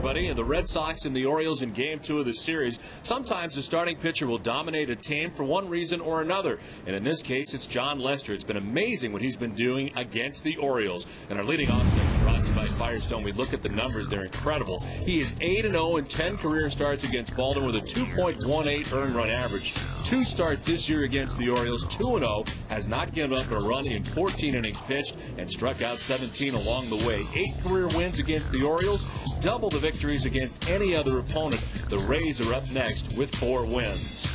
everybody. And the Red Sox and the Orioles in Game 2 of the series. Sometimes the starting pitcher will dominate a team for one reason or another. And in this case, it's John Lester. It's been amazing what he's been doing against the Orioles. And our leading off segment brought to you by Firestone. We look at the numbers. They're incredible. He is 8-0 in 10 career starts against Baltimore with a 2.18 earned run average. 2 starts this year against the Orioles, 2-0, has not given up a run in 14 innings pitched and struck out 17 along the way. 8 career wins against the Orioles, double the victories against any other opponent. The Rays are up next with 4 wins.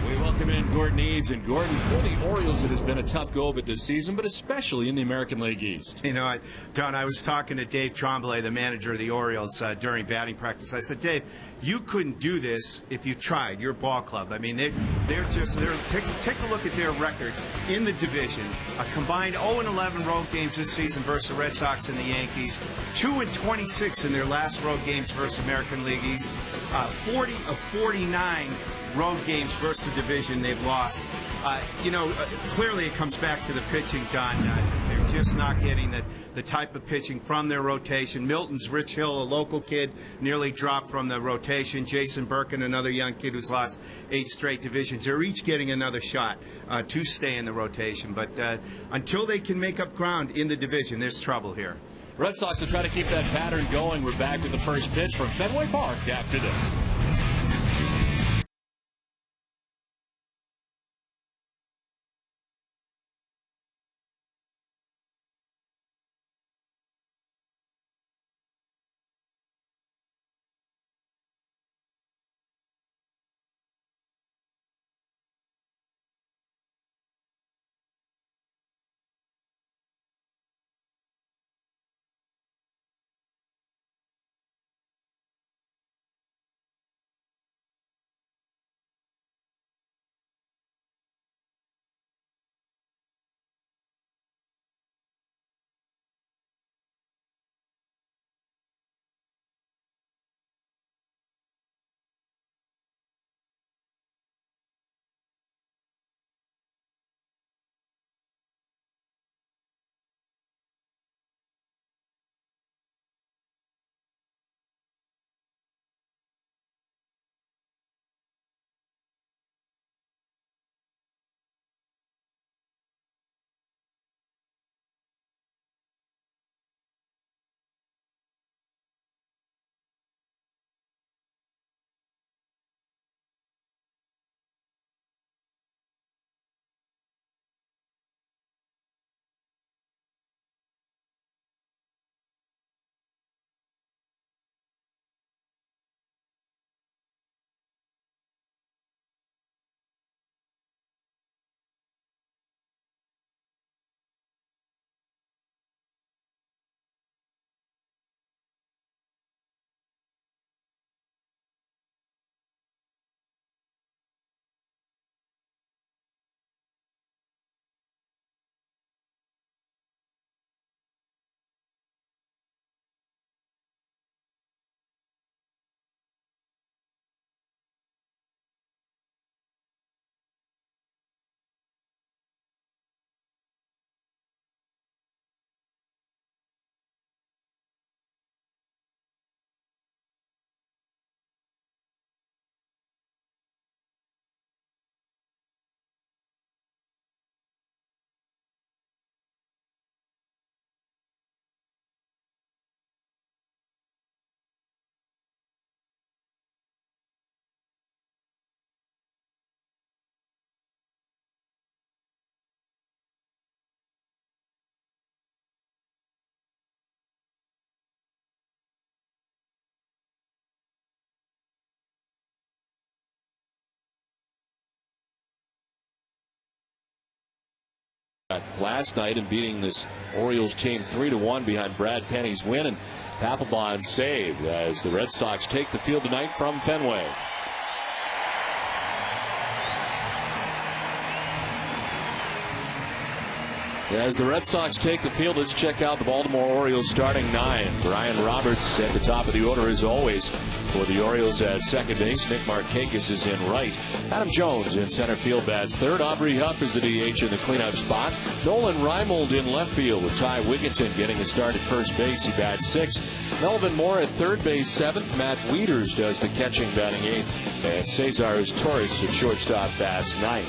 We welcome in Gordon Eads. And Gordon, for the Orioles, it has been a tough go of it this season, but especially in the American League East. You know, Don, I was talking to Dave Tremblay, the manager of the Orioles, during batting practice. I said, Dave, you couldn't do this if you tried. Your ball club. I mean, take a look at their record in the division. A combined 0-11 road games this season versus the Red Sox and the Yankees. 2-26 in their last road games versus American League East. 40 of 49 road games versus the division they've lost. Clearly it comes back to the pitching, Don. They're just not getting the type of pitching from their rotation. Milton's Rich Hill, a local kid, nearly dropped from the rotation. Jason Birkin, another young kid who's lost 8 straight divisions. They're each getting another shot to stay in the rotation. But until they can make up ground in the division, there's trouble here. Red Sox will try to keep that pattern going. We're back with the first pitch from Fenway Park after this. Last night in beating this Orioles team 3-1 behind Brad Penny's win, and Papelbon saved as the Red Sox take the field tonight from Fenway. As the Red Sox take the field, let's check out the Baltimore Orioles starting 9. Brian Roberts at the top of the order as always. For the Orioles at second base, Nick Markakis is in right. Adam Jones in center field bats third. Aubrey Huff is the DH in the cleanup spot. Nolan Reimold in left field with Ty Wigginton getting a start at first base. He bats sixth. Melvin Moore at third base seventh. Matt Wieters does the catching, batting eighth. And Cesar Torres at shortstop bats ninth.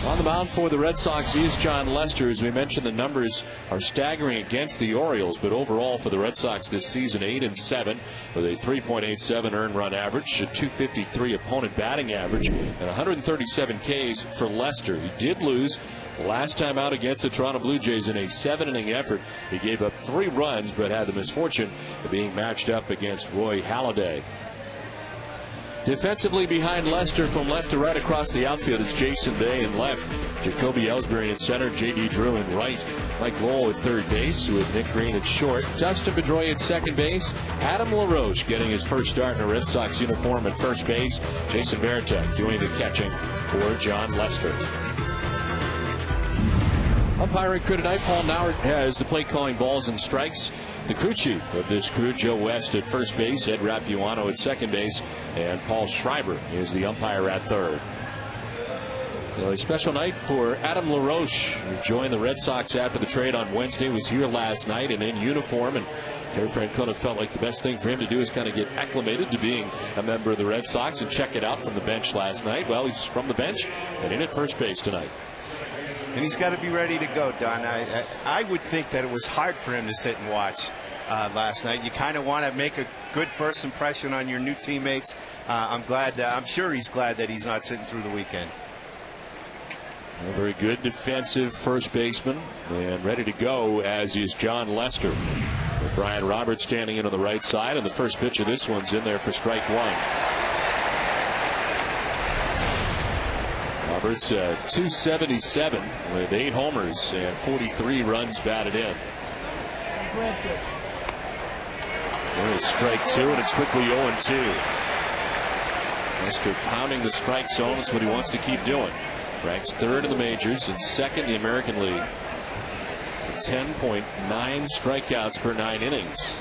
On the mound for the Red Sox is John Lester. As we mentioned, the numbers are staggering against the Orioles, but overall for the Red Sox this season, 8-7 with a 3.87 earned run average, a 253 opponent batting average, and 137 Ks for Lester. He did lose last time out against the Toronto Blue Jays in a 7-inning effort. He gave up 3 runs, but had the misfortune of being matched up against Roy Halladay. Defensively behind Lester from left to right across the outfield is Jason Bay in left, Jacoby Ellsbury in center, J.D. Drew in right, Mike Lowell at third base with Nick Green at short, Dustin Pedroia at second base, Adam LaRoche getting his first start in a Red Sox uniform at first base, Jason Varitek doing the catching for John Lester. Umpiring crew tonight, Paul Nauert has the play calling balls and strikes. The crew chief of this crew, Joe West at first base, Ed Rapuano at second base, and Paul Schreiber is the umpire at third. A special night for Adam LaRoche, who joined the Red Sox after the trade on Wednesday, was here last night and in uniform, and Terry Francona felt like the best thing for him to do is kind of get acclimated to being a member of the Red Sox and check it out from the bench last night. Well, he's from the bench and in at first base tonight. And he's got to be ready to go, Don. I would think that it was hard for him to sit and watch last night. You kind of want to make a good first impression on your new teammates. I'm sure he's glad that he's not sitting through the weekend. A very good defensive first baseman, and ready to go as is John Lester. With Brian Roberts standing in on the right side, and the first pitch of this one's in there for strike one. Roberts 277 with 8 homers and 43 runs batted in. There's strike 2, and it's quickly 0-2. Lester pounding the strike zone. That's what he wants to keep doing. Ranks third in the majors and second in the American League. 10.9 strikeouts per 9 innings.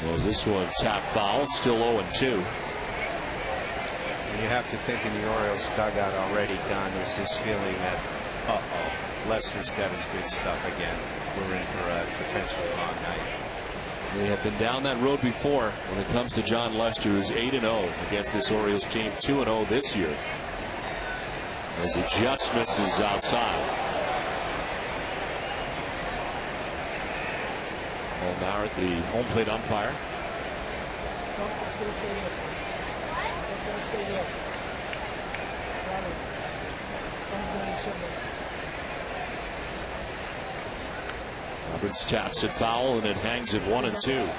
There's this one tapped foul. It's still 0-2. You have to think in the Orioles dugout already, Don, there's this feeling that, Lester's got his good stuff again. We're in for a potentially long night. They have been down that road before when it comes to John Lester, who's 8-0 against this Orioles team, 2-0 this year. As he just misses outside. Well, now at the home plate umpire. Roberts taps it foul, and it hangs at 1-2.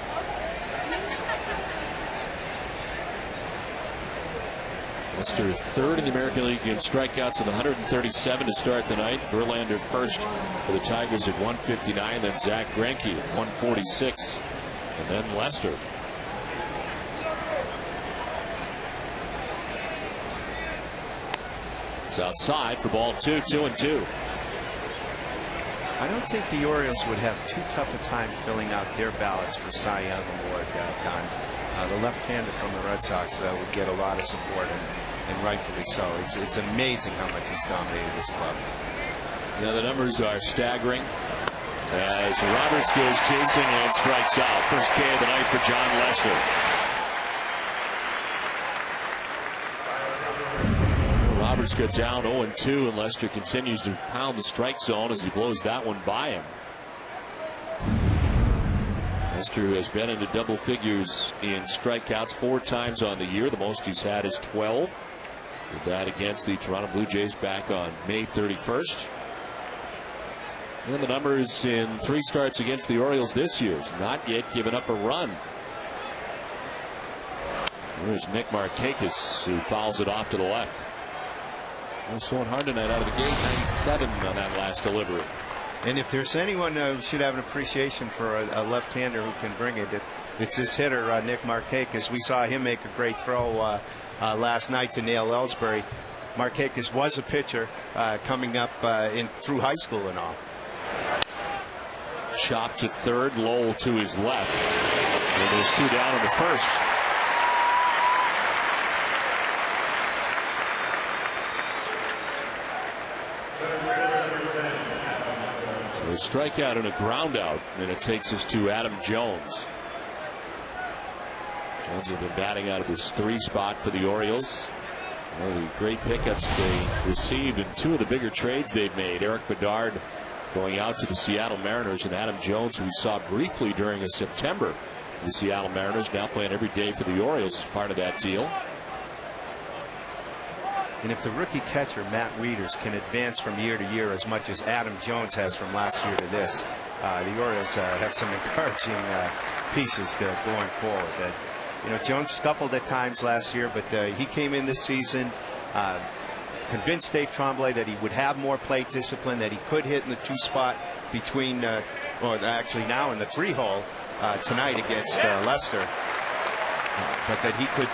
Lester third in the American League in strikeouts with 137 to start the night. Verlander first for the Tigers at 159, then Zach Greinke at 146, and then Lester. It's outside for ball 2, 2-2. I don't think the Orioles would have too tough a time filling out their ballots for Cy Young Award, Don. The left-hander from the Red Sox would get a lot of support, and rightfully so. It's amazing how much he's dominated this club. Now the numbers are staggering as Roberts goes chasing and strikes out. First K of the night for John Lester. Roberts got down 0-2, and Lester continues to pound the strike zone as he blows that one by him. Lester has been into double figures in strikeouts 4 times on the year. The most he's had is 12. Did that against the Toronto Blue Jays back on May 31st. And the numbers in 3 starts against the Orioles this year. He's not yet given up a run. There's Nick Markakis, who fouls it off to the left. He's throwing hard tonight out of the gate. 97 on that last delivery. And if there's anyone who should have an appreciation for a left-hander who can bring it, it's this hitter, Nick Markakis. We saw him make a great throw last night to nail Ellsbury. Markakis was a pitcher coming up through high school and all. Chop to third, Lowell to his left. And there's two down in the first. So a strikeout and a ground out, and it takes us to Adam Jones. Jones has been batting out of his 3 spot for the Orioles. One of the great pickups they received in 2 of the bigger trades they've made. Eric Bedard going out to the Seattle Mariners, and Adam Jones, who we saw briefly during a September. The Seattle Mariners now playing every day for the Orioles as part of that deal. And if the rookie catcher Matt Wieters can advance from year to year as much as Adam Jones has from last year to this, the Orioles have some encouraging pieces going forward. Jones scuffled at times last year, but he came in this season convinced Dave Tremblay that he would have more plate discipline, that he could hit in the 2 spot between, or actually now in the 3 hole tonight against Leicester, but that he could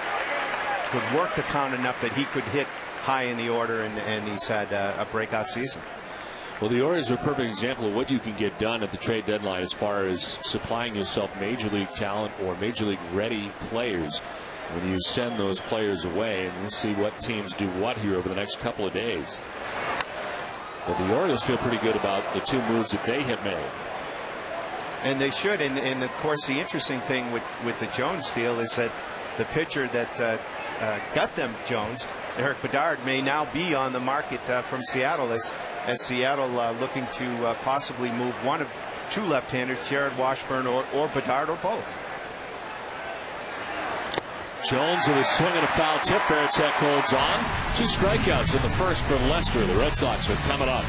work the count enough that he could hit high in the order, and he's had a breakout season. Well, the Orioles are a perfect example of what you can get done at the trade deadline as far as supplying yourself major league talent or major league ready players when you send those players away, and we'll see what teams do what here over the next couple of days. But the Orioles feel pretty good about the 2 moves that they have made. And they should. And of course, the interesting thing with the Jones deal is that the pitcher that got them Jones, Eric Bedard, may now be on the market from Seattle as Seattle looking to possibly move one of 2 left-handers, Jared Washburn or Bedard, or both. Jones with a swing and a foul tip. Varitek holds on. 2 strikeouts in the first from Lester. The Red Sox are coming up.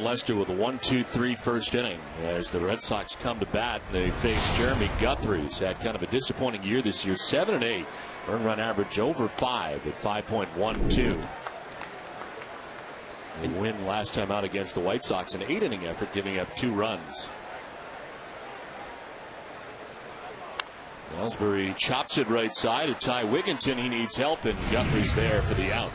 Lester with a 1-2-3 first inning as the Red Sox come to bat. They face Jeremy Guthrie, who's had kind of a disappointing year this year. 7-8, earned run average over 5 at 5.12. A win last time out against the White Sox, an 8-inning effort, giving up 2 runs. Ellsbury chops it right side to Ty Wigginton. He needs help, and Guthrie's there for the out.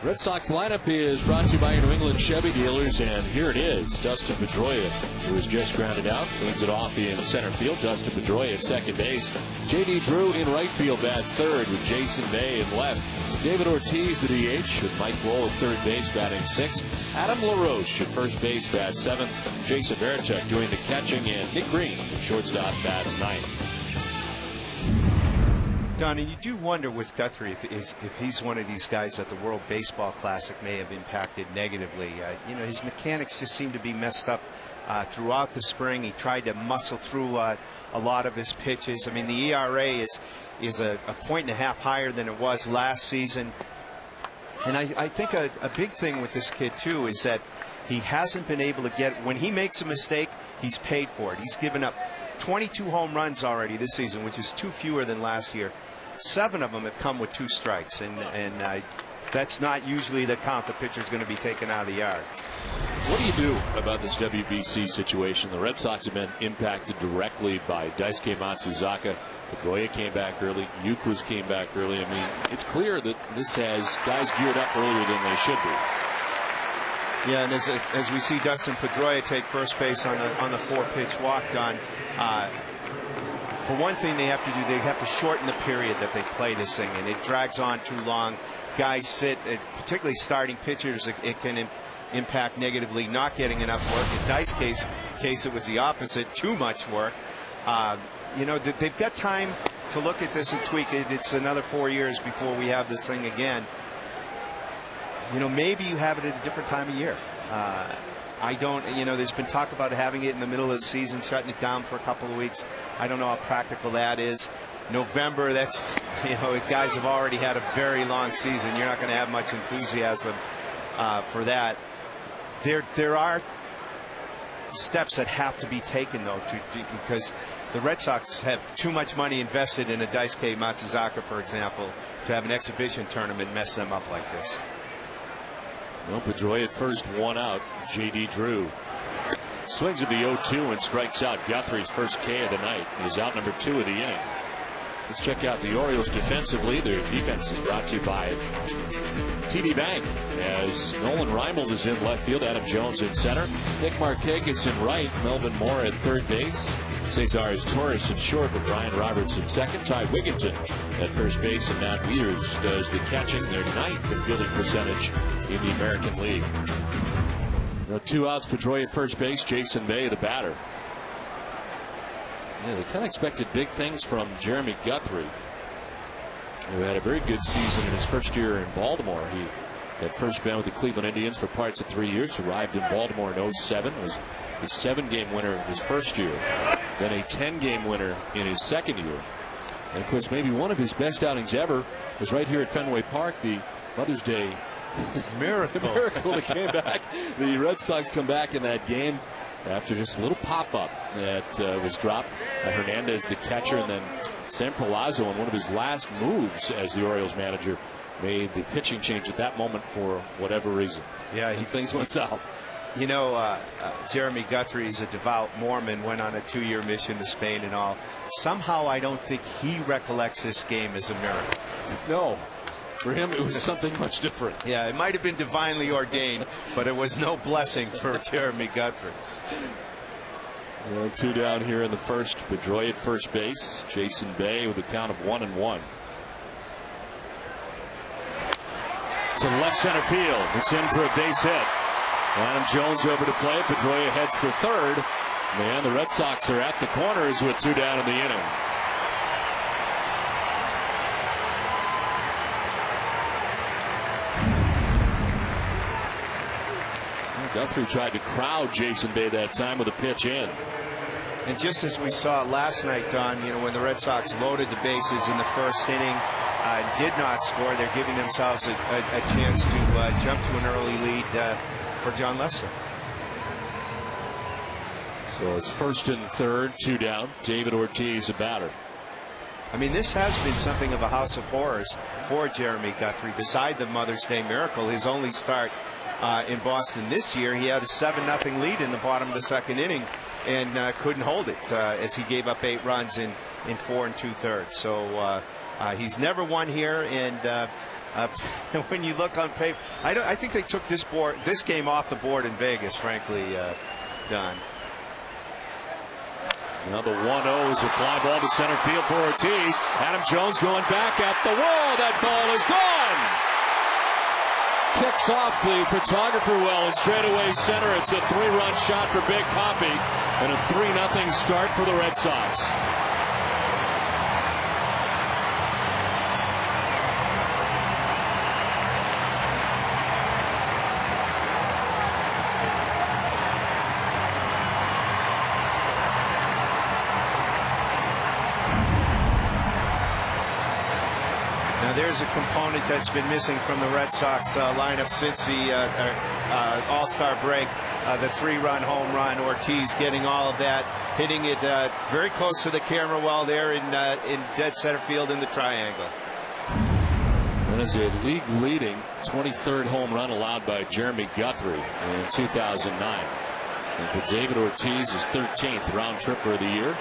Red Sox lineup is brought to you by your New England Chevy dealers, and here it is. Dustin Pedroia, who was just grounded out, cleans it off in center field. Dustin Pedroia at second base. J.D. Drew in right field bats third with Jason Bay in left. David Ortiz, the DH, with Mike Lowell at third base batting sixth. Adam LaRoche at first base bats seventh. Jason Varitek doing the catching, and Nick Green at shortstop bats ninth. Donnie, you do wonder with Guthrie if he's one of these guys that the World Baseball Classic may have impacted negatively. You know, his mechanics just seem to be messed up throughout the spring. He tried to muscle through a lot of his pitches. I mean, the ERA is a point and a half higher than it was last season. And I think a big thing with this kid, too, is that he hasn't been able to get, when he makes a mistake, he's paid for it. He's given up 22 home runs already this season, which is 2 fewer than last year. 7 of them have come with 2 strikes, and that's not usually the count the pitcher's going to be taken out of the yard. What do you do about this WBC situation? The Red Sox have been impacted directly by Daisuke Matsuzaka. Pedroia came back early. Euclid came back early. I mean, it's clear that this has guys geared up earlier than they should be. Yeah, and as we see Dustin Pedroia take first base on the 4-pitch walk, Don. For one thing, they have to do, they have to shorten the period that they play this thing, and it drags on too long. Guys sit, particularly starting pitchers, it can impact negatively not getting enough work. In Daisuke's case, it was the opposite, too much work. You know, they've got time to look at this and tweak it. It's another 4 years before we have this thing again. You know, maybe you have it at a different time of year. I don't, you know, there's been talk about having it in the middle of the season, shutting it down for a couple of weeks. I don't know how practical that is. November, that's, you know, guys have already had a very long season. You're not going to have much enthusiasm for that. There are steps that have to be taken, though, because the Red Sox have too much money invested in a Daisuke Matsuzaka, for example, to have an exhibition tournament mess them up like this. Well, Pedroia at first, 1 out. J.D. Drew swings at the 0-2 and strikes out. Guthrie's first K of the night. He's out number 2 of the inning. Let's check out the Orioles defensively. Their defense is brought to you by TD Bank, as Nolan Reimold is in left field, Adam Jones in center, Nick Markakis in right, Melvin Moore at third base, Cesar Torres in short with Brian Roberts at second, Ty Wigginton at first base, and Matt Wieters does the catching, their 9th in fielding percentage in the American League. Now 2 outs, Pedroia at first base, Jason Bay the batter. Yeah, they kind of expected big things from Jeremy Guthrie, who had a very good season in his first year in Baltimore. He had first been with the Cleveland Indians for parts of 3 years, arrived in Baltimore in 07, was a 7-game winner his first year, then a 10-game winner in his second year. And of course, maybe one of his best outings ever was right here at Fenway Park, the Mother's Day miracle that came back. The Red Sox come back in that game after just a little pop-up that was dropped by Hernandez, the catcher, and then Sam Palazzo, on one of his last moves as the Orioles manager, made the pitching change at that moment for whatever reason. Yeah, things went south. You know, Jeremy Guthrie is a devout Mormon, went on a 2-year mission to Spain and all. Somehow I don't think he recollects this game as a miracle. No. For him, it was something much different. Yeah, it might have been divinely ordained, but it was no blessing for Jeremy Guthrie. Well, 2 down here in the first. Pedroia at first base. Jason Bay with a count of 1-1. To left center field. It's in for a base hit. Adam Jones over to play. Pedroia heads for third. Man, the Red Sox are at the corners with 2 down in the inning. Guthrie tried to crowd Jason Bay that time with a pitch in. And just as we saw last night, Don, you know, when the Red Sox loaded the bases in the first inning, did not score, they're giving themselves a chance to jump to an early lead for John Lester. So it's first and third, 2 down. David Ortiz, a batter. I mean, this has been something of a house of horrors for Jeremy Guthrie. Beside the Mother's Day miracle, his only start in Boston this year, he had a 7-0 lead in the bottom of the second inning and couldn't hold it as he gave up 8 runs in 4 2/3. So he's never won here, and When you look on paper, I think they took this game off the board in Vegas, frankly, Don. Now the 1-0 is a fly ball to center field for Ortiz. Adam Jones going back at the wall. That ball is gone. Kicks off the photographer well in straightaway center. It's a 3-run shot for Big Papi and a 3-0 start for the Red Sox. Now there's a component that's been missing from the Red Sox lineup since the All-Star break. The 3-run home run, Ortiz getting all of that, hitting it very close to the camera well there in dead center field in the triangle. That is a league-leading 23rd home run allowed by Jeremy Guthrie in 2009. And for David Ortiz, his 13th round tripper of the year.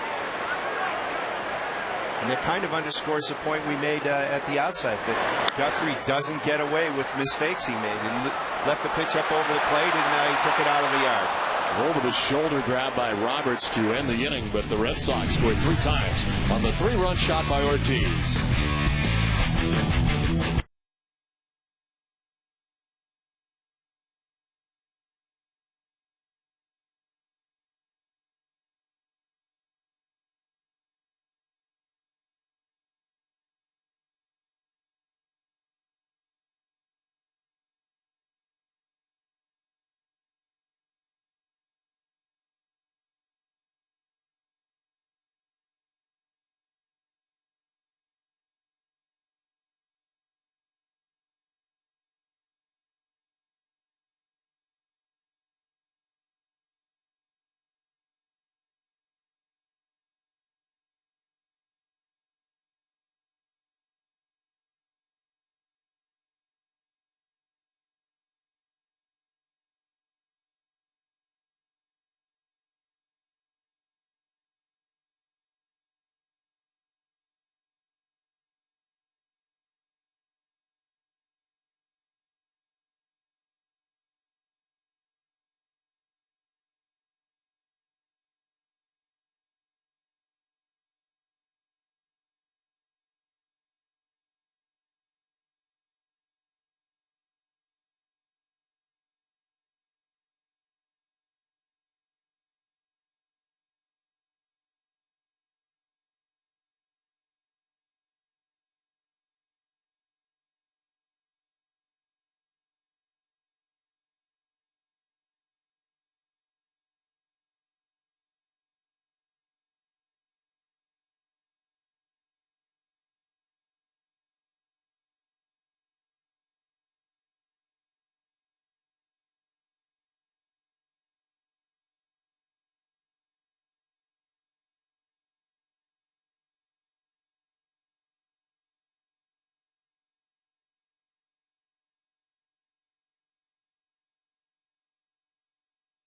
And it kind of underscores the point we made at the outset that Guthrie doesn't get away with mistakes he made. He left the pitch up over the plate and he took it out of the yard. Over the shoulder grab by Roberts to end the inning, but the Red Sox scored 3 times on the 3-run shot by Ortiz.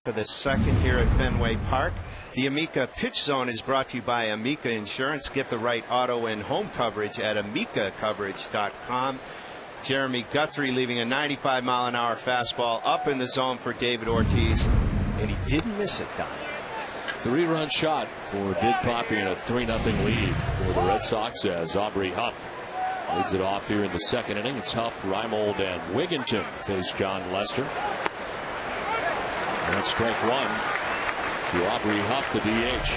For the second here at Fenway Park. The Amica Pitch Zone is brought to you by Amica Insurance. Get the right auto and home coverage at amicacoverage.com. Jeremy Guthrie leaving a 95-mile-an-hour fastball up in the zone for David Ortiz, and he didn't miss it, Don. 3-run shot for Big Papi and a 3-0 lead for the Red Sox as Aubrey Huff leads it off here in the second inning. It's Huff, Reimold, and Wigginton face John Lester. And that's strike 1 to Aubrey Huff, the DH.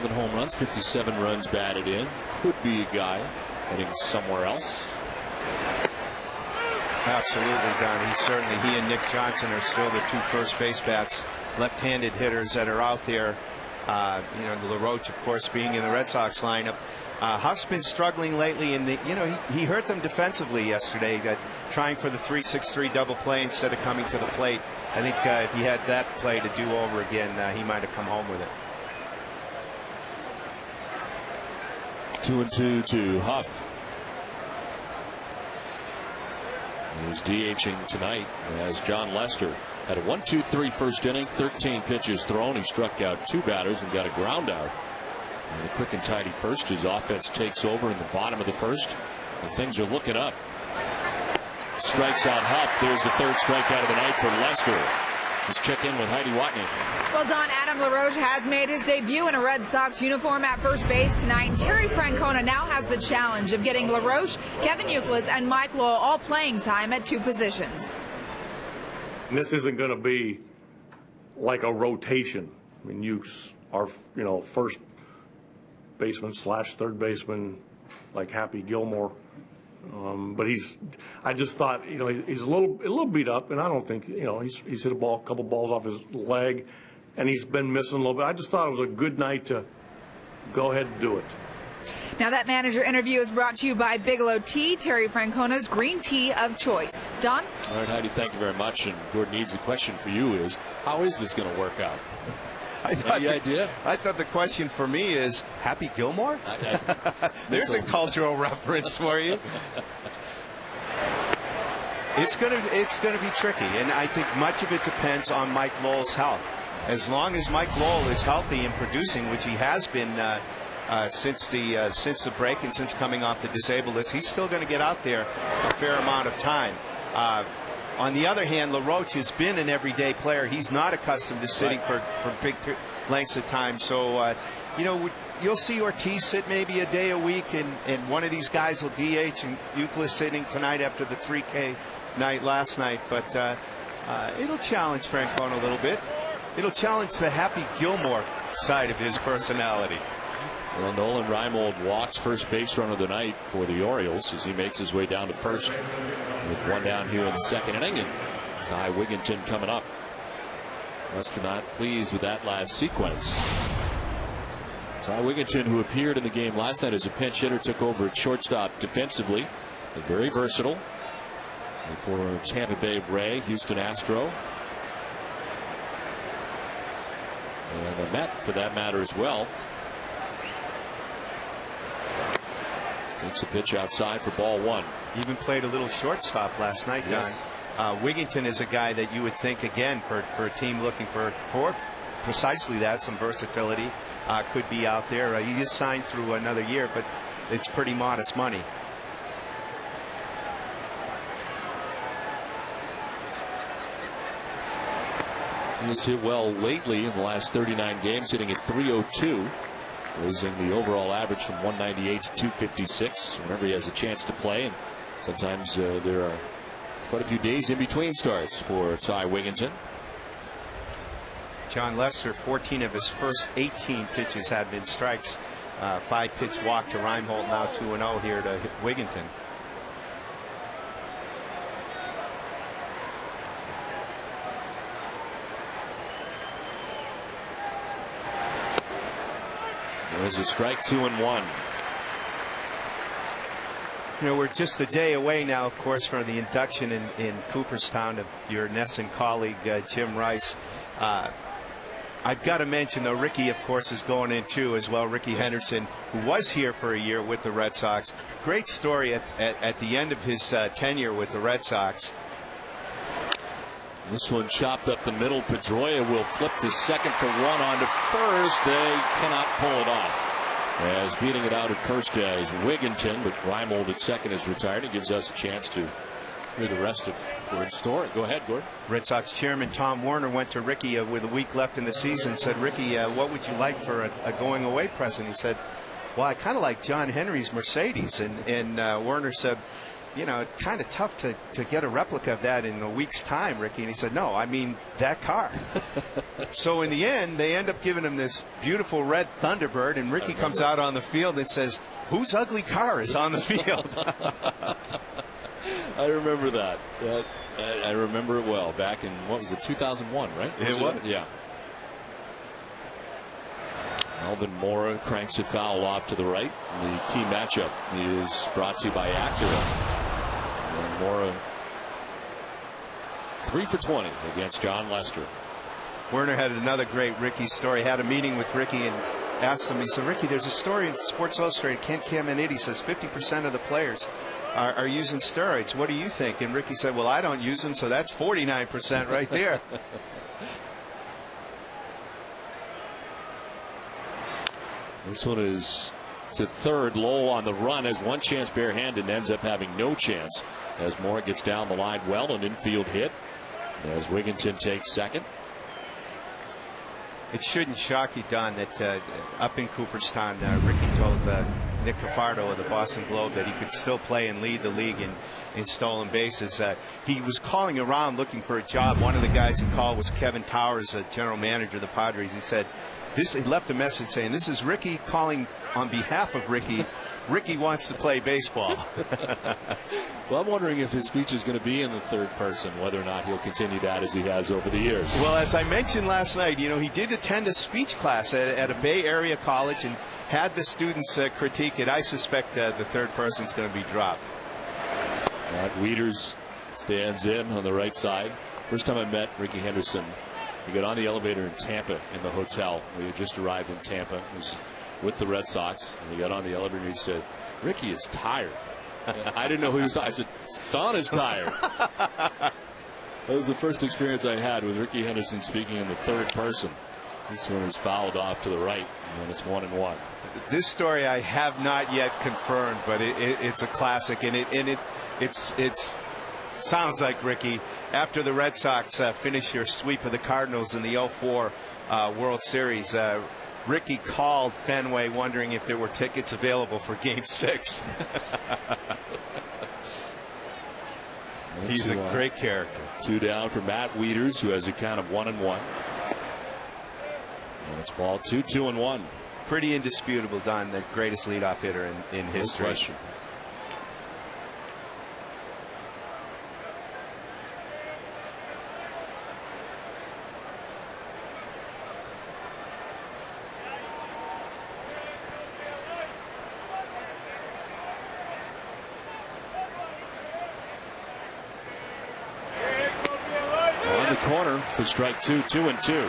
11 home runs, 57 runs batted in. Could be a guy heading somewhere else. Absolutely, Don. He and Nick Johnson are still the 2 first base bats, left-handed hitters that are out there. LaRoche, of course, being in the Red Sox lineup. Huff's been struggling lately, and he hurt them defensively yesterday, trying for the 3-6-3 double play instead of coming to the plate. I think if he had that play to do over again, he might have come home with it. 2-2 to Huff. He's DHing tonight as John Lester had a 1-2-3 first inning, 13 pitches thrown. He struck out 2 batters and got a ground out. And a quick and tidy first. His offense takes over in the bottom of the first. And things are looking up. Strikes out Huff. There's the third strikeout of the night for Lester. Let's check in with Heidi Watney. Well, Don, Adam LaRoche has made his debut in a Red Sox uniform at first base tonight. And Terry Francona now has the challenge of getting LaRoche, Kevin Youkilis, and Mike Lowell all playing time at 2 positions. And this isn't going to be like a rotation. I mean, Ukes, our first baseman / third baseman, like Happy Gilmore. But I just thought, he's a little beat up, and I don't think, he's hit a couple balls off his leg, and he's been missing a little bit. I just thought it was a good night to go ahead and do it. Now, that manager interview is brought to you by Bigelow Tea, Terry Francona's green tea of choice. Don? All right, Heidi, thank you very much. And Gordon Eads, the question for you is, how is this going to work out? Any idea? I thought the question for me is, Happy Gilmore? There's a cultural reference for you. It's gonna be tricky, and I think much of it depends on Mike Lowell's health. As long as Mike Lowell is healthy and producing, which he has been since the break and since coming off the disabled list, he's still going to get out there a fair amount of time. On the other hand, LaRoche has been an everyday player. He's not accustomed to sitting for big lengths of time. So, you'll see Ortiz sit maybe a day a week, and one of these guys will DH, and Youkilis sitting tonight after the 3K night last night. But it'll challenge Francona a little bit. It'll challenge the Happy Gilmore side of his personality. Well, Nolan Reimold walks first base runner of the night for the Orioles as he makes his way down to first with one down here in the second inning. And Ty Wigginton coming up. Lester not pleased with that last sequence. Ty Wigginton, who appeared in the game last night as a pinch hitter, took over at shortstop defensively. Very versatile. For Tampa Bay Ray, Houston Astro, and the Met for that matter as well. Takes a pitch outside for ball 1. Even played a little shortstop last night, Don. Yes. Wigginton is a guy that you would think, again, for a team looking for precisely that, some versatility, could be out there. He is signed through another year, but it's pretty modest money. He's hit well lately in the last 39 games, hitting at .302. Raising the overall average from 198 to 256 whenever he has a chance to play. And sometimes there are quite a few days in between starts for Ty Wigginton. John Lester, 14 of his first 18 pitches have been strikes. 5-pitch walk to Reimold, now 2-0 here to Wigginton. There's a strike, 2-1. We're just a day away now, of course, from the induction in Cooperstown of your NESN colleague, Jim Rice. I've got to mention, though, Ricky, of course, is going in too as well. Ricky Henderson, who was here for a year with the Red Sox. Great story at the end of his tenure with the Red Sox. This one chopped up the middle. Pedroia will flip to second for one on to first. They cannot pull it off. As beating it out at first is Wigginton, but Reimold at second is retired. It gives us a chance to hear the rest of Gordon's story. Go ahead, Gordon. Red Sox chairman Tom Werner went to Ricky with a week left in the season. Said, Ricky, what would you like for a going away present? He said, well, I kind of like John Henry's Mercedes. And Werner said, kind of tough to get a replica of that in a week's time, Ricky. And he said, no, I mean that car. So in the end, they end up giving him this beautiful red Thunderbird, and Ricky comes out on the field and says, whose ugly car is on the field? I remember that. I remember it well. Back in, what was it, 2001, right? It was? Yeah. Alvin Mora cranks it foul off to the right. The key matchup is brought to you by Acura. And Mora 3 for 20 against John Lester. Werner had another great Ricky story. Had a meeting with Ricky and asked him, he said, Ricky, there's a story in Sports Illustrated. Kent Caminiti says 50% of the players are using steroids. What do you think? And Ricky said, well, I don't use them, so that's 49% right there. This one is to third. Lowell on the run has one chance barehanded and ends up having no chance as Moore gets down the line well, an infield hit as Wigginton takes second. It shouldn't shock you, Don, that up in Cooperstown, Ricky told Nick Cafardo of the Boston Globe that he could still play and lead the league in stolen bases. He was calling around looking for a job. One of the guys he called was Kevin Towers, the general manager of the Padres. He said, he left a message saying, "This is Ricky calling on behalf of Ricky. Ricky wants to play baseball." Well, I'm wondering if his speech is going to be in the third person, whether or not he'll continue that as he has over the years. Well, as I mentioned last night, he did attend a speech class at a Bay Area college and had the students critique it. I suspect the third person's going to be dropped. Matt Wieters stands in on the right side. First time I met Ricky Henderson, he got on the elevator in Tampa in the hotel. We had just arrived in Tampa. He was with the Red Sox, and he got on the elevator and he said, "Ricky is tired." I didn't know who he was talking. I said, "Don is tired." That was the first experience I had with Ricky Henderson speaking in the third person. This one is fouled off to the right, and it's 1-1. This story I have not yet confirmed, but it's a classic, and it sounds like Ricky, after the Red Sox finished their sweep of the Cardinals in the 04 World Series, Ricky called Fenway wondering if there were tickets available for Game 6. He's a great character. 2 down for Matt Wieters, who has a count of 1-1. And it's ball 2, 2-1. Pretty indisputable, Don, the greatest leadoff hitter in history. No question. On the corner for strike 2, 2-2.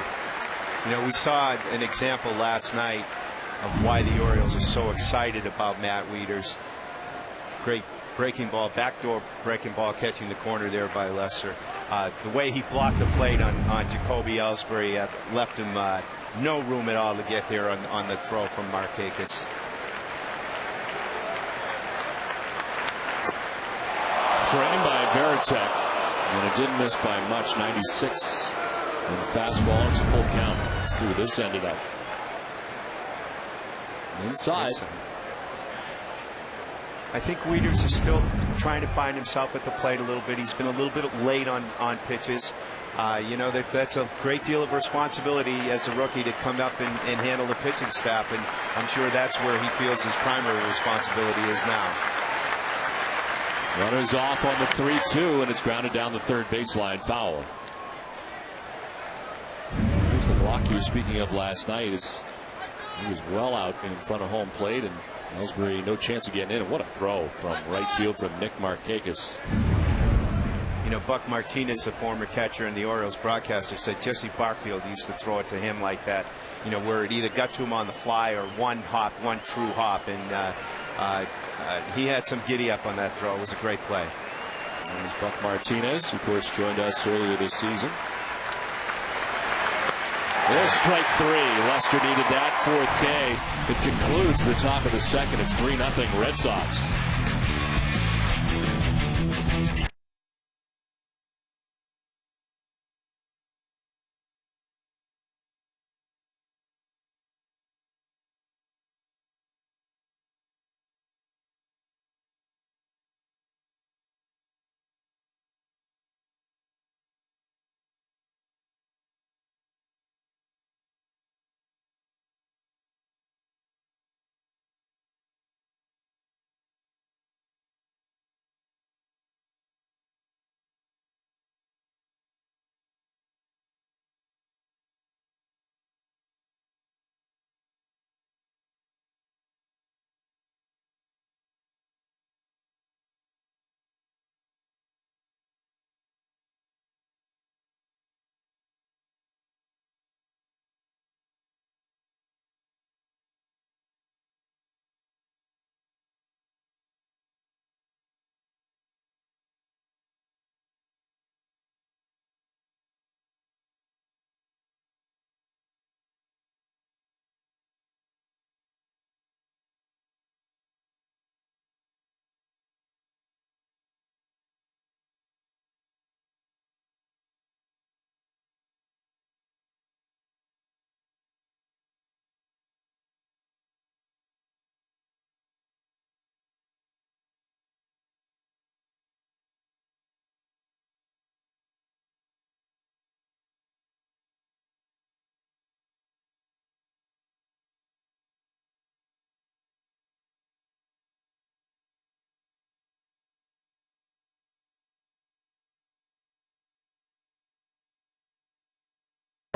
We saw an example last night of why the Orioles are so excited about Matt Wieters. Great breaking ball, backdoor breaking ball, catching the corner there by Lester. The way he blocked the plate on Jacoby Ellsbury left him no room at all to get there on the throw from Markakis. Framed by Veritek, and it didn't miss by much. 96. And the fastball, it's a full count. Let's see where this ended up. Inside. I think Wieters is still trying to find himself at the plate a little bit. He's been a little bit late on pitches. That's a great deal of responsibility as a rookie to come up and handle the pitching staff, and I'm sure that's where he feels his primary responsibility is now. Runners off on the 3-2, and it's grounded down the third baseline, foul. Here's the block you were speaking of last night. He was well out in front of home plate, and Ellsbury no chance of getting in. And what a throw from right field from Nick Markakis. Buck Martinez, the former catcher and the Orioles broadcaster, said Jesse Barfield used to throw it to him like that, where it either got to him on the fly or one true hop, and he had some giddy up on that throw. It was a great play. There's Buck Martinez, who of course joined us earlier this season. There's strike 3. Lester needed that 4th K. It concludes the top of the second. It's 3-0 Red Sox.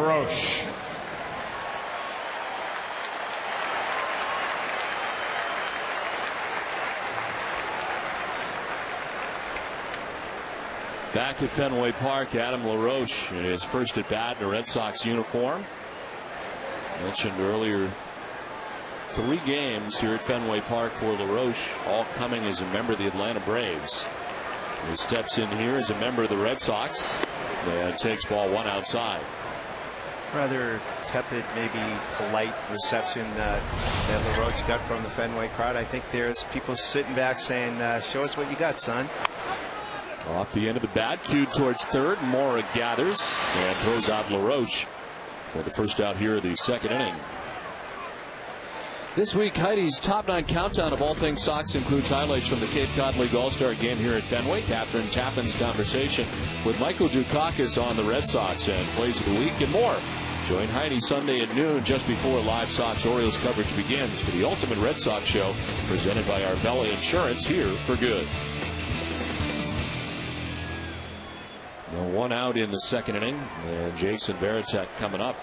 LaRoche. Back at Fenway Park, Adam LaRoche in his first at bat in a Red Sox uniform. Mentioned earlier, 3 games here at Fenway Park for LaRoche, all coming as a member of the Atlanta Braves. He steps in here as a member of the Red Sox and takes ball 1 outside. Rather tepid, maybe polite reception that LaRoche got from the Fenway crowd. I think there's people sitting back saying, show us what you got, son. Off the end of the bat, cued towards third. Mora gathers and throws out LaRoche for the first out here of the second inning. This week, Heidi's top 9 countdown of all things Sox includes highlights from the Cape Cod League All-Star game here at Fenway. Catherine Tappan's conversation with Michael Dukakis on the Red Sox and plays of the week and more. Join Heidi Sunday at noon just before live Sox-Orioles coverage begins for the Ultimate Red Sox Show presented by Arbella Insurance, here for good. Now 1 out in the second inning, and Jason Varitek coming up.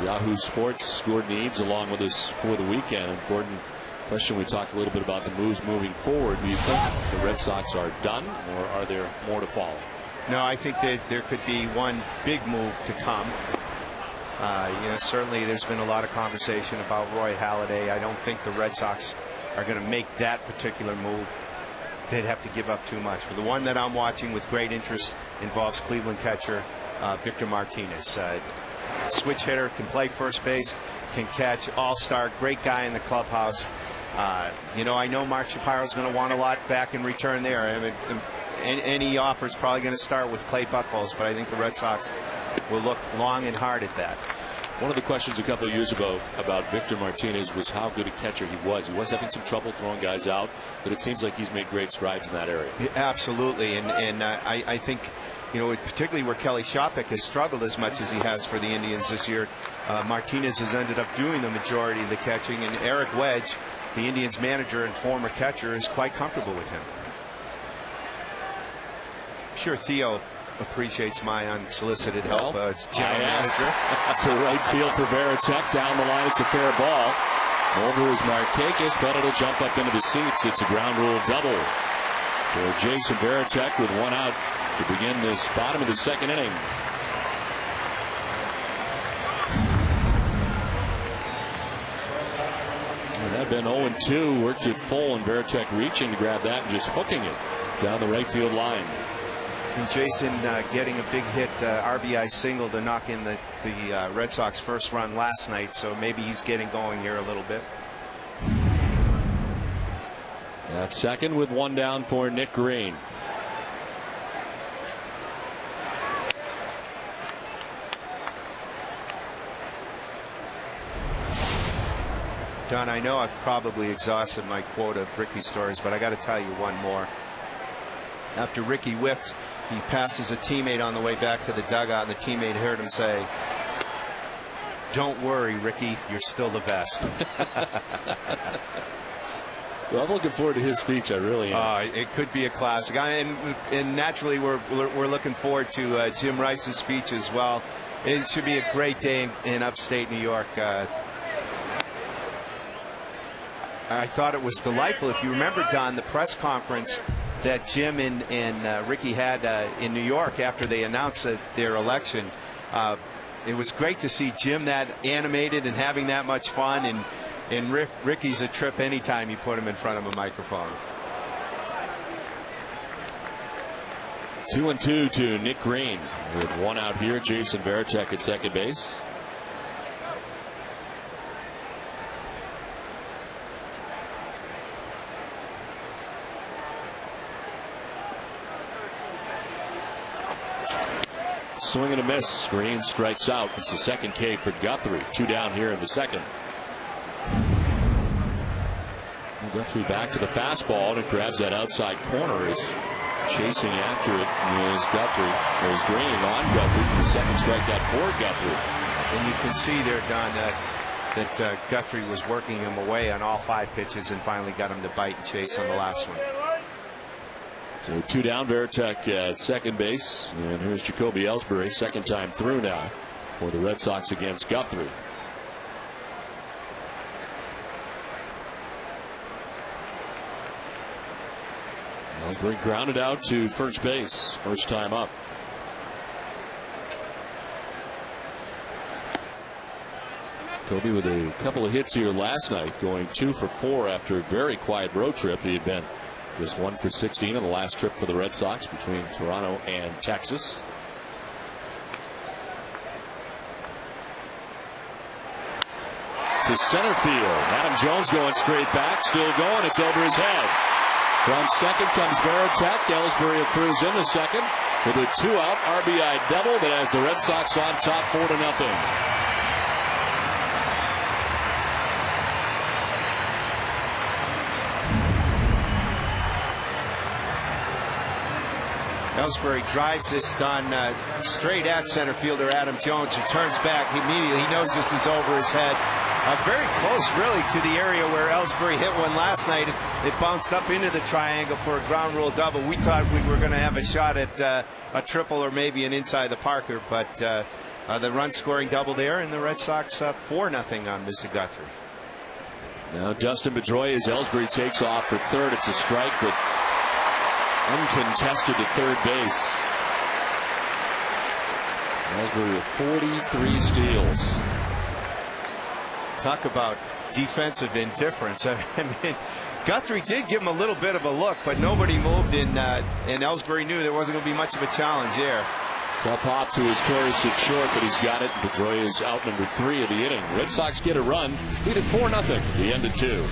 Yahoo Sports, Gordon Eads along with us for the weekend. And Gordon, question, we talked a little bit about the moves moving forward. Do you think the Red Sox are done, or are there more to follow? No, I think that there could be one big move to come. Certainly there's been a lot of conversation about Roy Halladay. I don't think the Red Sox are going to make that particular move. They'd have to give up too much. But the one that I'm watching with great interest involves Cleveland catcher Victor Martinez. Switch hitter, can play first base, can catch, all-star, great guy in the clubhouse. I know Mark Shapiro's going to want a lot back in return there. I mean, any offer is probably going to start with Clay Buchholz, but I think the Red Sox will look long and hard at that. One of the questions a couple of years ago about Victor Martinez was how good a catcher he was. He was having some trouble throwing guys out, but it seems like he's made great strides in that area. Yeah, absolutely, and I think, particularly where Kelly Shopik has struggled as much as he has for the Indians this year, Martinez has ended up doing the majority of the catching, and Eric Wedge, the Indians manager and former catcher, is quite comfortable with him. I'm sure Theo appreciates my unsolicited help. It's general manager. It's a right field for Varitek. Down the line, it's a fair ball. Over is Markakis, but it'll jump up into the seats. It's a ground rule double for Jason Varitek with 1 out to begin this bottom of the second inning. And that had been 0-2, worked it full, and Varitek reaching to grab that and just hooking it down the right field line. And Jason getting a big hit RBI single to knock in the Red Sox first run last night, so maybe he's getting going here a little bit. At second with 1 down for Nick Green. Don, I know I've probably exhausted my quota of Ricky stories, but I got to tell you one more. After Ricky whipped, he passes a teammate on the way back to the dugout, and the teammate heard him say, "Don't worry, Ricky, you're still the best." Well, I'm looking forward to his speech. I really am. It could be a classic, and naturally we're looking forward to Jim Rice's speech as well. It should be a great day in upstate New York. I thought it was delightful. If you remember, Don, the press conference that Jim and Ricky had in New York after they announced their election, it was great to see Jim that animated and having that much fun, and Ricky's a trip anytime you put him in front of a microphone. 2-2 to Nick Green with 1 out here. Jason Varitek at second base. Swing and a miss. Green strikes out. It's the second K for Guthrie. 2 down here in the second. Guthrie back to the fastball, and it grabs that outside corner. Is chasing after it is Guthrie. There's Green on Guthrie for the second strikeout for Guthrie. And you can see there, Don, that that Guthrie was working him away on all 5 pitches and finally got him to bite and chase on the last one. So 2 down, Varitek at second base, and here's Jacoby Ellsbury, second time through now for the Red Sox against Guthrie. Ellsbury grounded out to first base, first time up. Jacoby with a couple of hits here last night, going 2 for 4 after a very quiet road trip. He had been just 1 for 16 on the last trip for the Red Sox between Toronto and Texas. To center field. Adam Jones going straight back, still going. It's over his head. From second comes Varitek. Ellsbury accrues in the second with a 2-out RBI double that has the Red Sox on top 4-0. Ellsbury drives this on straight at center fielder Adam Jones, who turns back immediately. He knows this is over his head. Very close, really, to the area where Ellsbury hit one last night. It bounced up into the triangle for a ground rule double. We thought we were going to have a shot at a triple or maybe an inside the Parker, but the run scoring double there, and the Red Sox 4-0 on Mr. Guthrie. Now Dustin Pedroia as Ellsbury takes off for third. It's a strike, but uncontested to third base. Ellsbury with 43 steals. Talk about defensive indifference. I mean, Guthrie did give him a little bit of a look, but nobody moved, and Ellsbury knew there wasn't going to be much of a challenge there. Tough hop to his Torres at short, but he's got it. Pedroia is out number 3 of the inning. Red Sox get a run, lead it 4-0 at the end of 2.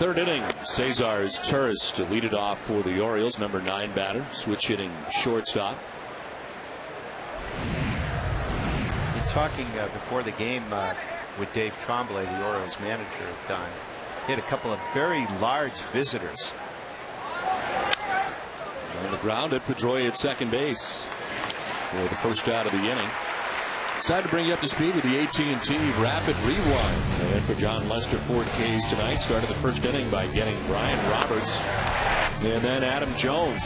Third inning, Cesar's Turris to lead it off for the Orioles, number 9 batter, switch hitting shortstop. In talking before the game with Dave Tremblay, the Orioles manager, Don, he had a couple of very large visitors. On the ground at Pedroia at second base for the first out of the inning. Decided to bring you up to speed with the AT&T Rapid Rewind. And for John Lester, 4 Ks tonight. Started the first inning by getting Brian Roberts and then Adam Jones.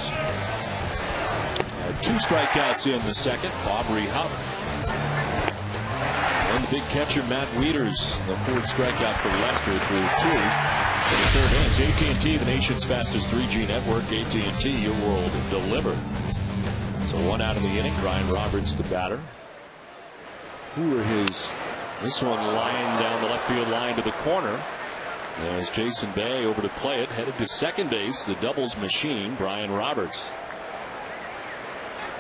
Had 2 strikeouts in the second. Aubrey Huff. And the big catcher, Matt Wieters, the 4th strikeout for Lester through 2 in the third innings. AT&T, the nation's fastest 3G network. AT&T, your world delivered. So 1 out in the inning. Brian Roberts, the batter. Who were his This one lying down the left field line to the corner. As Jason Bay over to play it, headed to second base, the doubles machine, Brian Roberts.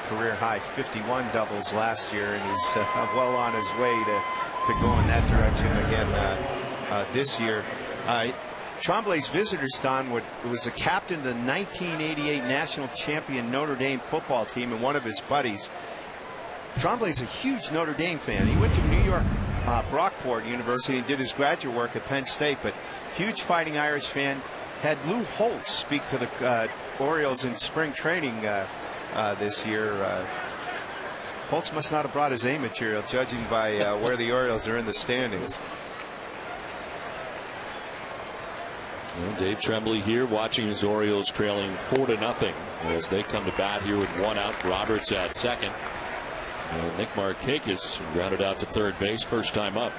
Career high 51 doubles last year, and he's well on his way to go in that direction again this year. Tremblay's visitors, Don, was the captain of the 1988 national champion Notre Dame football team, and one of his buddies. Tremblay's a huge Notre Dame fan. He went to New York Brockport University and did his graduate work at Penn State, but huge Fighting Irish fan. Had Lou Holtz speak to the Orioles in spring training this year. Holtz must not have brought his A material, judging by where the Orioles are in the standings. Well, Dave Tremblay here watching his Orioles trailing 4-0 as they come to bat here with one out. Roberts at second. And Nick Markakis grounded out to third base, first time up.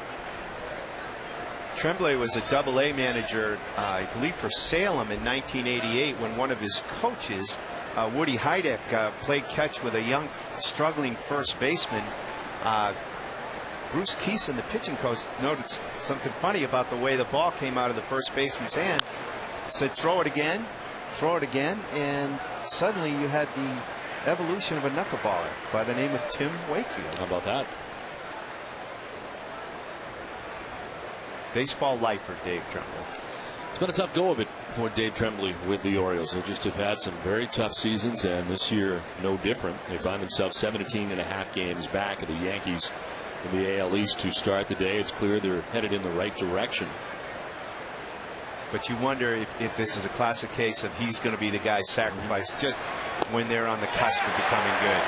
Tremblay was a Double-A manager, I believe, for Salem in 1988 when one of his coaches, Woody Heideck, played catch with a young, struggling first baseman. Bruce Keeson, the pitching coach, noticed something funny about the way the ball came out of the first baseman's hand. Said, throw it again, and suddenly you had the evolution of a knuckleballer by the name of Tim Wakefield. How about that? Baseball lifer, Dave Tremblay. It's been a tough go of it for Dave Tremblay with the Orioles. They just have had some very tough seasons, and this year no different. They find themselves 17.5 games back of the Yankees in the AL East to start the day. It's clear they're headed in the right direction. But you wonder if this is a classic case of he's going to be the guy sacrificed just when they're on the cusp of becoming good.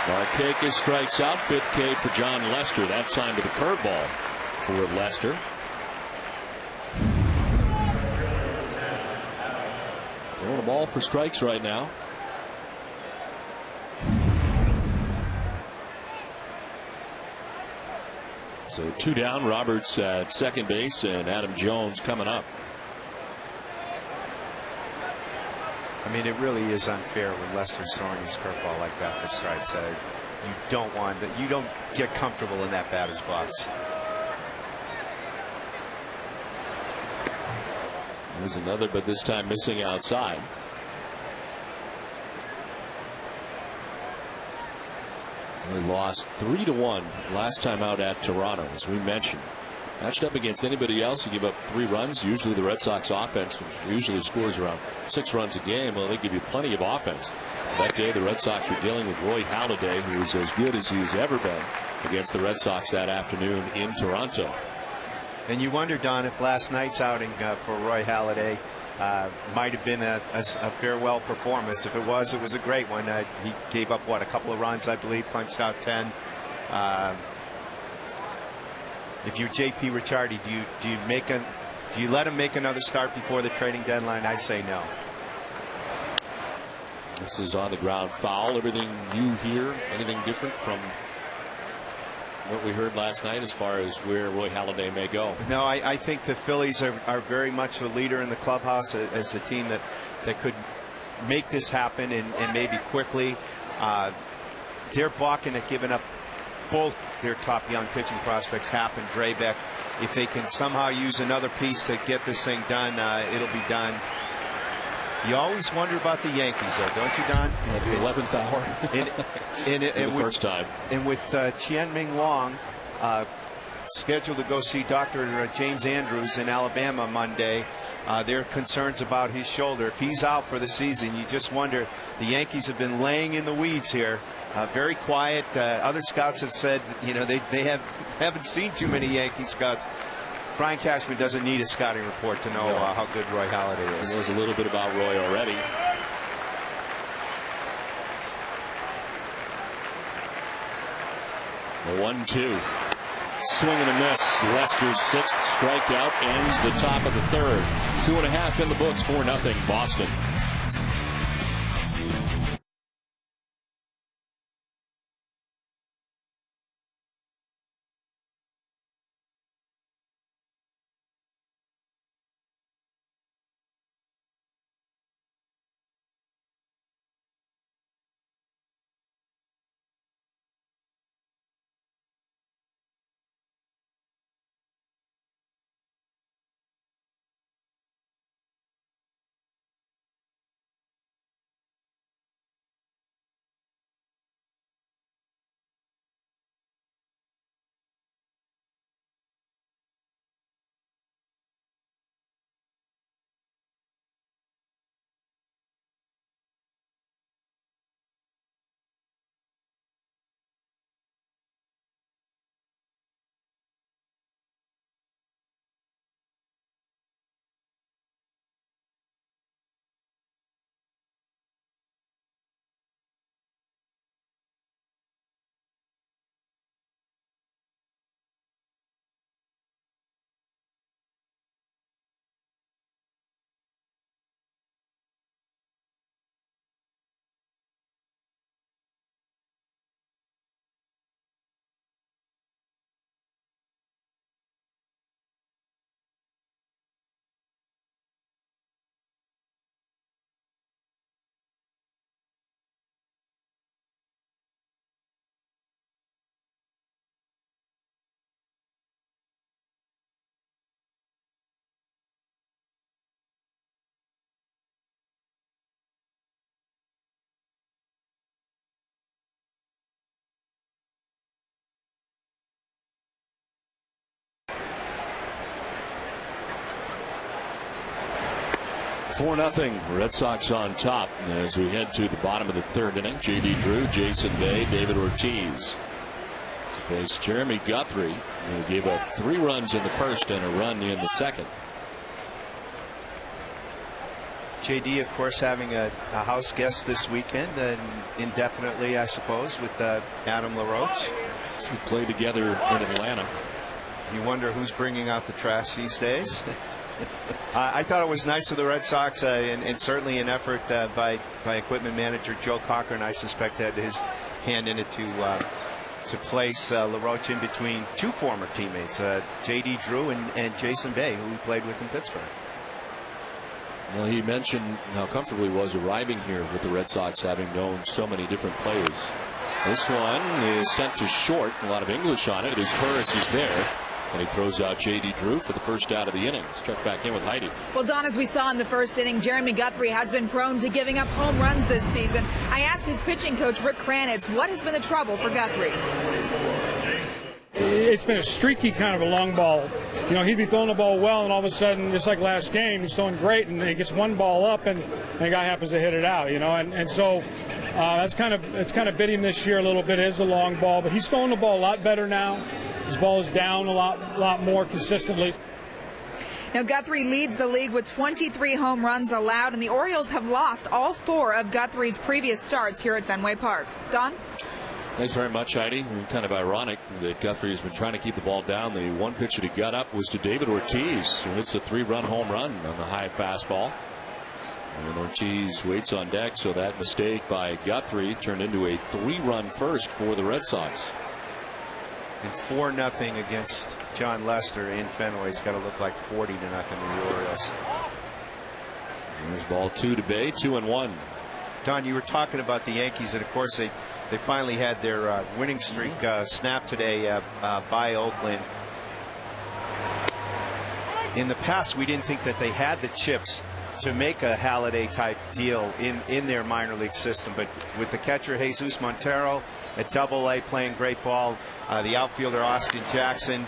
Markakis strikes out, 5th K for John Lester. That time to the curveball for Lester. Throwing a ball for strikes right now. So 2 down. Roberts at second base, and Adam Jones coming up. I mean, it really is unfair when Lester's throwing his curveball like that for strikes. You don't want that. You don't get comfortable in that batter's box. There's another, but this time missing outside. They lost 3-1 last time out at Toronto, as we mentioned. Matched up against anybody else, you give up 3 runs. Usually the Red Sox offense, which usually scores around 6 runs a game, well, they give you plenty of offense. That day the Red Sox were dealing with Roy Halladay, who was as good as he's ever been against the Red Sox that afternoon in Toronto. And you wonder, Don, if last night's outing for Roy Halladay might have been a farewell performance. If it was a great one. He gave up, what, a couple of runs, I believe, punched out 10. If you're J.P. Ricciardi, do you let him make another start before the trading deadline? I say no. This is on the ground foul. Everything you hear, anything different from what we heard last night as far as where Roy Halladay may go? No, I think the Phillies are very much the leader in the clubhouse as a team that could make this happen and maybe quickly. They're balking at giving up both their top young pitching prospects, Happ and Drabek. If they can somehow use another piece to get this thing done, it'll be done. You always wonder about the Yankees, though, don't you, Don? At the 11th hour. and the first time. And with Chien-Ming Wong scheduled to go see Dr. James Andrews in Alabama Monday, there are concerns about his shoulder. If he's out for the season, you just wonder. The Yankees have been laying in the weeds here. Very quiet. Other scouts have said, they haven't seen too many Yankee scouts. Brian Cashman doesn't need a scouting report to know how good Roy Halladay is. He knows a little bit about Roy already. The 1-2. Swing and a miss. Lester's 6th strikeout ends the top of the 3rd. 2.5 in the books, 4-0 Boston. 4-0 Red Sox on top as we head to the bottom of the third inning. J.D. Drew, Jason Bay, David Ortiz to face Jeremy Guthrie, who gave up 3 runs in the first and a run in the second. JD, of course, having a house guest this weekend, and indefinitely, I suppose, with Adam LaRoche. Who played together in Atlanta. You wonder who's bringing out the trash these days. I thought it was nice of the Red Sox, and certainly an effort by equipment manager Joe Cochran. I suspect had his hand in it to place LaRoche in between 2 former teammates, J.D. Drew and Jason Bay, who he played with in Pittsburgh. Well, he mentioned how comfortable he was arriving here with the Red Sox, having known so many different players. This one is sent to short. A lot of English on it as Torres is there. And he throws out J.D. Drew for the first out of the inning. Let's check back in with Heidi. Well, Don, as we saw in the first inning, Jeremy Guthrie has been prone to giving up home runs this season. I asked his pitching coach, Rick Kranitz, what has been the trouble for Guthrie? It's been a streaky kind of a long ball. You know, he'd be throwing the ball well, and all of a sudden, just like last game, he's throwing great, and he gets one ball up, and the guy happens to hit it out. You know, and so it's kind of bit him this year a little bit. It is a long ball, but he's throwing the ball a lot better now. His ball is down a lot more consistently. Now, Guthrie leads the league with 23 home runs allowed, and the Orioles have lost all 4 of Guthrie's previous starts here at Fenway Park. Don? Thanks very much, Heidi. Kind of ironic that Guthrie has been trying to keep the ball down. The one pitch that he got up was to David Ortiz, who hits a 3-run home run on the high fastball. And Ortiz waits on deck, so that mistake by Guthrie turned into a 3-run first for the Red Sox. And 4-0 against John Lester in Fenway. It's got to look like 40-0 to the Orioles. There's ball 2 to Bay, 2-1. Don, you were talking about the Yankees, and of course they finally had their winning streak snapped today by Oakland. In the past, we didn't think that they had the chips to make a Halladay type deal in their minor league system, but with the catcher Jesus Montero at AA playing great ball, the outfielder Austin Jackson,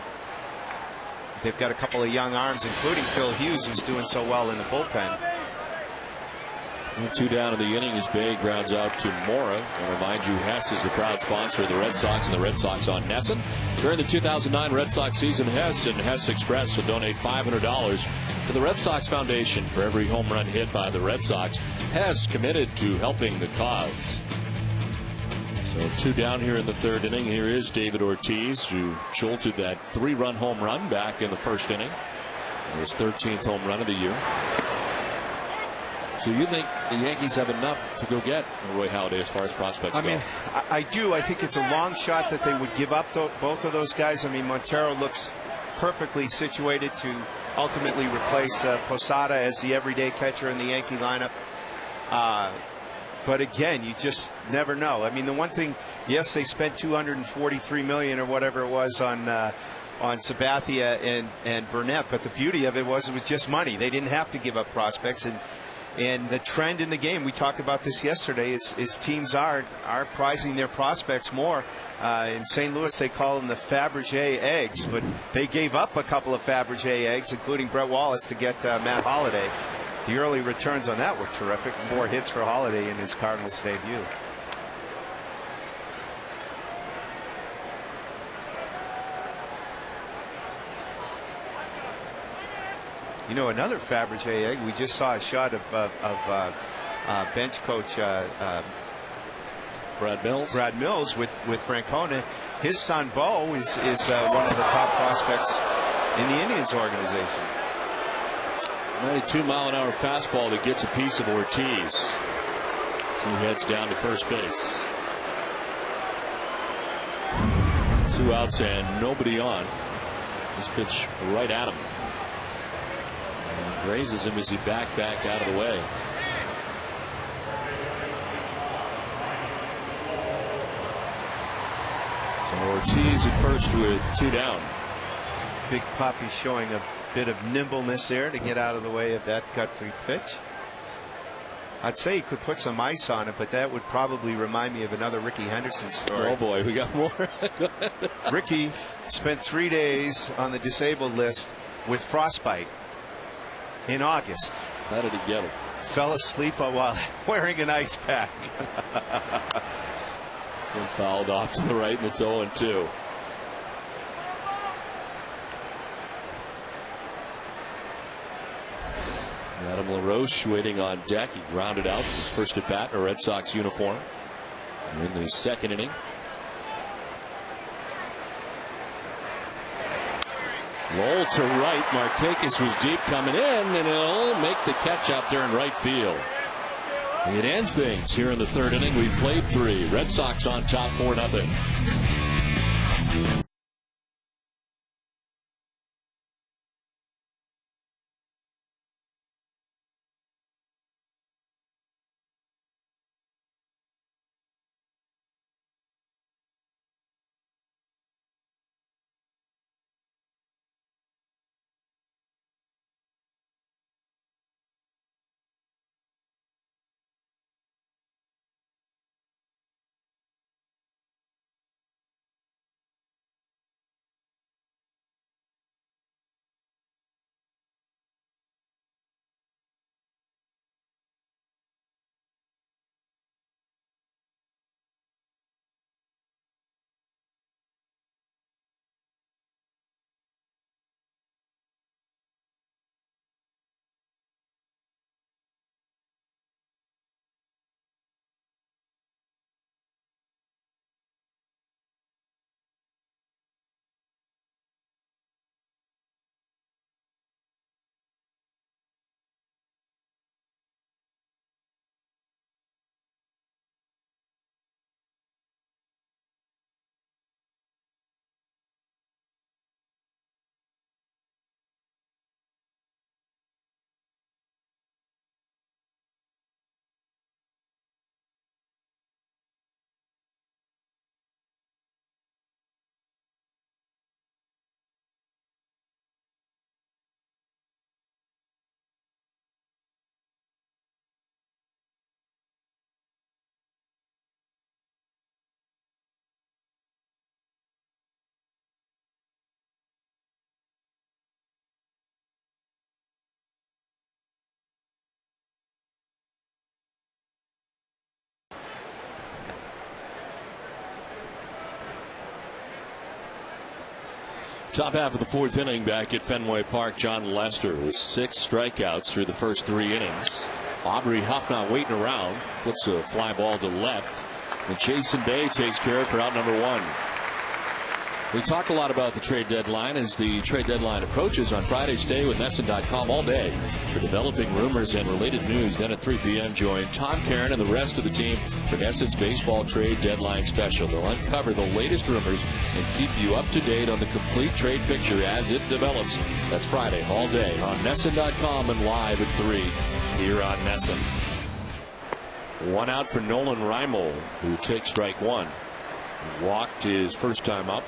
they've got a couple of young arms, including Phil Hughes, who's doing so well in the bullpen. 2 down in the inning as Bay grounds out to Mora. And remind you, Hess is the proud sponsor of the Red Sox and the Red Sox on Nesson. During the 2009 Red Sox season, Hess and Hess Express will donate $500 to the Red Sox Foundation for every home run hit by the Red Sox. Hess committed to helping the cause. So 2 down here in the third inning. Here is David Ortiz, who jolted that 3-run home run back in the first inning. His 13th home run of the year. So you think the Yankees have enough to go get Roy Halladay as far as prospects go? I mean, I do. I think it's a long shot that they would give up both of those guys. I mean, Montero looks perfectly situated to ultimately replace Posada as the everyday catcher in the Yankee lineup. But again, you just never know. I mean, the one thing, yes, they spent $243 million or whatever it was on Sabathia and Burnett, but the beauty of it was just money. They didn't have to give up prospects, and the trend in the game, we talked about this yesterday, is teams are prizing their prospects more. In St. Louis, they call them the Fabergé eggs, but they gave up a couple of Fabergé eggs, including Brett Wallace, to get Matt Holliday. The early returns on that were terrific. 4 hits for Holliday in his Cardinals debut. You know, another Fabergé egg, we just saw a shot of bench coach Brad Mills with Francona. His son Bo is one of the top prospects in the Indians organization. 92-mile-an-hour fastball that gets a piece of Ortiz. So he heads down to first base. 2 outs and nobody on. This pitch right at him. Grazes him as he back out of the way. So Ortiz at first with 2 down. Big Papi showing a bit of nimbleness there to get out of the way of that Guthrie pitch. I'd say he could put some ice on it, but that would probably remind me of another Ricky Henderson story. Oh boy, we got more. Ricky spent 3 days on the disabled list with frostbite in August. How did he get him? Fell asleep while wearing an ice pack. He's been fouled off to the right, and it's 0-2. Adam LaRoche waiting on deck. He grounded out his first at bat in a Red Sox uniform in the second inning. Roll to right. Markakis was deep coming in, and he'll make the catch out there in right field. It ends things here in the third inning. We played 3. Red Sox on top 4-0. Top half of the fourth inning back at Fenway Park. John Lester with 6 strikeouts through the first 3 innings. Aubrey Huff not waiting around. Flips a fly ball to left. And Jason Bay takes care of for out number 1. We talk a lot about the trade deadline as the trade deadline approaches. On Friday, stay with NESN.com all day for developing rumors and related news. Then at 3 p.m. join Tom Caron and the rest of the team for NESN's baseball trade deadline special. They'll uncover the latest rumors and keep you up to date on the complete trade picture as it develops. That's Friday all day on NESN.com and live at 3 here on NESN. 1 out for Nolan Reimold, who takes strike 1. He walked his first time up.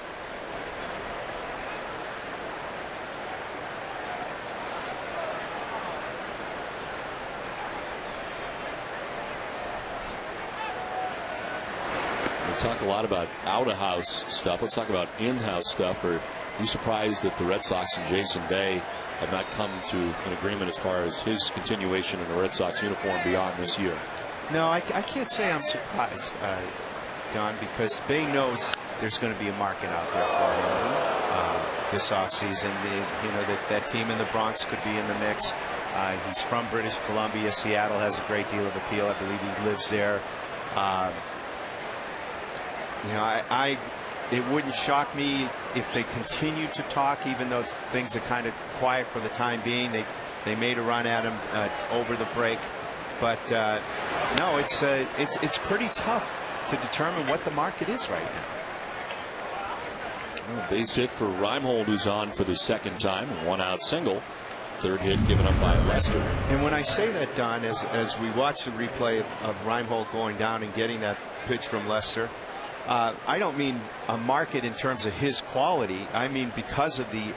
Talk a lot about out-of-house stuff. Let's talk about in-house stuff. Are you surprised that the Red Sox and Jason Bay have not come to an agreement as far as his continuation in the Red Sox uniform beyond this year? No, I can't say I'm surprised, Don, because Bay knows there's going to be a market out there for him this offseason. You know, that team in the Bronx could be in the mix. He's from British Columbia. Seattle has a great deal of appeal. I believe he lives there. You know, it wouldn't shock me if they continued to talk, even though things are kind of quiet for the time being. They made a run at him over the break, but no, it's pretty tough to determine what the market is right now. Well, base hit for Reimold, who's on for the second time. 1 out single. Third hit given up by Lester. And when I say that, Don, as we watch the replay of Reimold going down and getting that pitch from Lester, I don't mean a market in terms of his quality. I mean because of the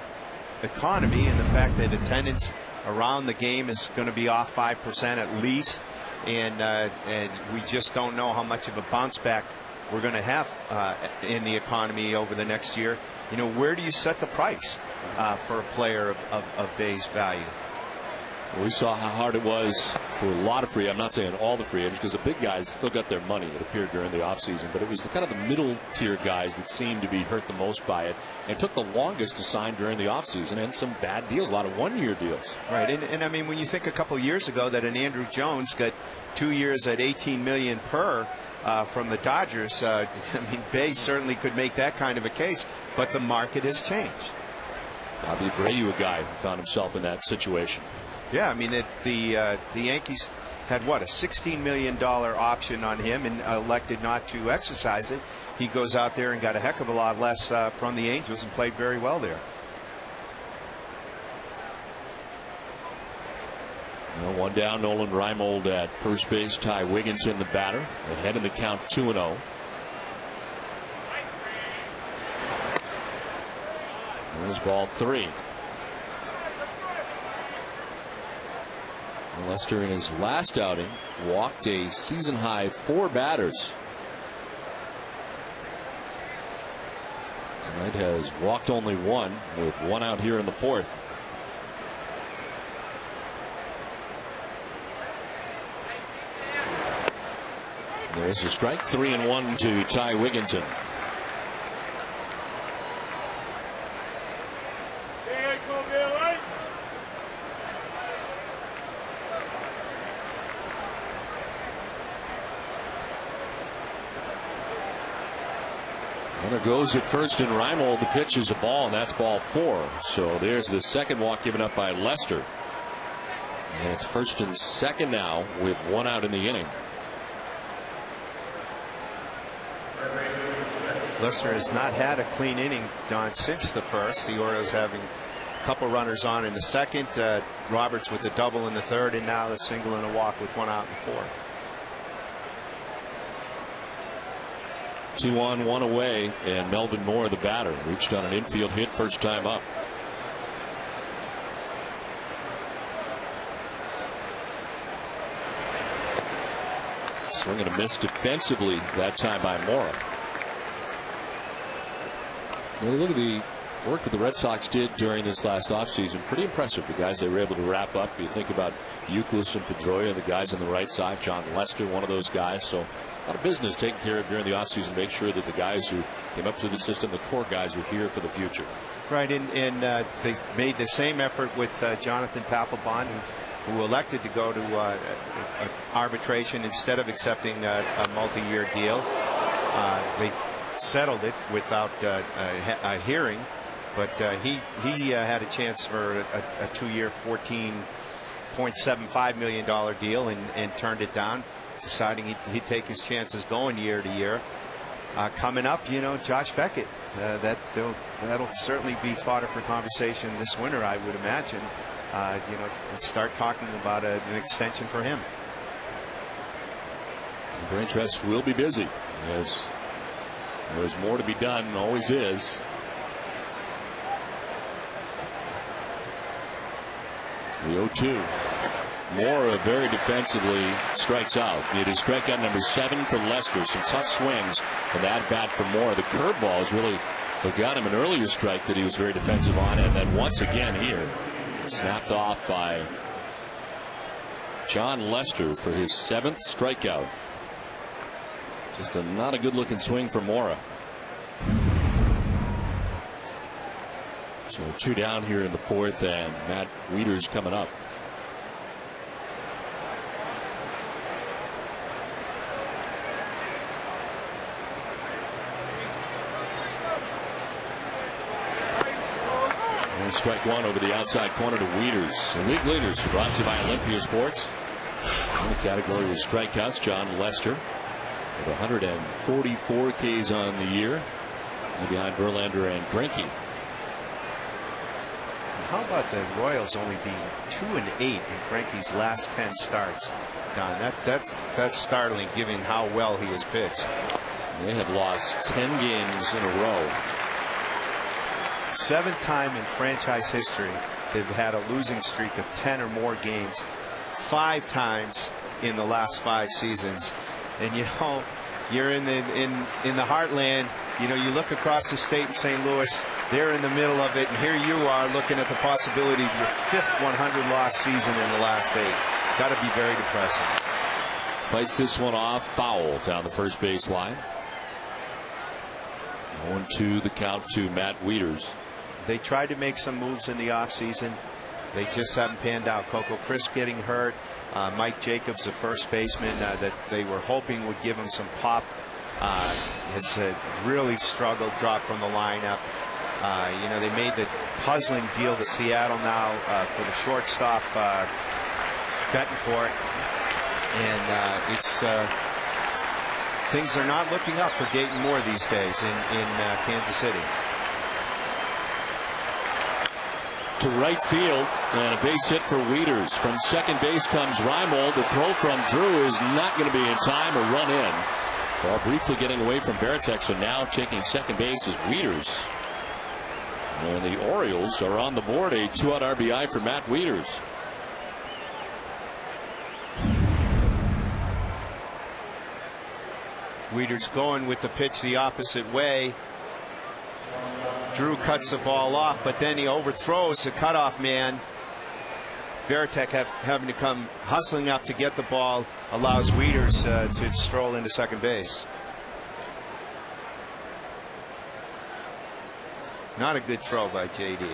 economy and the fact that attendance around the game is going to be off 5% at least, and we just don't know how much of a bounce back we're going to have in the economy over the next year. You know, where do you set the price for a player of Bay's value? We saw how hard it was for a lot of I'm not saying all the free agents, because the big guys still got their money, it appeared, during the offseason. But it was kind of the middle tier guys that seemed to be hurt the most by it and took the longest to sign during the offseason, and some bad deals, a lot of one-year deals. Right. And I mean, when you think a couple years ago that an Andrew Jones got 2 years at $18 million per from the Dodgers, I mean, Bay certainly could make that kind of a case, but the market has changed. Bobby Abreu, a guy who found himself in that situation. Yeah, I mean, the Yankees had, what, a $16 million option on him and elected not to exercise it. He goes out there and got a heck of a lot less from the Angels and played very well there. Well, one down, Nolan Reimold at first base. Ty Wigginton, the batter, ahead in the count, 2-0. There's ball 3. Lester, in his last outing, walked a season high 4 batters. Tonight has walked only 1, with 1 out here in the 4th. There's a strike. 3-1 to Ty Wigginton. Runner goes at first, and Reimold, the pitch is a ball, and that's ball 4. So there's the second walk given up by Lester. And it's first and second now with 1 out in the inning. Lester has not had a clean inning, Don, since the first. The Orioles having a couple runners on in the second. Roberts with the double in the third, and now the single and a walk with 1 out in the 4th. 2 on, 1 away, and Melvin Moore, the batter, reached on an infield hit first time up. Swing and a miss defensively that time by Mora. Well, look at the work that the Red Sox did during this last offseason. Pretty impressive. The guys they were able to wrap up. You think about Youkilis and Pedroia, the guys on the right side. John Lester, one of those guys. So a lot of business taken care of during the offseason. Make sure that the guys who came up through the system, the core guys, are here for the future. Right, and they made the same effort with Jonathan Papelbon, who elected to go to arbitration instead of accepting a multi-year deal. They settled it without a hearing, but he had a chance for a 2-year, $14.75 million deal and turned it down, deciding he'd take his chances going year to year. Coming up, you know, Josh Beckett, that'll certainly be fodder for conversation this winter, I would imagine. You know, start talking about an extension for him. The brain trust will be busy, as there's more to be done, always is. The 0-2. Mora very defensively strikes out. It is strikeout number 7 for Lester. Some tough swings from that bat for Mora. The curveball is really what got him an earlier strike that he was very defensive on, and then once again here, snapped off by John Lester for his 7th strikeout. Just not a good looking swing for Mora. So 2 down here in the 4th, and Matt Wieters coming up. And strike 1 over the outside corner to Wieters. The league leaders brought to you by Olympia Sports. In the category of strikeouts, John Lester with 144 Ks on the year, and behind Verlander and Greinke. How about the Royals only being 2-8 in Greinke's last 10 starts? Don, that's startling, given how well he has pitched. They have lost 10 games in a row. 7th time in franchise history they've had a losing streak of 10 or more games. 5 times in the last 5 seasons. And you know, you're in the heartland you know, you look across the state in St. Louis, they're in the middle of it, and here you are looking at the possibility of your 5th 100-loss season in the last 8. Got to be very depressing. Fights this one off, foul down the first base line. 1-2 the count to Matt Wieters. They tried to make some moves in the offseason. They just haven't panned out. Coco Crisp getting hurt. Mike Jacobs, the first baseman that they were hoping would give him some pop, has really struggled, dropped from the lineup. You know, they made the puzzling deal to Seattle now for the shortstop, Betancourt. And it's things are not looking up for Dayton Moore these days in Kansas City. To right field, and a base hit for Wieters. From second base comes Reimold. The throw from Drew is not going to be in time, or run in. Ball briefly getting away from Varitek, so now taking second base is Wieters. And the Orioles are on the board. A 2-out RBI for Matt Wieters. Wieters going with the pitch the opposite way. Drew cuts the ball off, but then he overthrows the cutoff man. Varitek having to come hustling up to get the ball, allows Wieters to stroll into second base. Not a good throw by JD.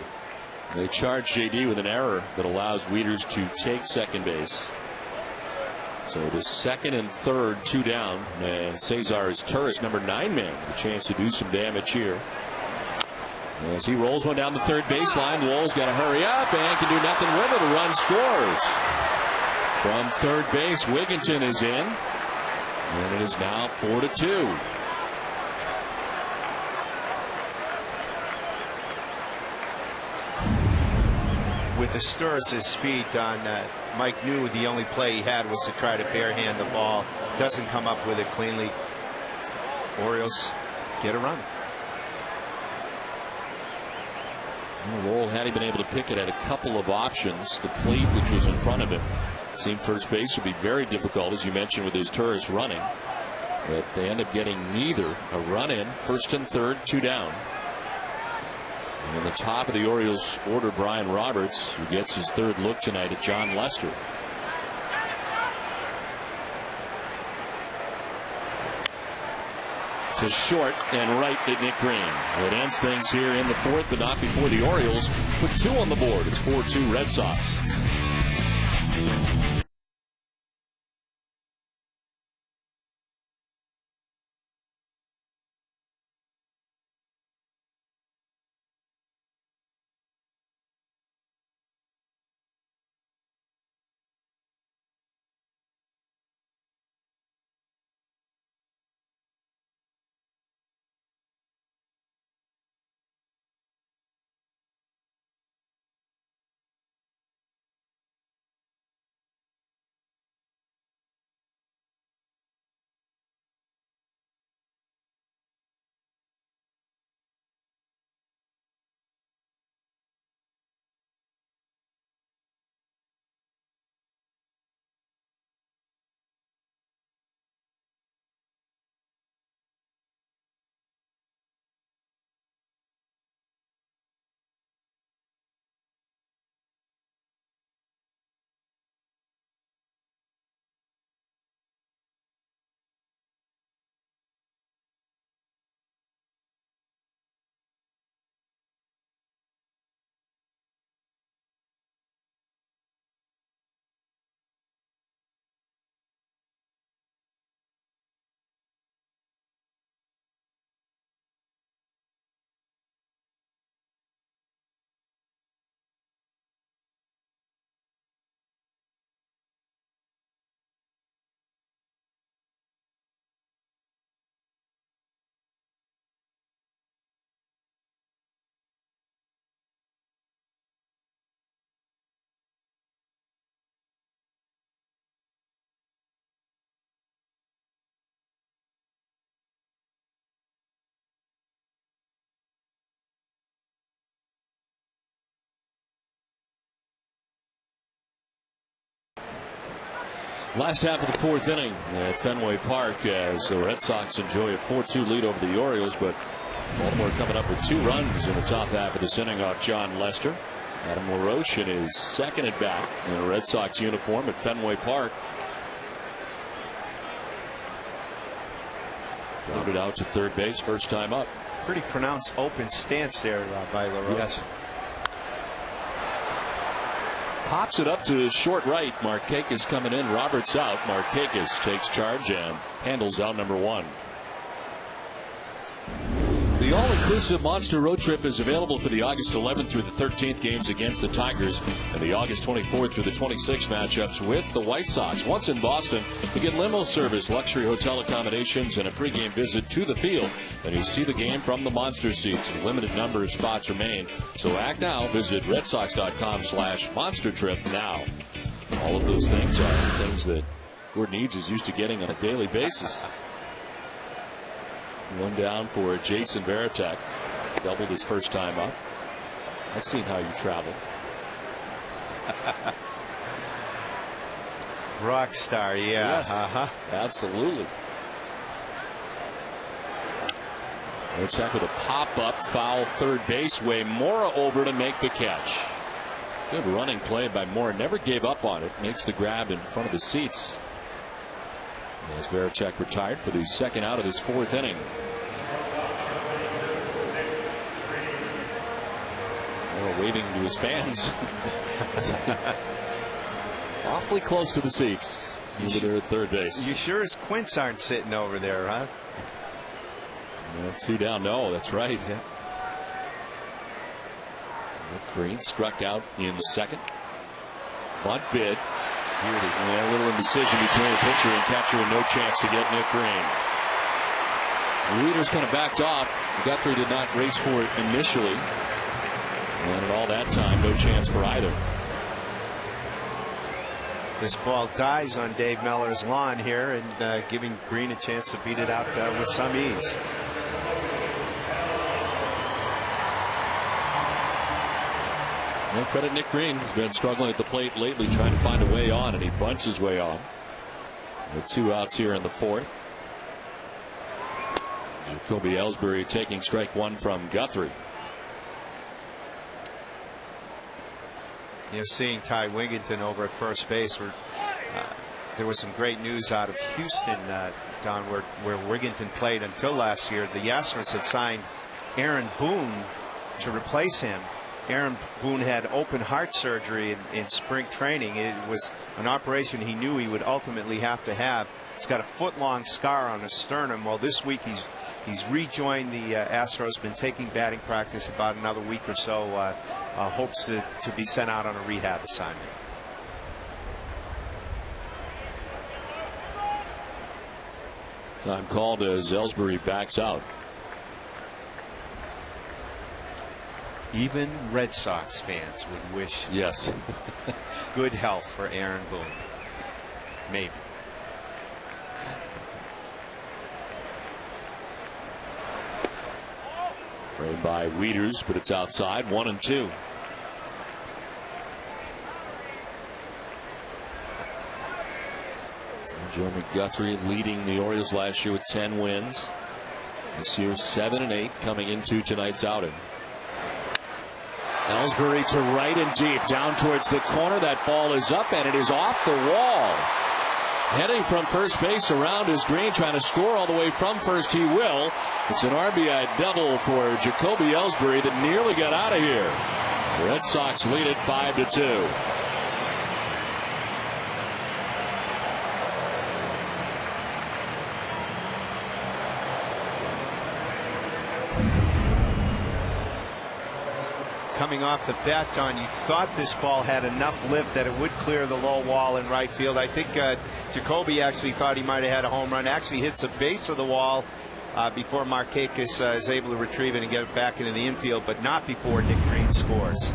They charge JD with an error that allows Wieters to take second base. So it is second and third, 2 down, and Cesar is Turris, number 9 man, with a chance to do some damage here. As he rolls one down the third baseline, Lowell's got to hurry up and can do nothing with it. A run scores. From third base, Wigginton is in, and it is now 4-2. With the Sturris' speed on Mike knew the only play he had was to try to barehand the ball. Doesn't come up with it cleanly. Orioles get a run. Lowell, had he been able to pick it, had a couple of options. The plate, which was in front of him, seemed first base would be very difficult, as you mentioned, with his Turris running. But they end up getting neither. A run in, first and third, 2 down. And the top of the Orioles order, Brian Roberts, who gets his third look tonight at John Lester. To short and right at Nick Green. It ends things here in the 4th, but not before the Orioles put 2 on the board. It's 4-2 Red Sox. Last half of the 4th inning at Fenway Park, as the Red Sox enjoy a 4-2 lead over the Orioles, but Baltimore coming up with 2 runs in the top half of this inning off John Lester. Adam LaRoche in his second at bat in a Red Sox uniform at Fenway Park. Grounded out to third base, first time up. Pretty pronounced open stance there by LaRoche. Yes. Pops it up to short right. Markakis coming in. Roberts out. Markakis takes charge and handles out number 1. The all-inclusive Monster Road Trip is available for the August 11th through the 13th games against the Tigers and the August 24th through the 26th matchups with the White Sox. Once in Boston, you get limo service, luxury hotel accommodations, and a pregame visit to the field. And you see the game from the Monster seats. A limited number of spots remain. So act now. Visit redsox.com/Monster Trip now. All of those things are things that Gordon Eads is used to getting on a daily basis. 1 down for Jason Varitek. Doubled his first time up. I've seen how you travel. Rock star, yeah. Yes, absolutely. Varitek with a pop-up foul third base way. Mora over to make the catch. Good running play by Mora. Never gave up on it. Makes the grab in front of the seats. As Varitek retired for the second out of this 4th inning. Waving to his fans. Awfully close to the seats. Over there at third base. You sure as Quince aren't sitting over there, huh? 2 down. No, that's right. Yeah. Nick Green struck out in the second. Bunt bid. Yeah, a little indecision between the pitcher and catcher, and no chance to get Nick Green. The leaders kind of backed off. Guthrie did not race for it initially. And at all that time, no chance for either. This ball dies on Dave Meller's lawn here, and giving Green a chance to beat it out with some ease. No credit Nick Green. He's been struggling at the plate lately, trying to find a way on, and he bunts his way on. With 2 outs here in the 4th. Jacoby Ellsbury taking strike 1 from Guthrie. You know, seeing Ty Wigginton over at first base, where there was some great news out of Houston, Don, where Wigginton played until last year. The Astros had signed Aaron Boone to replace him. Aaron Boone had open heart surgery in spring training. It was an operation he knew he would ultimately have to have. He's got a foot-long scar on his sternum. Well, this week he's rejoined the Astros, been taking batting practice about another week or so. Hopes to be sent out on a rehab assignment. Time called as Ellsbury backs out. Even Red Sox fans would wish yes good health for Aaron Boone. Maybe. Framed by Wieters, but it's outside. 1-2. Jeremy Guthrie leading the Orioles last year with 10 wins. This year 7-8 coming into tonight's outing. Ellsbury to right and deep, down towards the corner. That ball is up and it is off the wall. Heading from first base around is Green, trying to score all the way from first. He will. It's an RBI double for Jacoby Ellsbury that nearly got out of here. The Red Sox lead it 5-2. Coming off the bat, Don, you thought this ball had enough lift that it would clear the low wall in right field. I think Jacoby actually thought he might have had a home run. Actually hits the base of the wall before Markakis is able to retrieve it and get it back into the infield, but not before Nick Green scores.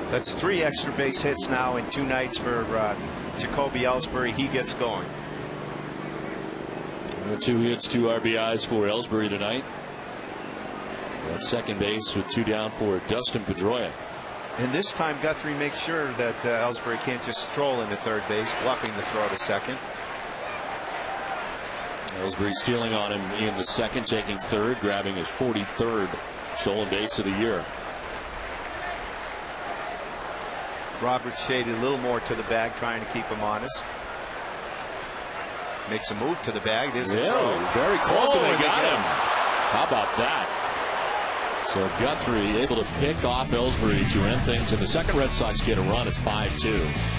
That's 3 extra base hits now in 2 nights for Jacoby Ellsbury. He gets going. 2 hits, 2 RBIs for Ellsbury tonight. At second base with 2 down for Dustin Pedroia. And this time Guthrie makes sure that Ellsbury can't just stroll into third base, bluffing the throw to second. Ellsbury stealing on him in the second, taking third, grabbing his 43rd stolen base of the year. Robert shaded a little more to the bag, trying to keep him honest. Makes a move to the bag. There's the throw. Very close, and they got him. How about that? So Guthrie able to pick off Ellsbury to end things, and the second Red Sox get a run. It's 5-2.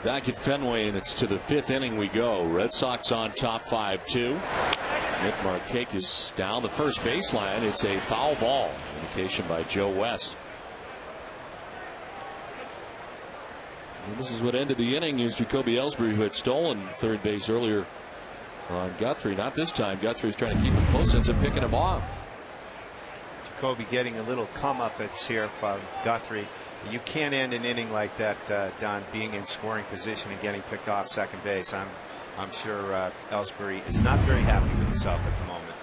Back at Fenway, and it's to the fifth inning we go. Red Sox on top 5-2. Nick Markakis down the first baseline. It's a foul ball. Indication by Joe West. And this is what ended the inning, is Jacoby Ellsbury, who had stolen third base earlier on Guthrie. Not this time. Guthrie's trying to keep him close, ends up picking him off. Jacoby getting a little comeuppance here from Guthrie. You can't end an inning like that, Don, being in scoring position and getting picked off second base. I'm sure Ellsbury is not very happy with himself at the moment.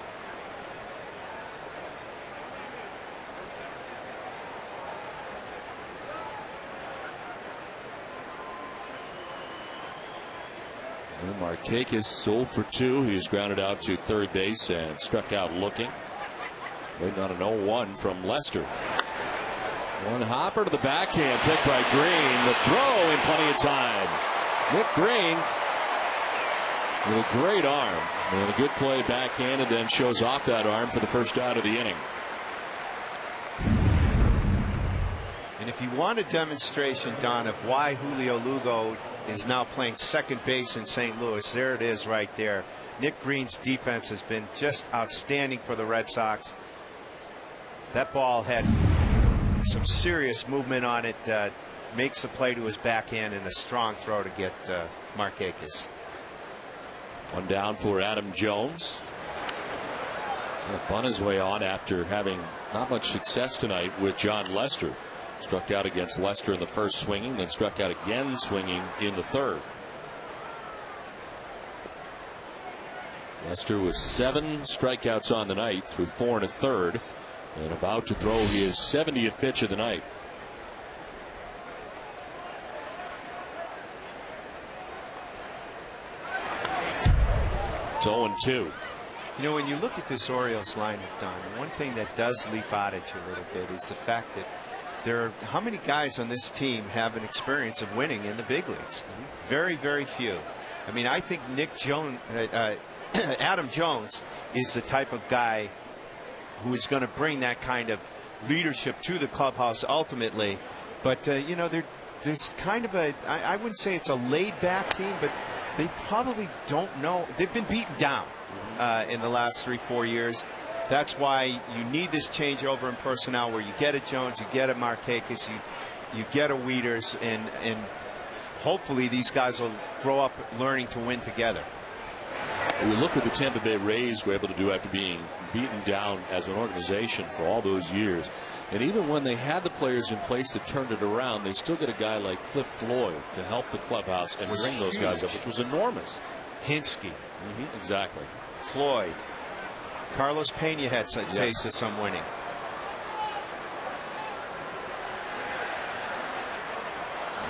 And Markakis 0 for 2. He was grounded out to third base and struck out looking. Waiting on an 0-1 from Lester. One hopper to the backhand, picked by Green. The throw in plenty of time. Nick Green with a great arm and a good play backhand, and then shows off that arm for the first out of the inning. And if you want a demonstration, Don, of why Julio Lugo is now playing second base in St. Louis, there it is right there. Nick Green's defense has been just outstanding for the Red Sox. That ball had some serious movement on it. Makes the play to his backhand and a strong throw to get Markakis. One down for Adam Jones. On his way on after having not much success tonight with John Lester. Struck out against Lester in the first swinging, then struck out again swinging in the third. Lester with 7 strikeouts on the night through 4 1/3. And about to throw his 70th pitch of the night. It's 0-2. You know, when you look at this Orioles lineup, Don, one thing that does leap out at you a little bit is the fact that there are, how many guys on this team have an experience of winning in the big leagues? Very, very few. I mean, I think Adam Jones is the type of guy who is going to bring that kind of leadership to the clubhouse ultimately. But you know, there's kind of a, I wouldn't say it's a laid back team, but they probably don't know. They've been beaten down in the last 3-4 years. That's why you need this changeover in personnel where you get a Jones, you get a Markakis, you get a Wieters, and hopefully these guys will grow up learning to win together. We look what the Tampa Bay Rays were able to do after being beaten down as an organization for all those years. And even when they had the players in place that turned it around, they still get a guy like Cliff Floyd to help the clubhouse and bring those guys up, which was enormous. Hinsky. Exactly. Floyd. Carlos Pena had some taste of some winning.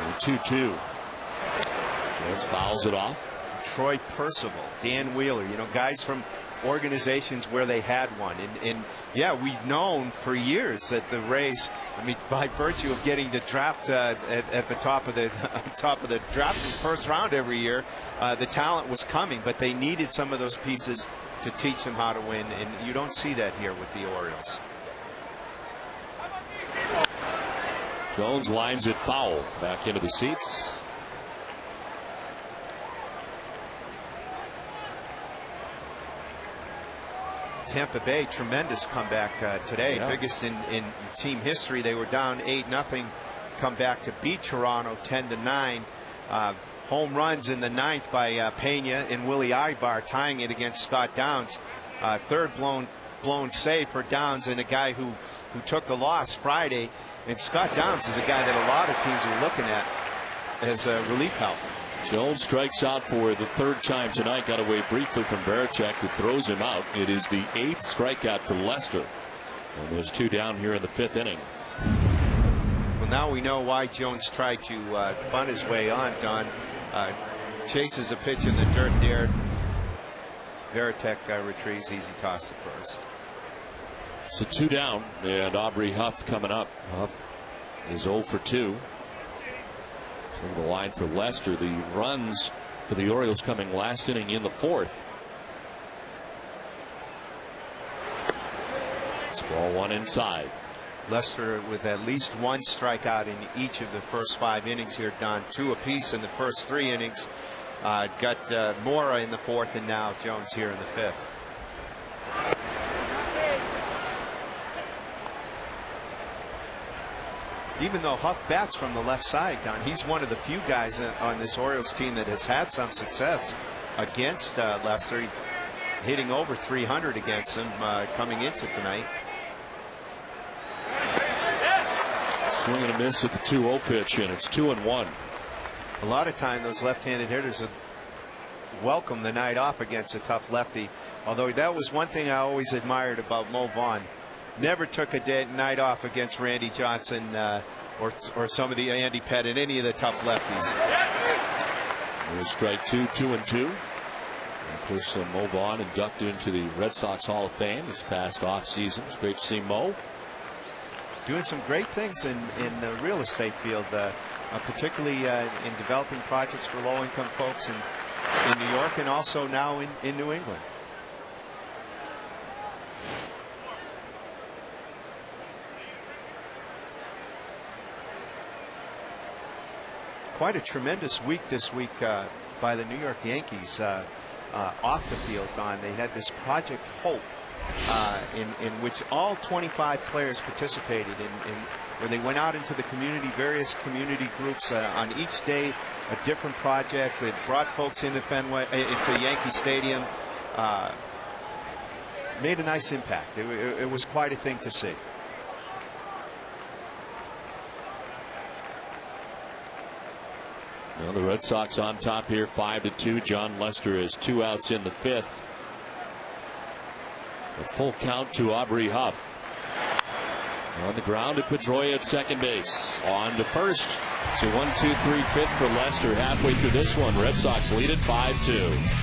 And 2-2. Jones fouls it off. Troy Percival, Dan Wheeler, you know, guys from organizations where they had one. And yeah, we've known for years that the Rays, I mean, by virtue of getting to draft at the top of the draft first round every year, the talent was coming, but they needed some of those pieces to teach them how to win, and you don't see that here with the Orioles. Jones lines it foul back into the seats. Tampa Bay, tremendous comeback today. Yeah. Biggest in team history. They were down 8-0, come back to beat Toronto 10-9. Home runs in the ninth by Pena and Willie Ibar, tying it against Scott Downs. Third blown save for Downs, and a guy who took the loss Friday. And Scott Downs is a guy that a lot of teams are looking at as a relief help. Jones strikes out for the third time tonight. Got away briefly from Varitek, who throws him out. It is the 8th strikeout for Lester. And there's 2 down here in the 5th inning. Well, now we know why Jones tried to bunt his way on, Don. Chases a pitch in the dirt there. Varitek retrieves, easy toss to first. So 2 down, and Aubrey Huff coming up. Huff is 0 for 2. So the line for Lester. The runs for the Orioles coming last inning in the 4th. It's ball 1 inside. Lester with at least 1 strikeout in each of the first 5 innings here, Don. 2 apiece in the first 3 innings. Got Mora in the 4th, and now Jones here in the 5th. Even though Huff bats from the left side, Don, he's one of the few guys on this Orioles team that has had some success against Lester, hitting over 300 against him coming into tonight. Swing and a miss at the 2-0 pitch, and it's 2-1. A lot of time those left-handed hitters welcome the night off against a tough lefty. Although that was one thing I always admired about Mo Vaughn. Never took a night off against Randy Johnson or some of the Andy Pettit, any of the tough lefties. There's strike 2, 2-2. And of course, Mo Vaughn inducted into the Red Sox Hall of Fame this past offseason. It's great to see Mo doing some great things in the real estate field, particularly in developing projects for low-income folks in New York and also now in New England. Quite a tremendous week this week by the New York Yankees off the field, Don. They had this Project Hope in which all 25 players participated in where they went out into the community, various community groups on each day, a different project. They brought folks into Fenway, into Yankee Stadium, made a nice impact. It was quite a thing to see. Well, the Red Sox on top here, 5-2. John Lester has 2 outs in the 5th. A full count to Aubrey Huff. On the ground to Pedroia at second base. On to first. So 1, 2, 3, 5th for Lester. Halfway through this one, Red Sox lead at 5-2.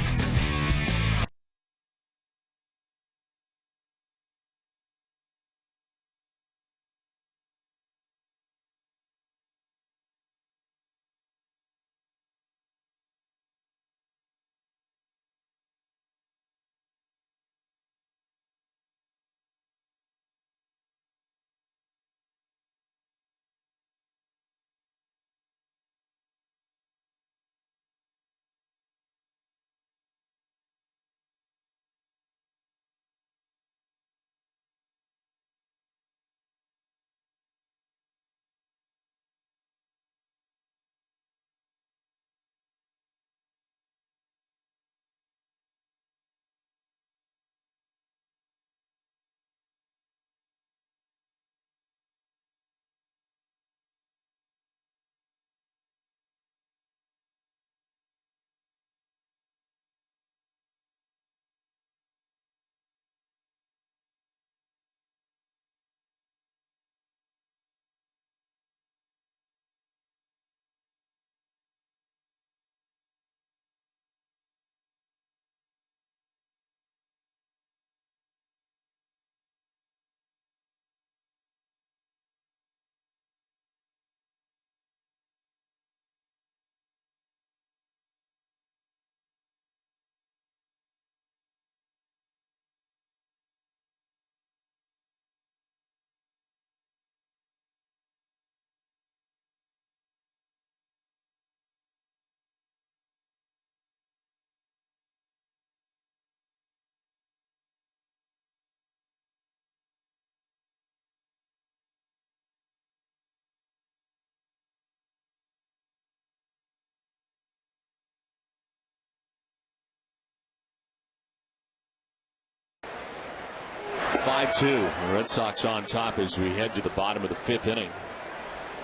5-2. The Red Sox on top as we head to the bottom of the 5th inning.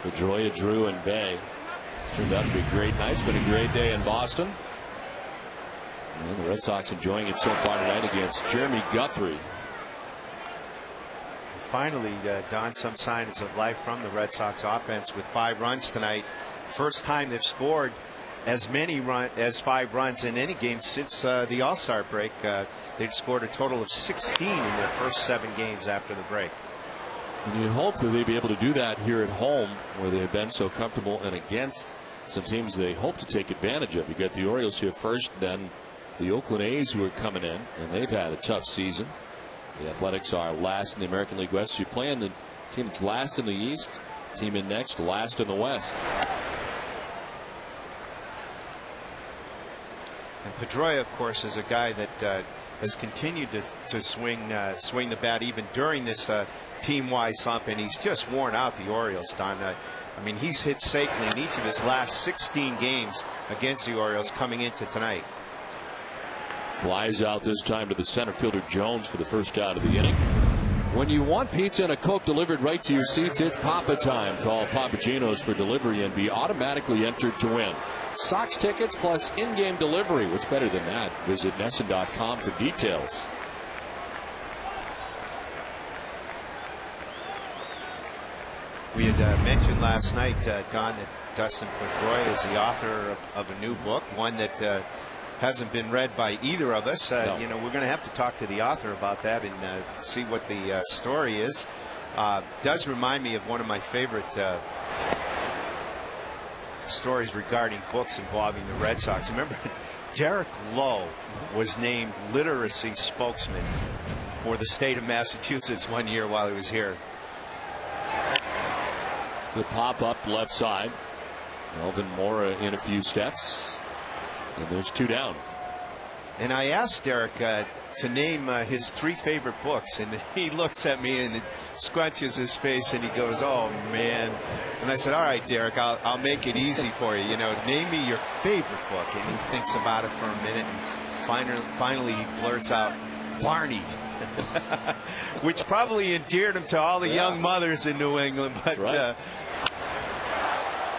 Pedroia, Drew, and Bay. Turned out to be a great night. It's been a great day in Boston. And the Red Sox enjoying it so far tonight against Jeremy Guthrie. Finally, Don, some signs of life from the Red Sox offense with 5 runs tonight. First time they've scored as many as 5 runs in any game since the All-Star break. They'd scored a total of 16 in their first 7 games after the break. And you hope that they'd be able to do that here at home, where they've been so comfortable, and against some teams they hope to take advantage of. You got the Orioles here first, then the Oakland A's, who are coming in, and they've had a tough season. The Athletics are last in the American League West. You play in the team that's last in the East, team in next, last in the West. And Pedroia, of course, is a guy that has continued to swing the bat even during this team-wide slump, and he's just worn out the Orioles, Don. I mean, he's hit safely in each of his last 16 games against the Orioles coming into tonight. Flies out this time to the center fielder Jones for the first out of the inning. When you want pizza and a Coke delivered right to your seats, it's Papa time. Call Papa Gino's for delivery and be automatically entered to win Sox tickets plus in-game delivery. What's better than that? Visit NESN.com for details. We had mentioned last night, Don, that Dustin Pedroia is the author of a new book, one that hasn't been read by either of us. No. You know, we're going to have to talk to the author about that and see what the story is. Does remind me of one of my favorite stories regarding books involving the Red Sox. Remember, Derek Lowe was named literacy spokesman for the state of Massachusetts one year while he was here. The pop up left side. Melvin Mora in a few steps. And there's 2 down. And I asked Derek to name his 3 favorite books, and he looks at me and scrunches his face and he goes, "Oh man." And I said, "All right, Derek, I'll make it easy for you. You know, name me your favorite book." And he thinks about it for a minute, and finally he blurts out, "Barney." Which probably endeared him to all the young mothers in New England. But right.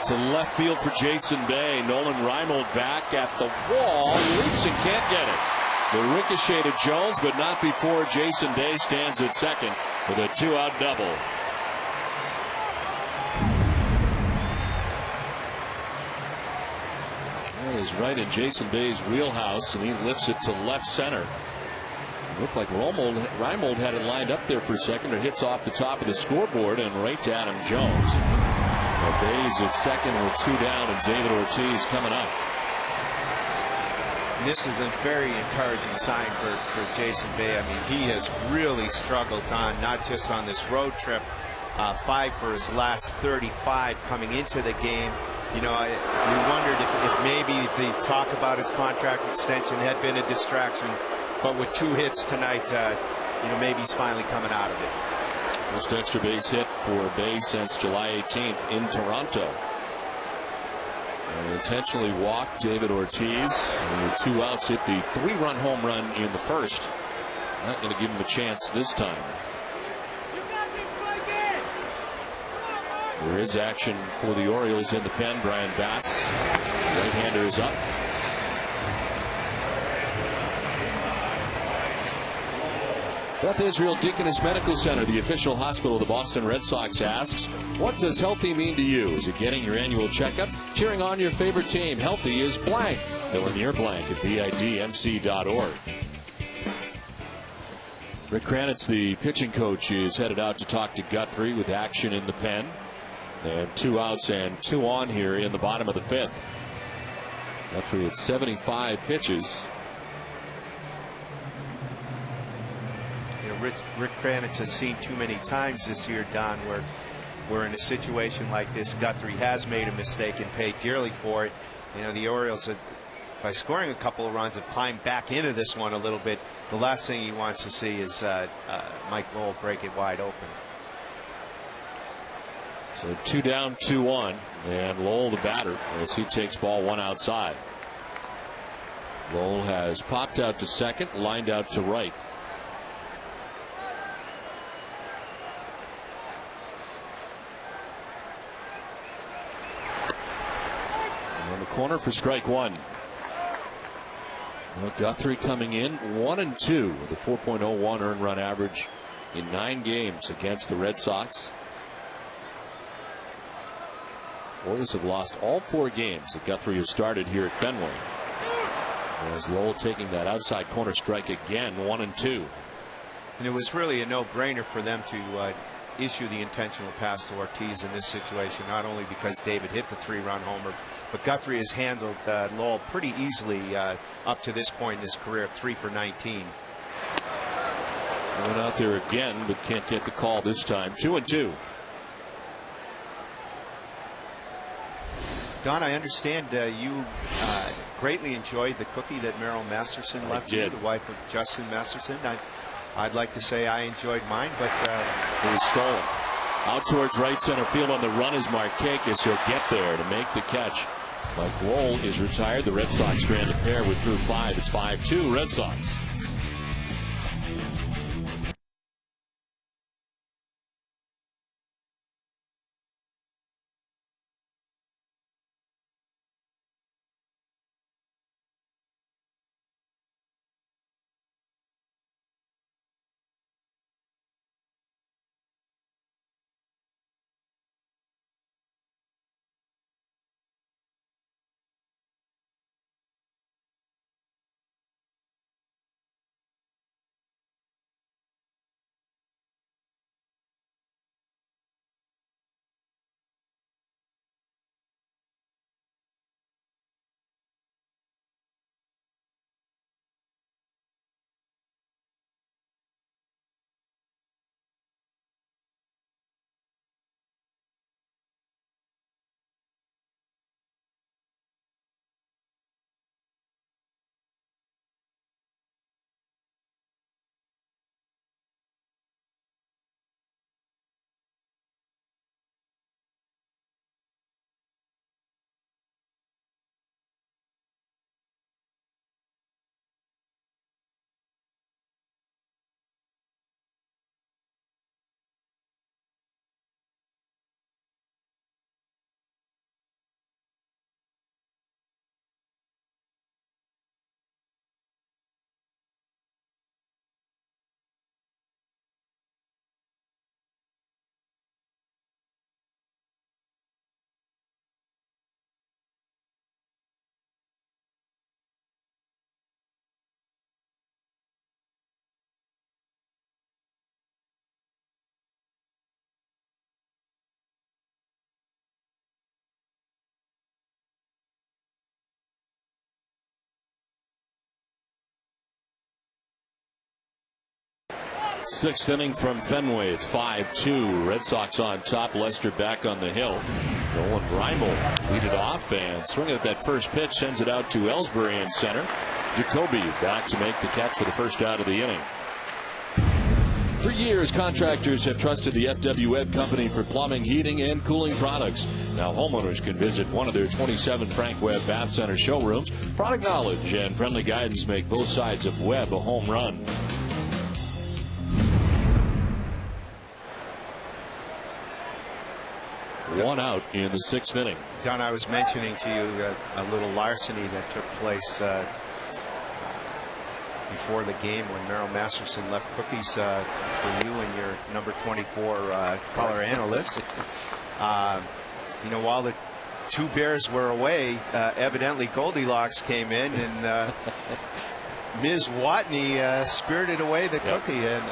To left field for Jason Bay. Nolan Reimold back at the wall. Leaps and can't get it. The ricochet to Jones, but not before Jason Bay stands at second with a 2-out double. That is right in Jason Bay's wheelhouse, and he lifts it to left center. It looked like Reimold had it lined up there for a second. It hits off the top of the scoreboard and right to Adam Jones. Bay's at second with 2 down, and David Ortiz coming up. This is a very encouraging sign for Jason Bay. I mean, he has really struggled not just on this road trip. 5 for his last 35 coming into the game. You know, we wondered if maybe the talk about his contract extension had been a distraction, but with 2 hits tonight, you know, maybe he's finally coming out of it. First extra base hit for Bay since July 18th in Toronto. And intentionally walked David Ortiz. And with 2 outs, hit the 3-run home run in the first. Not going to give him a chance this time. There is action for the Orioles in the pen. Brian Bass, right-hander, is up. Beth Israel Deaconess Medical Center, the official hospital of the Boston Red Sox, asks, what does healthy mean to you? Is it getting your annual checkup? Cheering on your favorite team? Healthy is blank. Fill in your blank at bidmc.org. Rick Kranitz, the pitching coach, is headed out to talk to Guthrie with action in the pen. And 2 outs and 2 on here in the bottom of the 5th. Guthrie at 75 pitches. Rick Kranitz has seen too many times this year, Don, where we're in a situation like this. Guthrie has made a mistake and paid dearly for it. You know, the Orioles, by scoring a couple of runs, have climbed back into this one a little bit. The last thing he wants to see is Mike Lowell break it wide open. So 2 down, 2 on, and Lowell the batter as he takes ball 1 outside. Lowell has popped out to second, lined out to right. On the corner for strike one. Well, Guthrie coming in 1-2 with a 4.01 earned run average in 9 games against the Red Sox. Orioles have lost all 4 games that Guthrie has started here at Fenway. As Lowell taking that outside corner strike again, 1-2. And it was really a no-brainer for them to issue the intentional pass to Ortiz in this situation, not only because David hit the 3-run homer, but Guthrie has handled Lowell pretty easily up to this point in his career, 3 for 19. Went out there again, but can't get the call this time. 2-2. Don, I understand you greatly enjoyed the cookie that Merrill Masterson left you, the wife of Justin Masterson. I'd like to say I enjoyed mine, but it was stolen. Out towards right center field on the run is Markakis. He'll get there to make the catch. Mike Lowell is retired. The Red Sox strand a pair with through 5. It's 5-2 Red Sox. Sixth inning from Fenway. It's 5-2. Red Sox on top. Lester back on the hill. Nolan Reimel lead it off and swinging at that first pitch, sends it out to Ellsbury in center. Jacoby back to make the catch for the first out of the inning. For years, contractors have trusted the FW Webb Company for plumbing, heating, and cooling products. Now homeowners can visit one of their 27 Frank Webb Bath Center showrooms. Product knowledge and friendly guidance make both sides of Webb a home run. One out in the sixth inning. Don, I was mentioning to you a little larceny that took place before the game when Merrill Masterson left cookies for you and your number 24 caller analyst. You know, while the 2 Bears were away, evidently Goldilocks came in and Ms. Watney spirited away the cookie and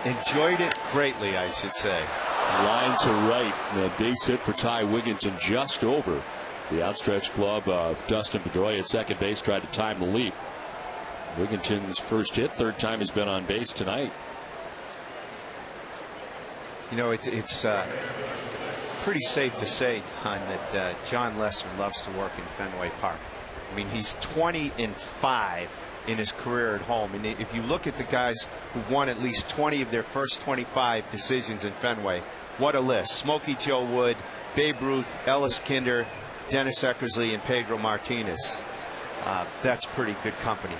enjoyed it greatly, I should say. Line to right, the base hit for Ty Wigginton just over the outstretched glove of Dustin Pedroia at second base. Tried to time the leap. Wigginton's first hit, third time he's been on base tonight. You know, it's pretty safe to say, Don, that John Lester loves to work in Fenway Park. I mean, he's 20-5 in his career at home. And if you look at the guys who've won at least 20 of their first 25 decisions in Fenway, what a list. Smokey Joe Wood, Babe Ruth, Ellis Kinder, Dennis Eckersley, and Pedro Martinez. That's pretty good company.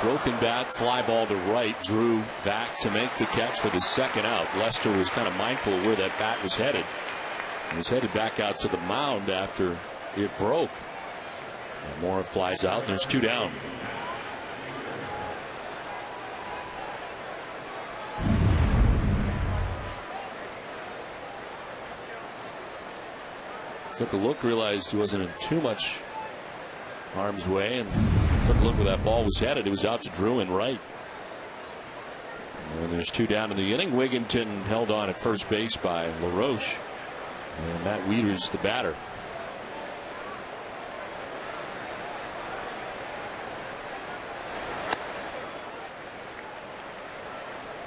Broken bat, fly ball to right. Drew back to make the catch for the second out. Lester was kind of mindful of where that bat was headed. He was headed back out to the mound after it broke. And Mora flies out, and there's 2 down. Took a look, realized he wasn't in too much harm's way, and took a look where that ball was headed. It was out to Drew and right. And there's 2 down in the inning. Wigginton held on at first base by LaRoche, and Matt Wieters the batter.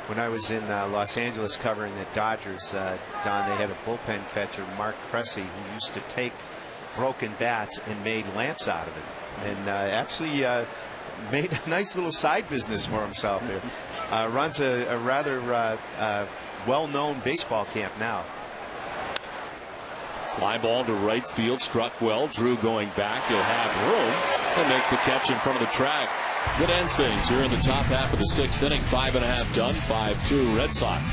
When I was in Los Angeles covering the Dodgers, Don, they had a bullpen catcher, Mark Cressy, who used to take broken bats and made lamps out of it, and actually made a nice little side business for himself there. Runs a rather well-known baseball camp now. Fly ball to right field, struck well. Drew going back. He'll have room and make the catch in front of the track. That ends things here in the top half of the 6th inning. 5.5 done, 5-2 Red Sox.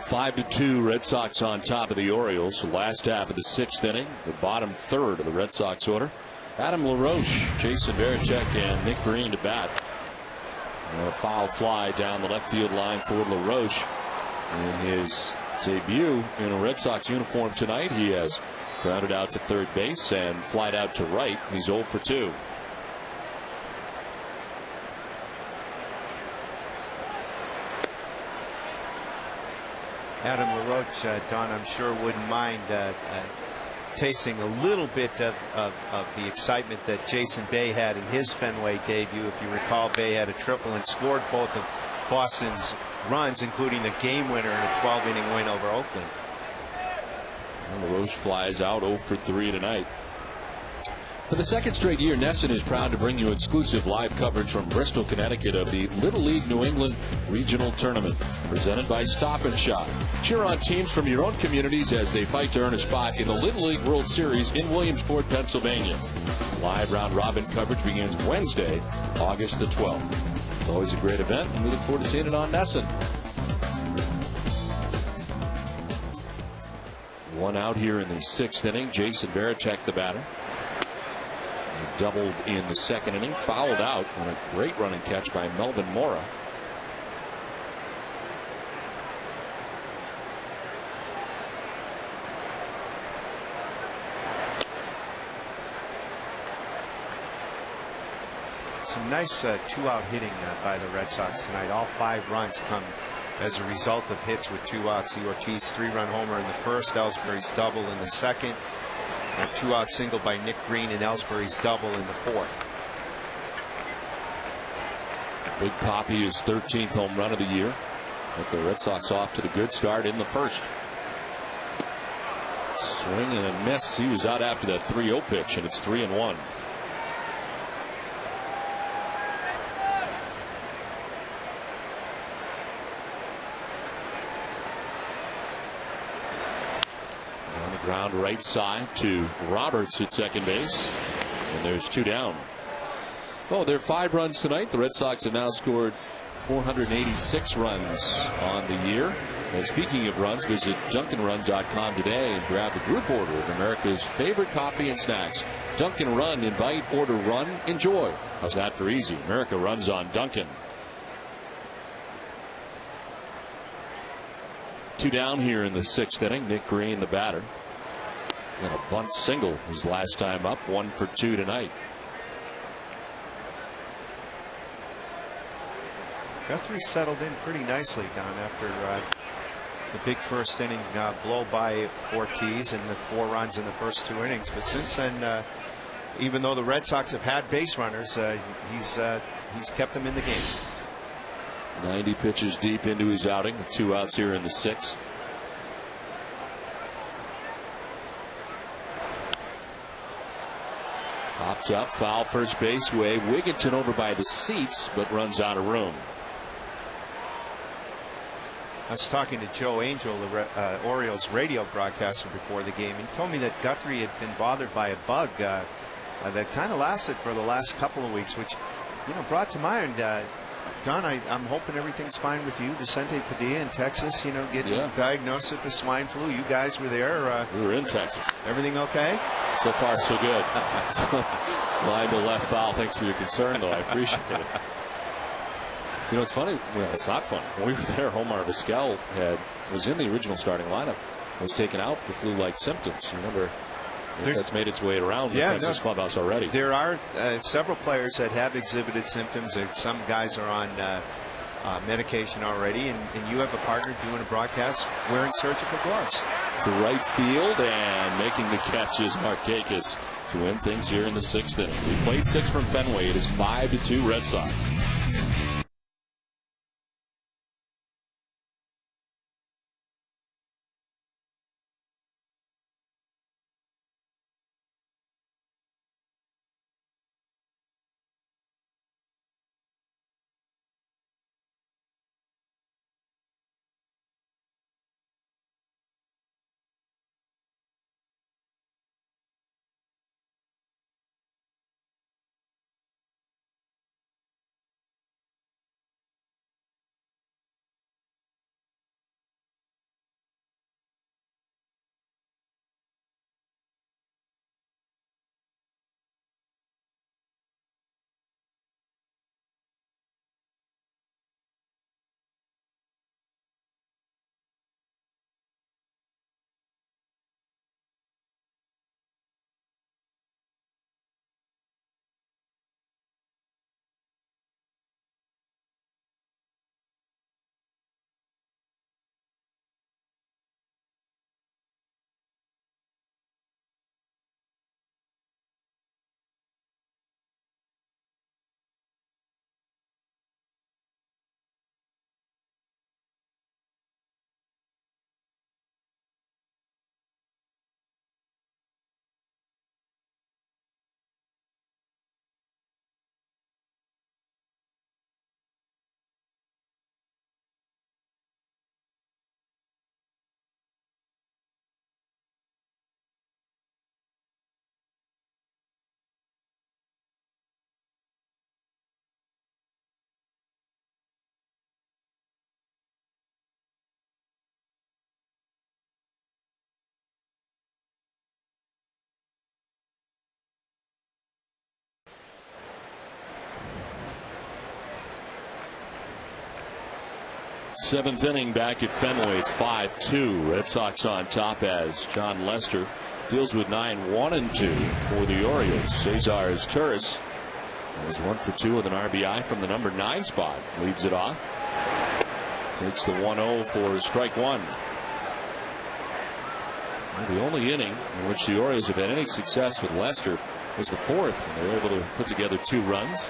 Five to 2 Red Sox on top of the Orioles. The last half of the 6th inning, the bottom third of the Red Sox order. Adam LaRoche, Jason Varitek, and Nick Green to bat. A foul fly down the left field line for LaRoche. In his debut in a Red Sox uniform tonight, he has grounded out to third base and flied out to right. He's 0 for 2. Adam LaRoche, Don, I'm sure wouldn't mind tasting a little bit of the excitement that Jason Bay had in his Fenway debut. If you recall, Bay had a triple and scored both of Boston's runs, including the game winner in a 12-inning win over Oakland. And LaRoche flies out 0 for 3 tonight. For the second straight year, NESN is proud to bring you exclusive live coverage from Bristol, Connecticut of the Little League New England Regional Tournament, presented by Stop and Shop. Cheer on teams from your own communities as they fight to earn a spot in the Little League World Series in Williamsport, Pennsylvania. Live round-robin coverage begins Wednesday, August the 12th. It's always a great event, and we look forward to seeing it on NESN. One out here in the 6th inning. Jason Varitek, the batter. He doubled in the 2nd inning, fouled out on a great running catch by Melvin Mora. Some nice 2-out hitting by the Red Sox tonight. All 5 runs come as a result of hits with 2 outs. The Ortiz 3-run homer in the first, Ellsbury's double in the second. A 2-out single by Nick Green and Ellsbury's double in the fourth. Big Poppy, his 13th home run of the year. But the Red Sox off to the good start in the first. Swing and a miss. He was out after that 3-0 pitch, and it's 3-1. On the ground right side to Roberts at second base, and there's 2 down. Oh, there are 5 runs tonight. The Red Sox have now scored 486 runs on the year. And speaking of runs, visit DunkinRun.com today and grab the group order of America's favorite coffee and snacks. Dunkin' Run, invite, order, run, enjoy. How's that for easy? America runs on Dunkin'. 2 down here in the 6th inning. Nick Green, the batter. And a bunt single his last time up. 1 for 2 tonight. Guthrie settled in pretty nicely, Don, after the big first inning blow by Ortiz and the 4 runs in the first 2 innings. But since then, even though the Red Sox have had base runners, he's kept them in the game. 90 pitches deep into his outing, 2 outs here in the 6th. Popped up, foul first base way. Wigginton over by the seats, but runs out of room. I was talking to Joe Angel, the Orioles radio broadcaster, before the game. He told me that Guthrie had been bothered by a bug that kind of lasted for the last couple of weeks, which, brought to mind, Don, I'm hoping everything's fine with you. Vicente Padilla in Texas, getting diagnosed with the swine flu. You guys were there. We were in Texas. Everything okay? So far, so good. Line to left foul. Thanks for your concern, though. I appreciate it. It's funny. Well, it's not funny. When we were there, Omar Vizquel was in the original starting lineup. Was taken out for flu-like symptoms. Remember, that's made its way around the Texas clubhouse already. There are several players that have exhibited symptoms. Some guys are on medication already, and you have a partner doing a broadcast wearing surgical gloves. To right field, and making the catch is Markakis to win things here in the 6th inning. We played 6 from Fenway. It is 5-2 Red Sox. Seventh inning back at Fenway. It's 5-2. Red Sox on top as John Lester deals with 9-1-2 for the Orioles. Cesar Turris is 1 for 2 with an RBI from the number 9 spot. Leads it off. Takes the 1-0 for strike 1. The only inning in which the Orioles have had any success with Lester was the fourth, when they were able to put together 2 runs.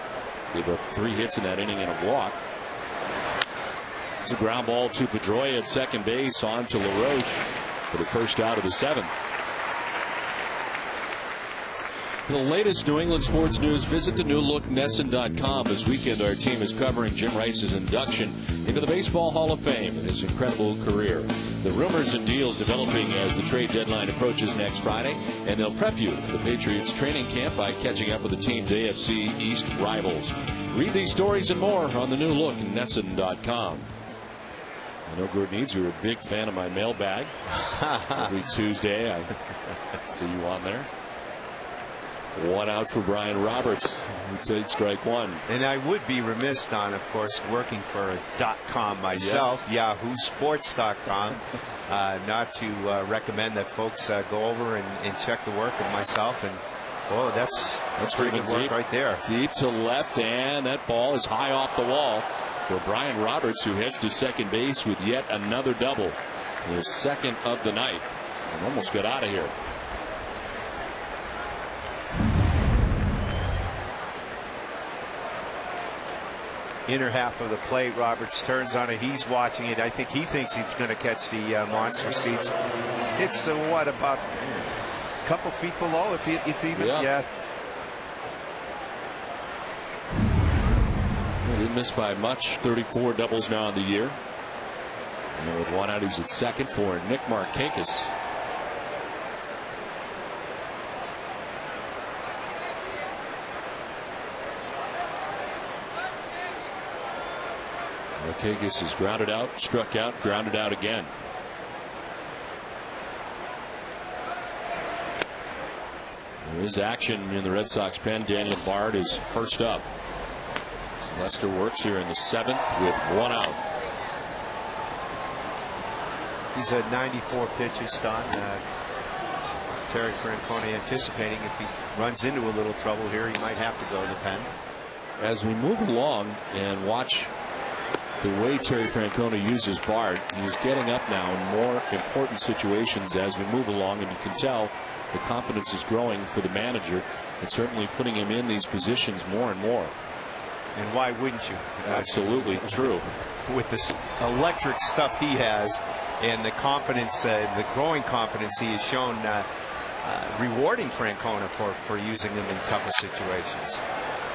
Gave up 3 hits in that inning and a walk. It's a ground ball to Pedroia at second base, on to LaRoche for the first out of the 7th. For the latest New England sports news, visit the new look NESN.com. This weekend, our team is covering Jim Rice's induction into the Baseball Hall of Fame and his incredible career. The rumors and deals developing as the trade deadline approaches next Friday, and they'll prep you for the Patriots training camp by catching up with the team's AFC East rivals. Read these stories and more on the new look NESN.com. I know, Gordon Eads, you're a big fan of my mailbag. Every Tuesday I see you on there. 1 out for Brian Roberts, who takes strike 1. And I would be remiss, Don, of course, working for a .com myself, yes. YahooSports.com, not to recommend that folks go over and check the work of myself. And oh, that's pretty good work right there. Deep to left, and that ball is high off the wall for Brian Roberts, who heads to second base with yet another double, his 2nd of the night, and almost got out of here. Inner half of the plate, Roberts turns on it. He's watching it. I think he thinks he's going to catch the monster seats. It's what, about a couple feet below, if even. Yeah. He didn't miss by much. 34 doubles now in the year. And with 1 out, he's at second for Nick Markakis. Markakis is grounded out, struck out, grounded out again. There is action in the Red Sox pen. Daniel Bard is first up. So Lester works here in the 7th with 1 out. He's at 94 pitches, Don. Terry Francona anticipating if he runs into a little trouble here, he might have to go to the pen. As we move along and watch the way Terry Francona uses Bard, he's getting up now in more important situations as we move along, and you can tell the confidence is growing for the manager and certainly putting him in these positions more and more. And why wouldn't you? Absolutely true. With this electric stuff he has and the confidence, the growing confidence he has shown, rewarding Francona for using him in tougher situations.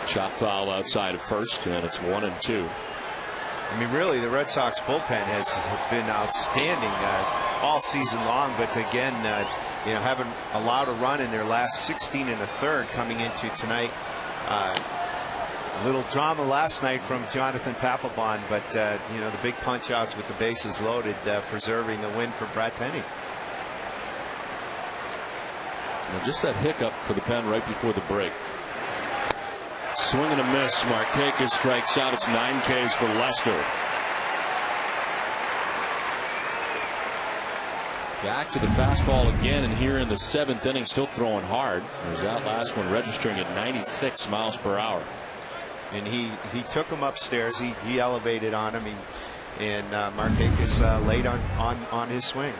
Chop foul outside of first, and it's 1-2. I mean, really, the Red Sox bullpen has been outstanding all season long, but again, haven't allowed a run in their last 16 1/3 coming into tonight. A little drama last night from Jonathan Papelbon, but the big punch outs with the bases loaded, preserving the win for Brad Penny. Now just that hiccup for the pen right before the break. Swing and a miss. Markakis strikes out. It's 9 Ks for Lester. Back to the fastball again, and here in the 7th inning, still throwing hard. There's that last one registering at 96 miles per hour. And he took him upstairs. He elevated on him, and Markakis laid on his swing.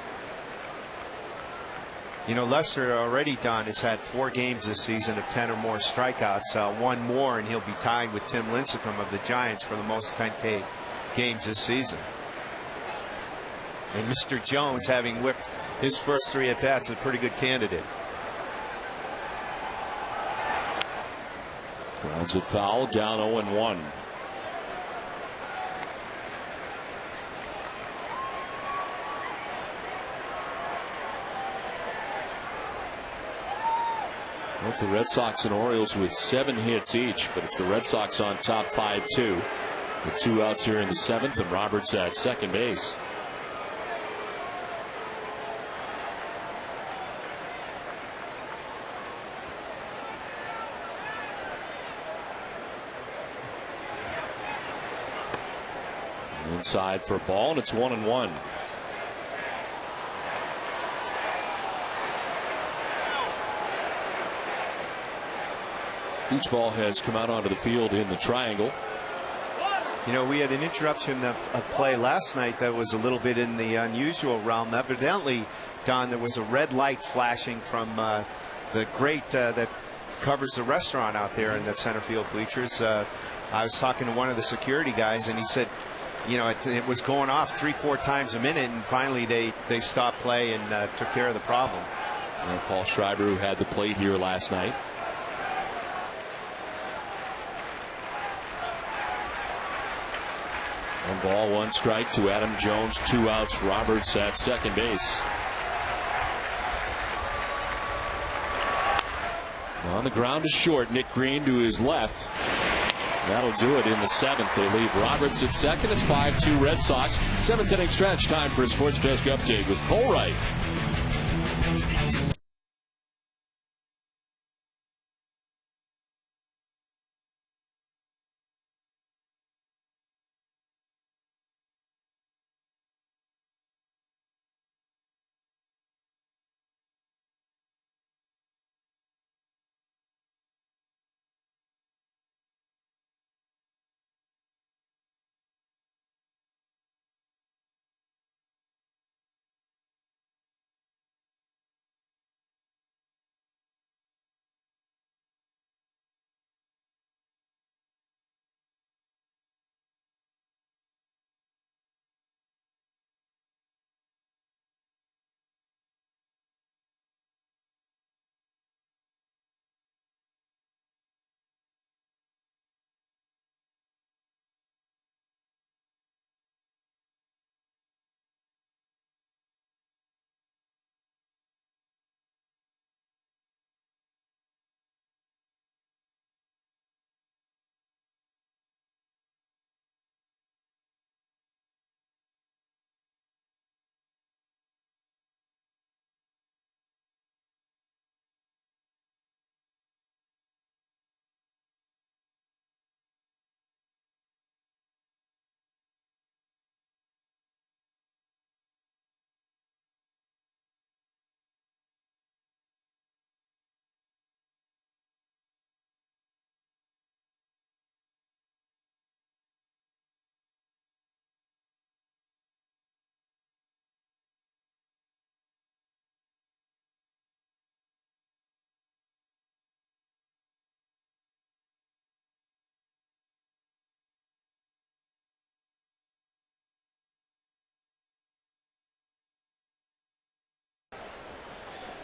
Lester already, Don, has had 4 games this season of 10 or more strikeouts. 1 more, and he'll be tied with Tim Lincecum of the Giants for the most 10K games this season. And Mr. Jones, having whipped his first 3 at bats, is a pretty good candidate. Grounds it foul, down 0-1. Both the Red Sox and Orioles with 7 hits each, but it's the Red Sox on top 5-2 with 2 outs here in the 7th, and Roberts at second base. Inside for a ball, and it's 1-1. Each ball has come out onto the field in the triangle. You know, we had an interruption of play last night that was a little bit in the unusual realm. Evidently, Don, there was a red light flashing from the grate that covers the restaurant out there in the center field bleachers. I was talking to one of the security guys, and he said, you know, it was going off 3-4 times a minute, and finally they stopped play and took care of the problem. And Paul Schreiber, who had the plate here last night. One ball, one strike to Adam Jones, 2 outs. Roberts at second base. On the ground to short, Nick Green to his left. That'll do it in the 7th. They leave Roberts at second. It's 5-2 Red Sox. 7th inning stretch. Time for a Sports Desk update with Cole Wright.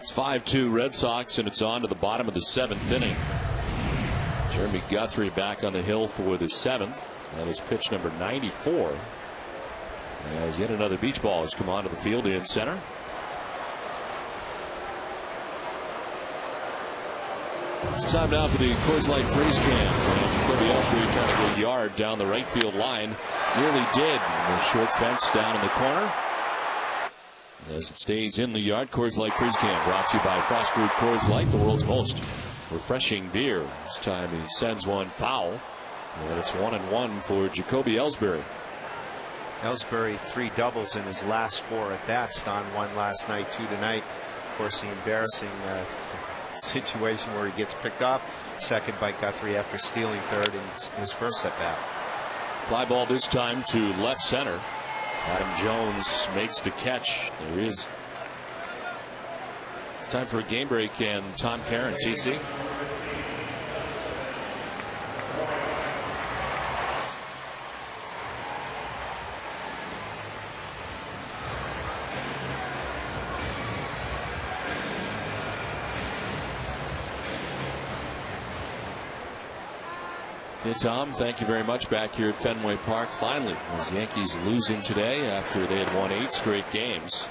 It's 5-2 Red Sox, and it's on to the bottom of the 7th inning. Jeremy Guthrie back on the hill for the 7th. That is pitch number 94. As yet another beach ball has come onto the field in center. It's time now for the Coors Light Freeze Cam. Jacoby Ellsbury trying to go yard down the right field line. Nearly did. The short fence down in the corner. As it stays in the yard, Coors Light Freeze Can brought to you by Frost Brewed Coors Light, the world's most refreshing beer. This time he sends one foul, and it's 1-1 for Jacoby Ellsbury. Ellsbury 3 doubles in his last 4 at bats. Don, 1 last night, 2 tonight. Of course, the embarrassing situation where he gets picked up second by Guthrie after stealing third in his first at bat. Fly ball this time to left center. Adam Jones makes the catch. There is. It's time for a game break, and Tom Caron, TC. Hey, Tom, thank you very much. Back here at Fenway Park finally, as Yankees losing today after they had won 8 straight games.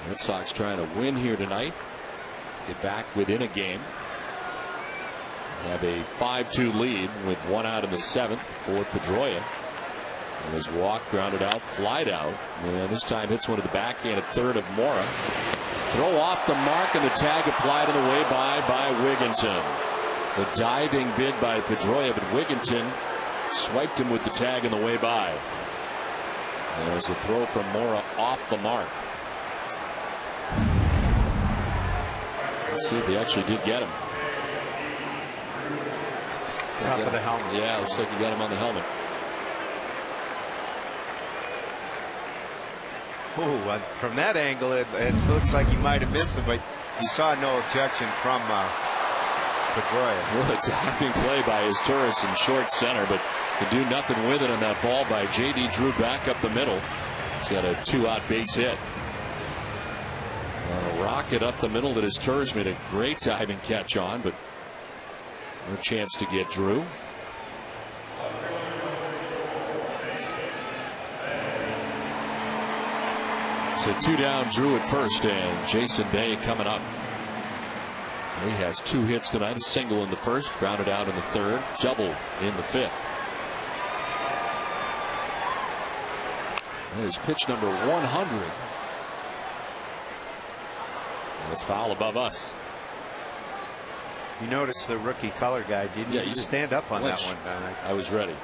Red Sox trying to win here tonight, get back within a game, have a 5-2 lead with 1 out in the 7th for Pedroia. And his walk grounded out, flied out, and this time hits one to the backhand at third of Mora. Throw off the mark, and the tag applied on the way by Wigginton. The diving bid by Pedroia, but Wigginton swiped him with the tag on the way by. There's a throw from Mora off the mark. Let's see if he actually did get him. Top of the helmet. Yeah, looks like he got him on the helmet. Oh, from that angle, it looks like he might have missed him, but you saw no objection from Pedroia. What a diving play by his tourist in short center, but could do nothing with it on that ball by J.D. Drew back up the middle. He's got a 2-out base hit. A rocket up the middle that his tourist made a great diving catch on, but no chance to get Drew. So 2 down, Drew at first, and Jason Bay coming up. He has 2 hits tonight, a single in the first, grounded out in the third, double in the fifth. There's pitch number 100. And it's foul above us. You notice the rookie color guy didn't even stand up on that one. I was ready.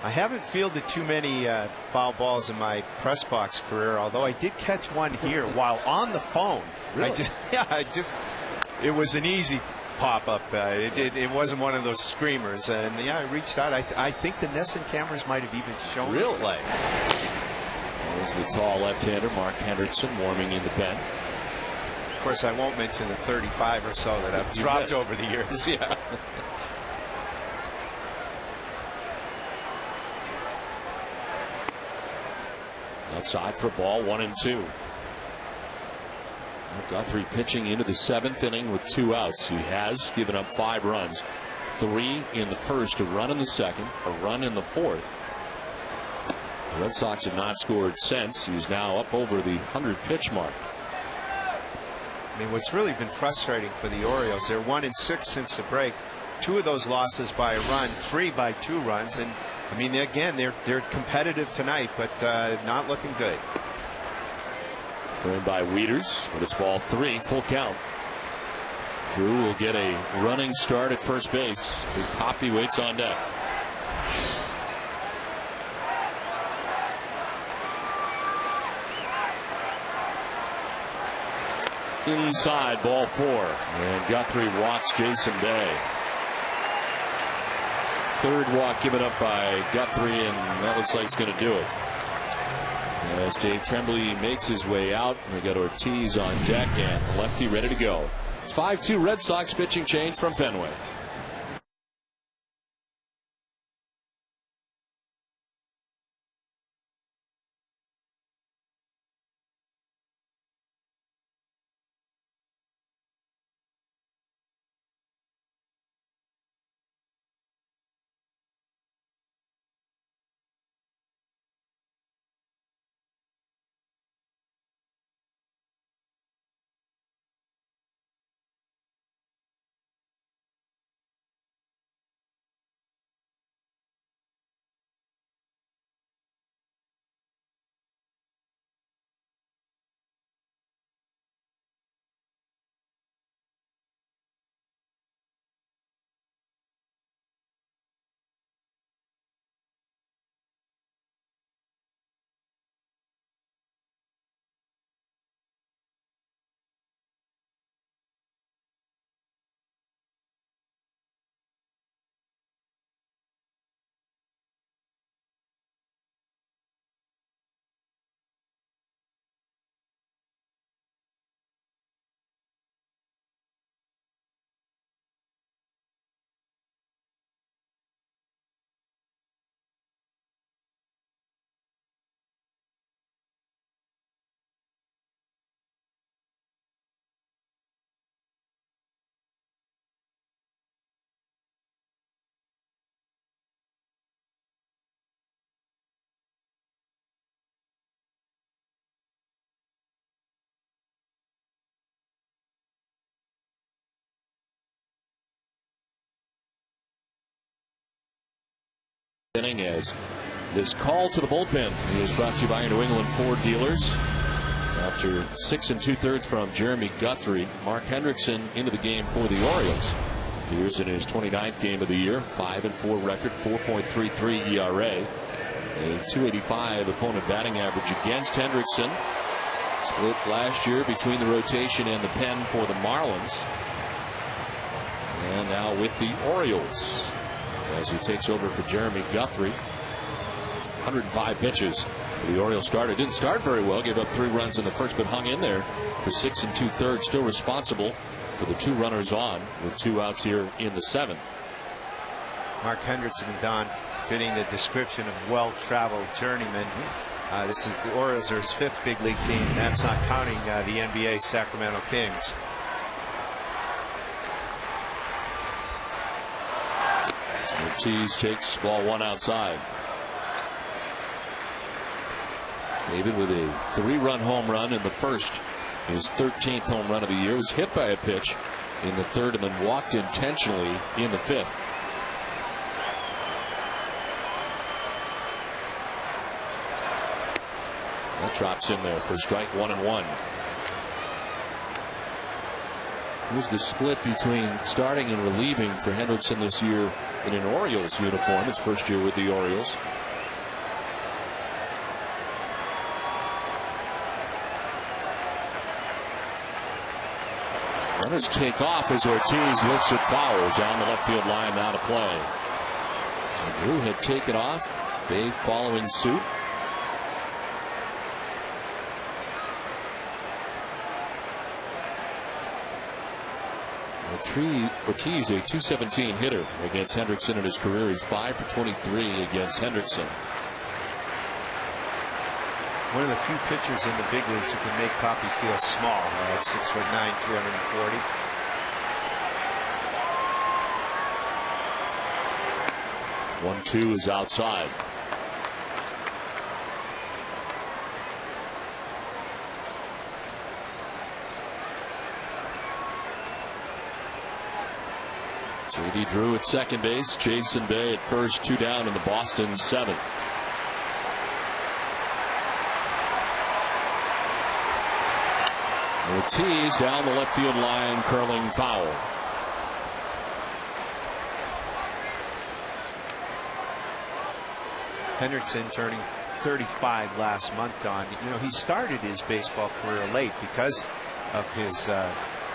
I haven't fielded too many foul balls in my press box career, although I did catch one here while on the phone. Really? It was an easy pop-up. It wasn't one of those screamers. And yeah, I reached out. I think the Nesson cameras might have even shown the play. There's the tall left-hander, Mark Hendrickson, warming in the pen. Of course, I won't mention the 35 or so that I've dropped over the years. Yeah. Outside for ball, 1-2. Guthrie pitching into the 7th inning with 2 outs. He has given up 5 runs, 3 in the first, a run in the second, a run in the fourth. The Red Sox have not scored since. He's now up over the 100-pitch mark. I mean, what's really been frustrating for the Orioles, they're 1-6 since the break. 2 of those losses by a run, 3 by 2 runs, and I mean, again, they're competitive tonight, but not looking good. Thrown by Wieters, but it's ball 3, full count. Drew will get a running start at first base. Big Poppy waits on deck. Inside, ball 4, and Guthrie walks Jason Bay. 3rd walk given up by Guthrie, and that looks like it's going to do it. As Dave Tremblay makes his way out, we got Ortiz on deck and lefty ready to go. It's 5-2 Red Sox pitching change from Fenway. As this call to the bullpen is brought to you by your New England Ford dealers. After 6 2/3 from Jeremy Guthrie, Mark Hendrickson into the game for the Orioles. Here's in his 29th game of the year, 5-4 record, 4.33 ERA, a .285 opponent batting average against Hendrickson. Split last year between the rotation and the pen for the Marlins. And now with the Orioles as he takes over for Jeremy Guthrie. 105 pitches for the Orioles starter. Didn't start very well, gave up 3 runs in the first, but hung in there for 6 2/3. Still responsible for the 2 runners on with 2 outs here in the 7th. Mark Hendrickson, Don, fitting the description of well-traveled journeyman. This is the Orioles are his 5th big league team. That's not counting the NBA Sacramento Kings. Ortiz takes ball 1 outside. David with a 3-run home run in the first. His 13th home run of the year. Was hit by a pitch in the 3rd and then walked intentionally in the 5th. That drops in there for strike 1-1. Here's the split between starting and relieving for Hendrickson this year in an Orioles uniform. His first year with the Orioles. Runners take off as Ortiz lifts it foul down the left field line now to play. So Drew had taken off. Babe following suit. Ortiz, a .217 hitter against Hendrickson in his career. He's 5 for 23 against Hendrickson. One of the few pitchers in the big leagues who can make Poppy feel small. At 6'9", 340. One-two is outside. J.D. Drew at second base. Jason Bay at first. 2 down in the Boston 7th. Ortiz down the left field line, curling foul. Hendrickson turning 35 last month. On, you know, he started his baseball career late because of his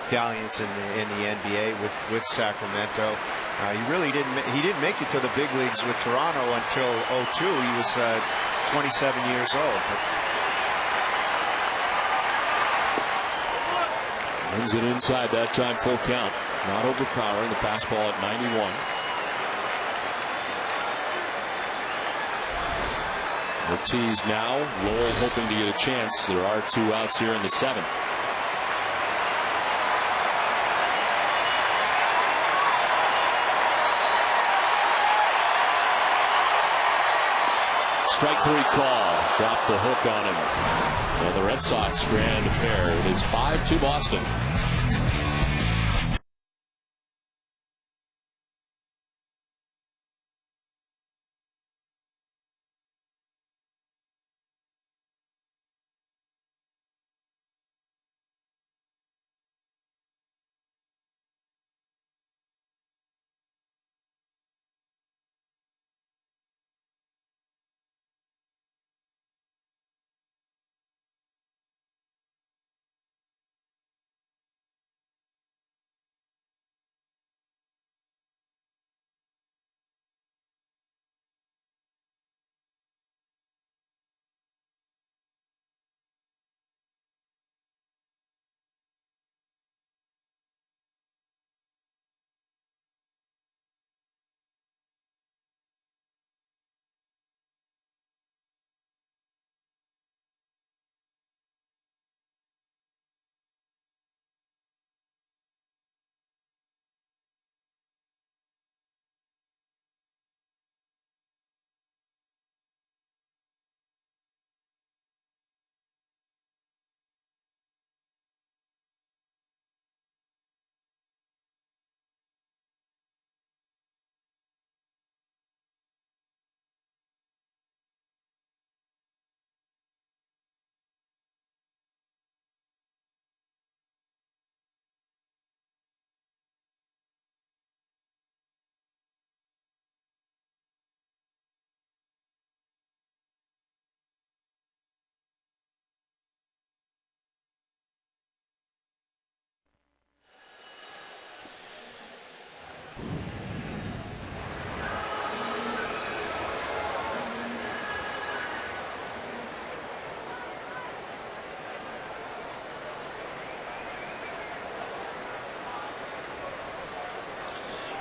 dalliance in the NBA with Sacramento. He didn't make it to the big leagues with Toronto until 2002. He was 27 years old. Brings it inside that time, full count. Not overpowering. The fastball at 91. Ortiz now. Lowell hoping to get a chance. There are 2 outs here in the 7th. Strike 3 call. Dropped the hook on him. And the Red Sox grand pair. It is 5-2 Boston.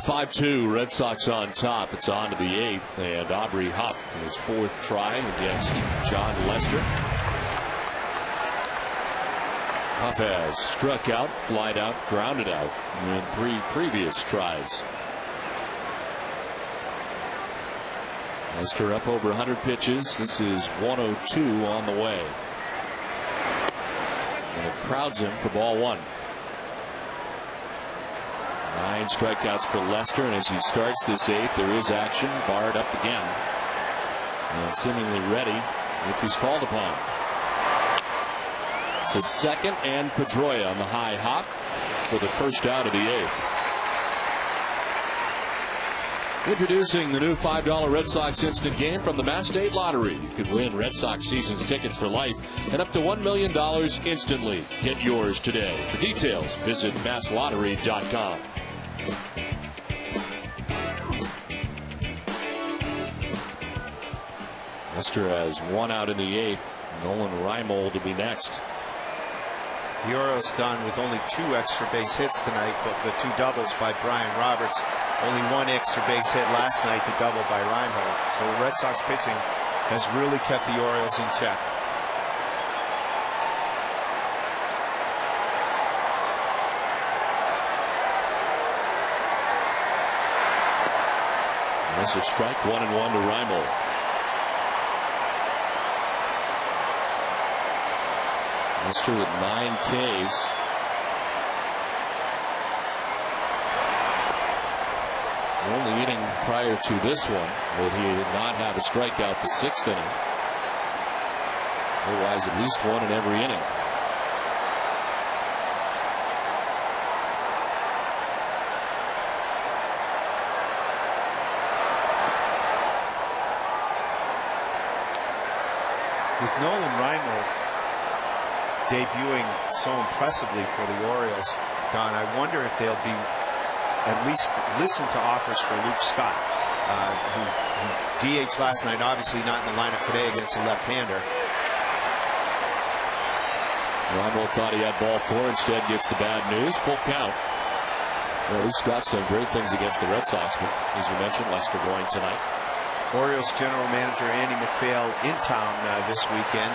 5-2 Red Sox on top. It's on to the 8th, and Aubrey Huff his 4th try against John Lester. Huff has struck out, flied out, grounded out in 3 previous tries. Lester up over 100 pitches. This is 102 on the way. And it crowds him for ball 1. 9 strikeouts for Lester, and as he starts this 8th, there is action. Barred up again, and seemingly ready if he's called upon. So second and Pedroia on the high hop for the first out of the 8th. Introducing the new $5 Red Sox instant game from the Mass State Lottery. You could win Red Sox season's tickets for life and up to $1 million instantly. Get yours today. For details, visit masslottery.com. Lester has 1 out in the 8th. Nolan Reimold to be next. The Orioles done with only 2 extra base hits tonight, but the 2 doubles by Brian Roberts. Only 1 extra base hit last night, the double by Reinhold. So the Red Sox pitching has really kept the Orioles in check. That's a strike, 1-1 to Reimold. Lester with 9 Ks. The only inning prior to this one that he did not have a strikeout, the 6th inning. Otherwise, at least 1 in every inning. With Nolan Reimold debuting so impressively for the Orioles, Don, I wonder if they'll be at least listen to offers for Luke Scott, who DH'd last night, obviously not in the lineup today against a left-hander. Reimold thought he had ball 4, instead gets the bad news. Full count. Well, Luke Scott's done great things against the Red Sox, but as you mentioned, Lester going tonight. Orioles general manager Andy McPhail in town this weekend,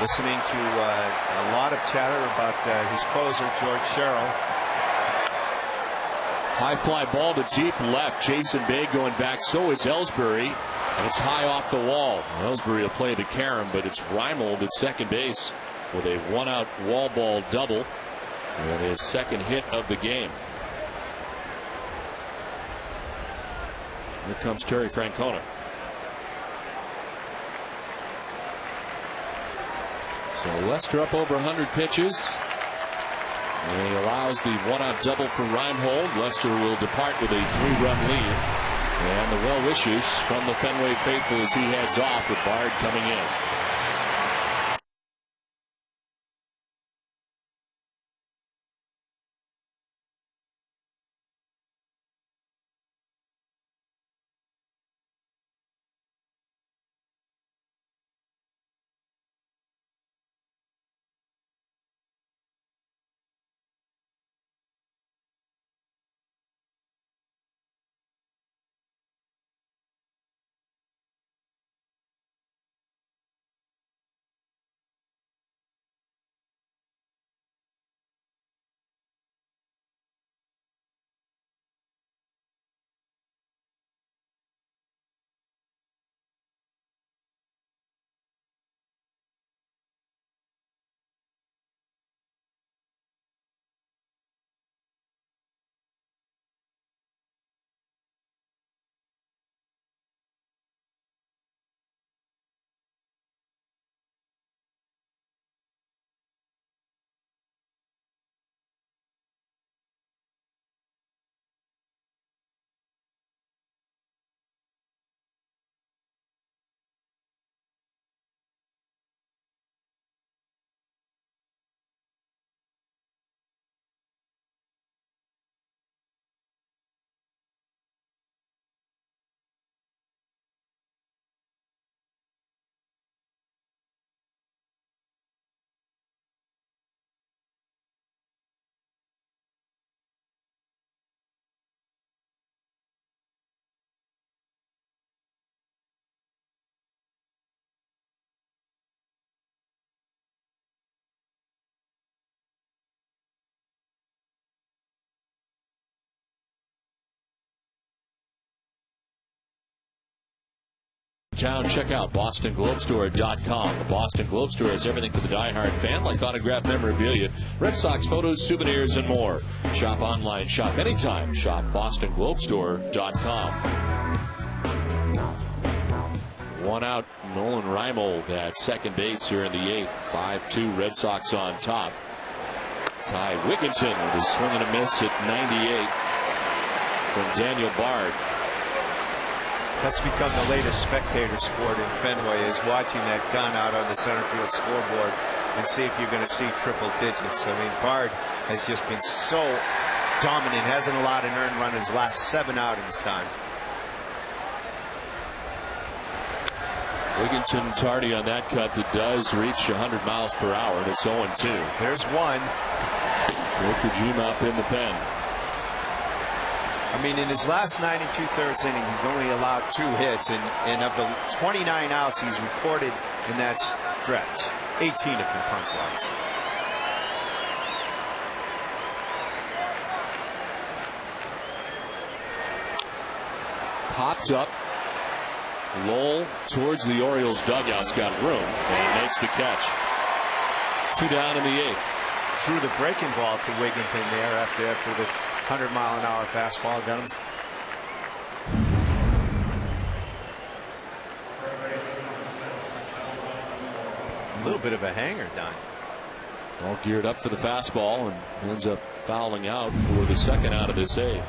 listening to a lot of chatter about his closer, George Sherrill. High fly ball to deep left. Jason Bay going back. So is Ellsbury. And it's high off the wall. Ellsbury will play the carom, but it's Reimold at second base with a 1-out wall ball double. And his 2nd hit of the game. Here comes Terry Francona. So Lester up over 100 pitches. And he allows the 1-out double for Reimold. Lester will depart with a 3-run lead. And the well wishes from the Fenway faithful as he heads off with Bard coming in. Town, check out BostonGlobeStore.com. The Boston Globe Store has everything for the diehard fan, like autographed memorabilia, Red Sox photos, souvenirs, and more. Shop online, shop anytime. Shop BostonGlobeStore.com. One out, Nolan Reimold at second base here in the eighth. 5-2 Red Sox on top. Ty Wigginton with a swing and a miss at 98 from Daniel Bard. That's become the latest spectator sport in Fenway, is watching that gun out on the center field scoreboard and see if you're going to see triple digits. I mean, Bard has just been so dominant, hasn't allowed an earned run in his last 7 outings time. Wigginton tardy on that cut that does reach 100 miles per hour, and it's 0-2. There's one. Okajima up in the pen. I mean, in his last 9 2/3 innings, he's only allowed 2 hits, and of the 29 outs he's recorded in that stretch, 18 have been punch outs. Popped up. Lowell towards the Orioles dugout's got room, and he makes the catch. 2 down in the eighth. Threw the breaking ball to Wigginton there after the 100-mile-an-hour fastball got him. A little bit of a hanger, Don. All geared up for the fastball and ends up fouling out for the second out of this eighth.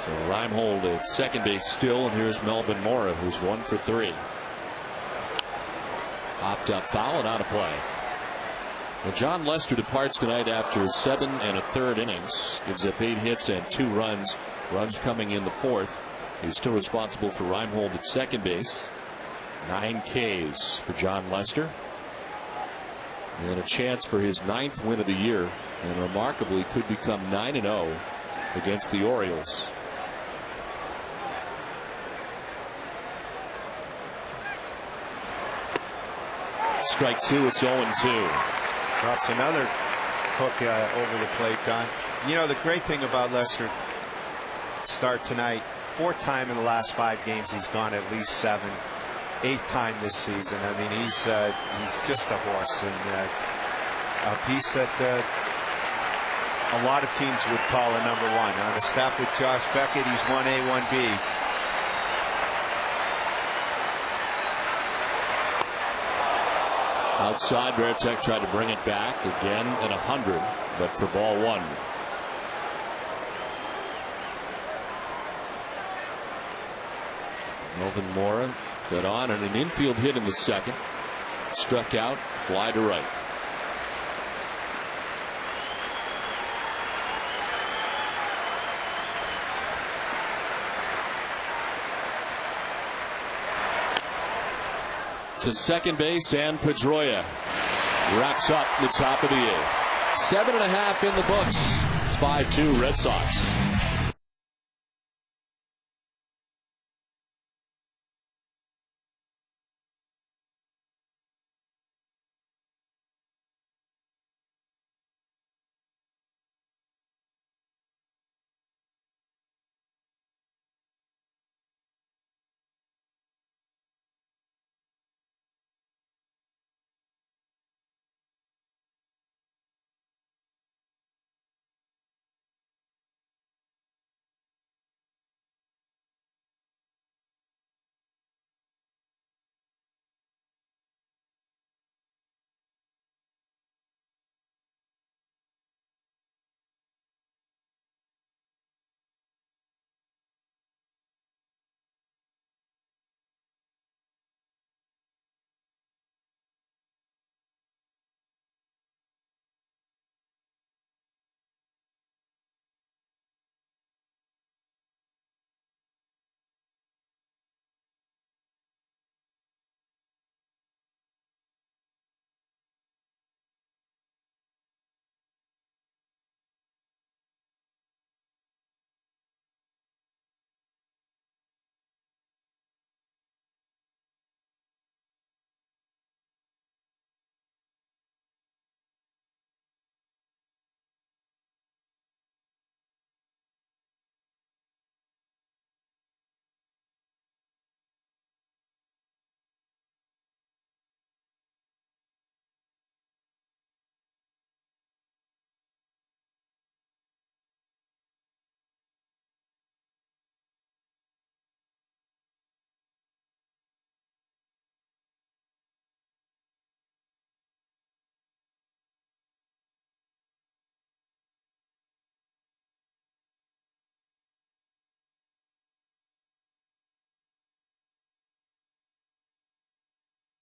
So Reimold at second base still, and here's Melvin Mora, who's 1 for 3. Hopped up foul and out of play. Well, John Lester departs tonight after 7 1/3 innings. Gives up 8 hits and 2 runs. Runs coming in the 4th. He's still responsible for Reimold at second base. 9 Ks for John Lester. And a chance for his 9th win of the year. And remarkably could become 9-0 against the Orioles. Strike 2, it's 0-2. Drops another hook over the plate, Don. You know, the great thing about Lester start tonight, 4th time in the last 5 games he's gone at least 7. 8th time this season. I mean, he's just a horse, and a piece that a lot of teams would call a number 1. On the staff with Josh Beckett, he's 1A, 1B. Outside, Varitek tried to bring it back again at 100, but for ball 1. Melvin Mora got on an infield hit in the 2nd. Struck out, fly to right. To second base, and Pedroia wraps up the top of the 8th. 7.5 in the books. 5-2 Red Sox.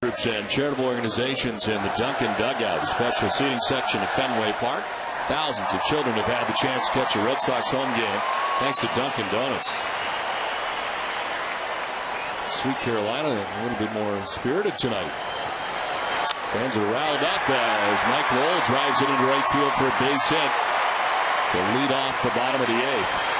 Groups and charitable organizations in the Duncan dugout, the special seating section at Fenway Park. Thousands of children have had the chance to catch a Red Sox home game thanks to Dunkin' Donuts. Sweet Carolina a little bit more spirited tonight. Fans are riled up as Mike Lowell drives it into right field for a base hit to lead off the bottom of the eighth.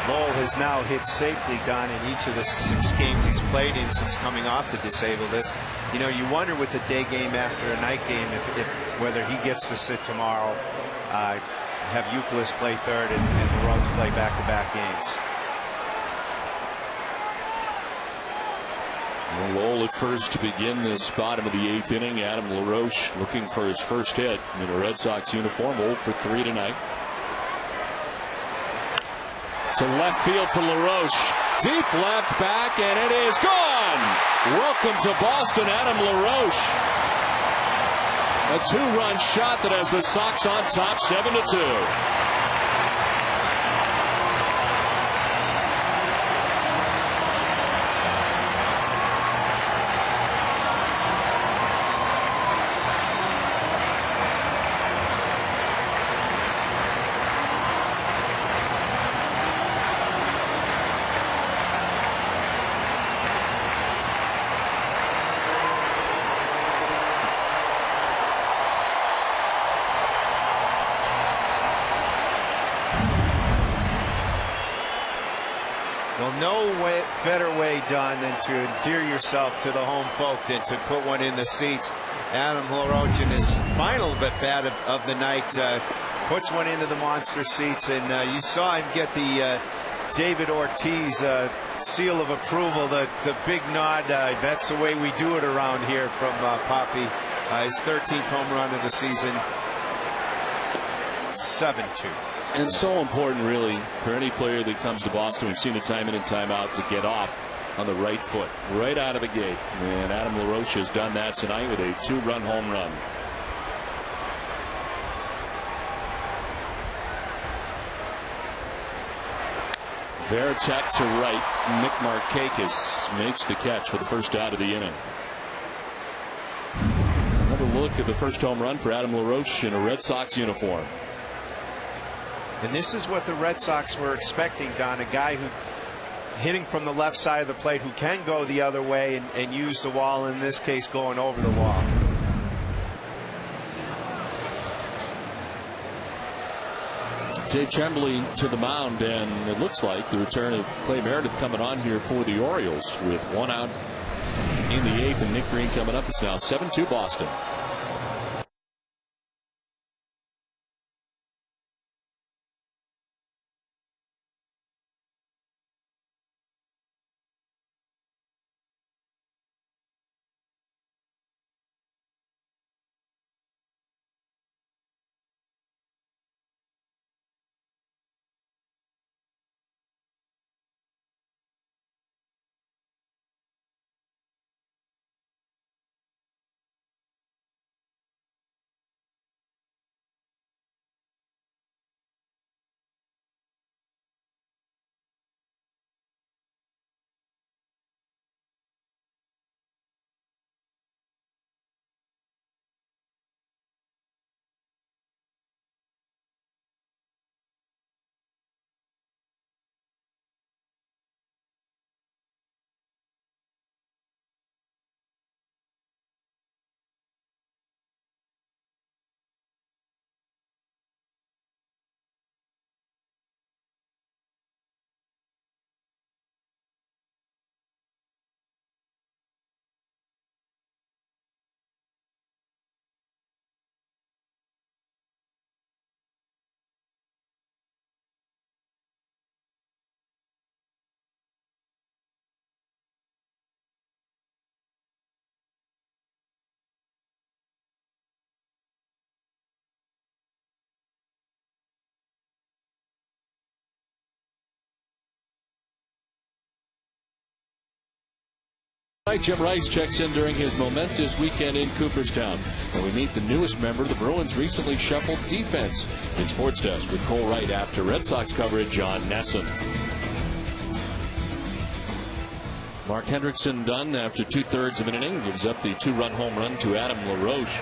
Lowell has now hit safely, Don, in each of the 6 games he's played in since coming off the disabled list. You know, you wonder with the day game after a night game if whether he gets to sit tomorrow, have Youkilis play third and LaRoche play back-to-back games. Lowell at first to begin this bottom of the 8th inning. Adam LaRoche looking for his first hit in a Red Sox uniform. 0 for 3 tonight. To left field for LaRoche. Deep left back, and it is gone. Welcome to Boston, Adam LaRoche. A 2-run shot that has the Sox on top 7-2. Well, no better way, Don, than to endear yourself to the home folk than to put one in the seats. Adam LaRoche in his final bat of the night puts one into the monster seats, and you saw him get the David Ortiz seal of approval, the big nod. That's the way we do it around here from Poppy. His 13th home run of the season. 7-2. And so important, really, for any player that comes to Boston. We've seen it time in and time out to get off on the right foot, right out of the gate. And Adam LaRoche has done that tonight with a 2-run home run. Veritek to right. Nick Markakis makes the catch for the first out of the inning. Another look at the first home run for Adam LaRoche in a Red Sox uniform. And this is what the Red Sox were expecting, Don. A guy who hitting from the left side of the plate, who can go the other way and use the wall, in this case going over the wall. Dave Tremblay to the mound, and it looks like the return of Clay Meredith coming on here for the Orioles with 1 out in the 8th, and Nick Green coming up. It's now 7-2 Boston. Jim Rice checks in during his momentous weekend in Cooperstown, and we meet the newest member of the Bruins' recently shuffled defense. In Sports Desk with Cole Wright after Red Sox coverage, John Nesson. Mark Hendrickson done after 2/3 of an inning. Gives up the 2-run home run to Adam LaRoche.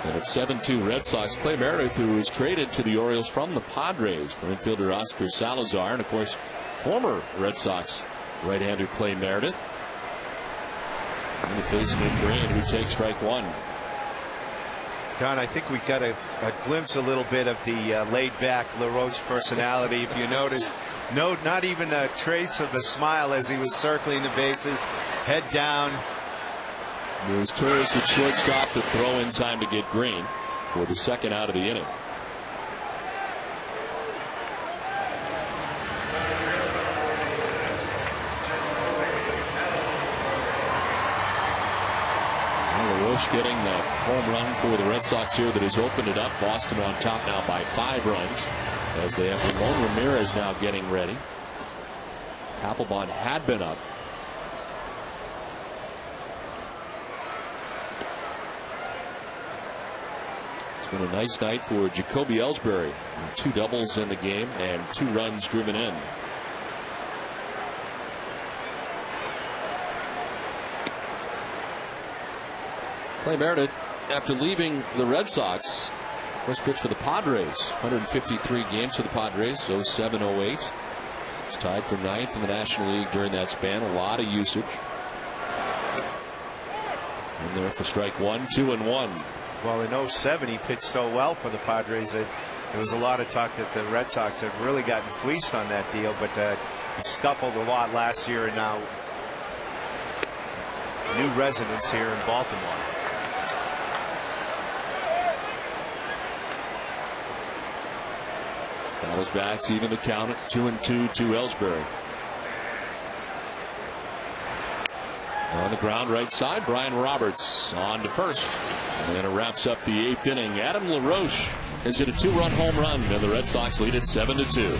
And it's 7-2 Red Sox. Clay Meredith, who was traded to the Orioles from the Padres for infielder Oscar Salazar. And, of course, former Red Sox right-hander Clay Meredith. And he faces Nick Green, who takes strike one. Don, I think we got a glimpse a little bit of the laid-back LaRoche personality. If you notice, no, not even a trace of a smile as he was circling the bases, head down. It was Torres at shortstop to throw in time to get Green for the second out of the inning. LaRoche getting that home run for the Red Sox here that has opened it up. Boston on top now by 5 runs as they have Ramon Ramirez now getting ready. Papelbon had been up. It's been a nice night for Jacoby Ellsbury. 2 doubles in the game and 2 runs driven in. Clay Meredith, after leaving the Red Sox, first pitch for the Padres. 153 games for the Padres, 07-08. He's tied for 9th in the National League during that span. A lot of usage. In there for strike one, 2-1. Well, in 07 he pitched so well for the Padres that there was a lot of talk that the Red Sox had really gotten fleeced on that deal, but he scuffled a lot last year and now new residence here in Baltimore. That was back to even the count at 2-2 to Ellsbury. On the ground right side, Brian Roberts on to first. And then it wraps up the 8th inning. Adam LaRoche has hit a 2-run home run, and the Red Sox lead it 7-2.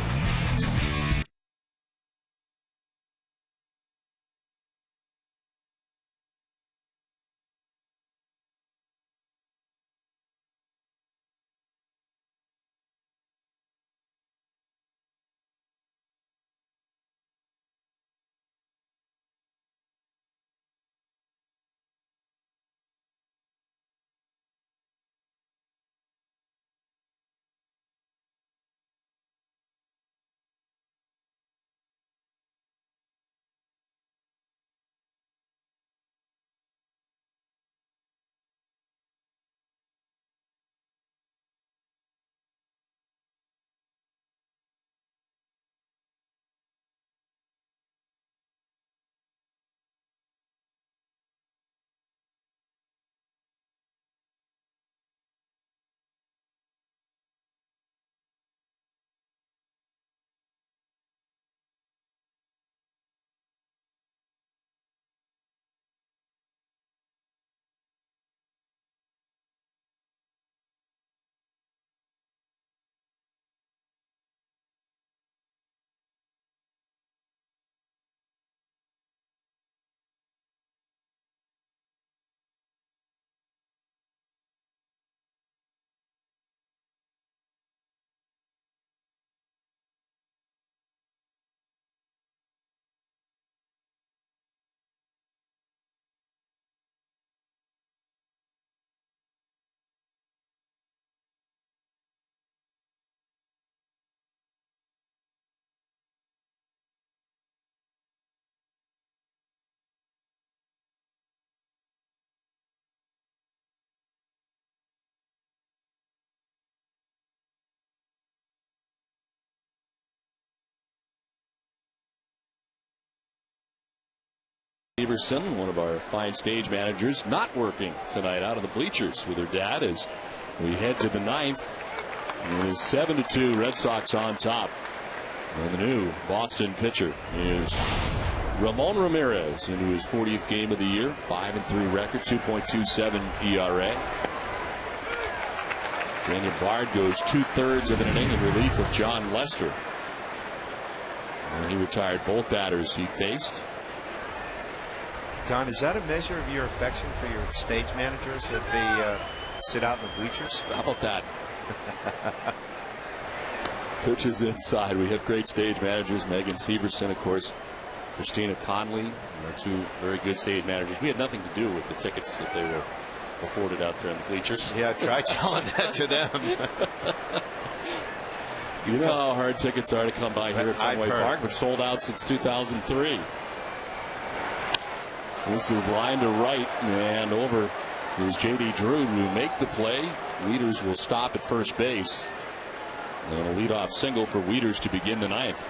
Severson, one of our fine stage managers, not working tonight out of the bleachers with her dad as we head to the 9th. It is 7-2 Red Sox on top. And the new Boston pitcher is Ramon Ramirez into his 40th game of the year. 5-3 record, 2.27 ERA. Daniel Bard goes 2/3 of an inning in relief of John Lester. And he retired both batters he faced. Don, is that a measure of your affection for your stage managers that they sit out in the bleachers? How about that? Pitches inside. We have great stage managers. Megan Severson, of course, Christina Conley, two very good stage managers. We had nothing to do with the tickets that they were afforded out there in the bleachers. Yeah, try telling that to them. You know how hard tickets are to come by here at Fenway Park, but sold out since 2003. This is line to right and over. Here's J.D. Drew to make the play. Wieters will stop at first base. And a leadoff single for Wieters to begin the ninth.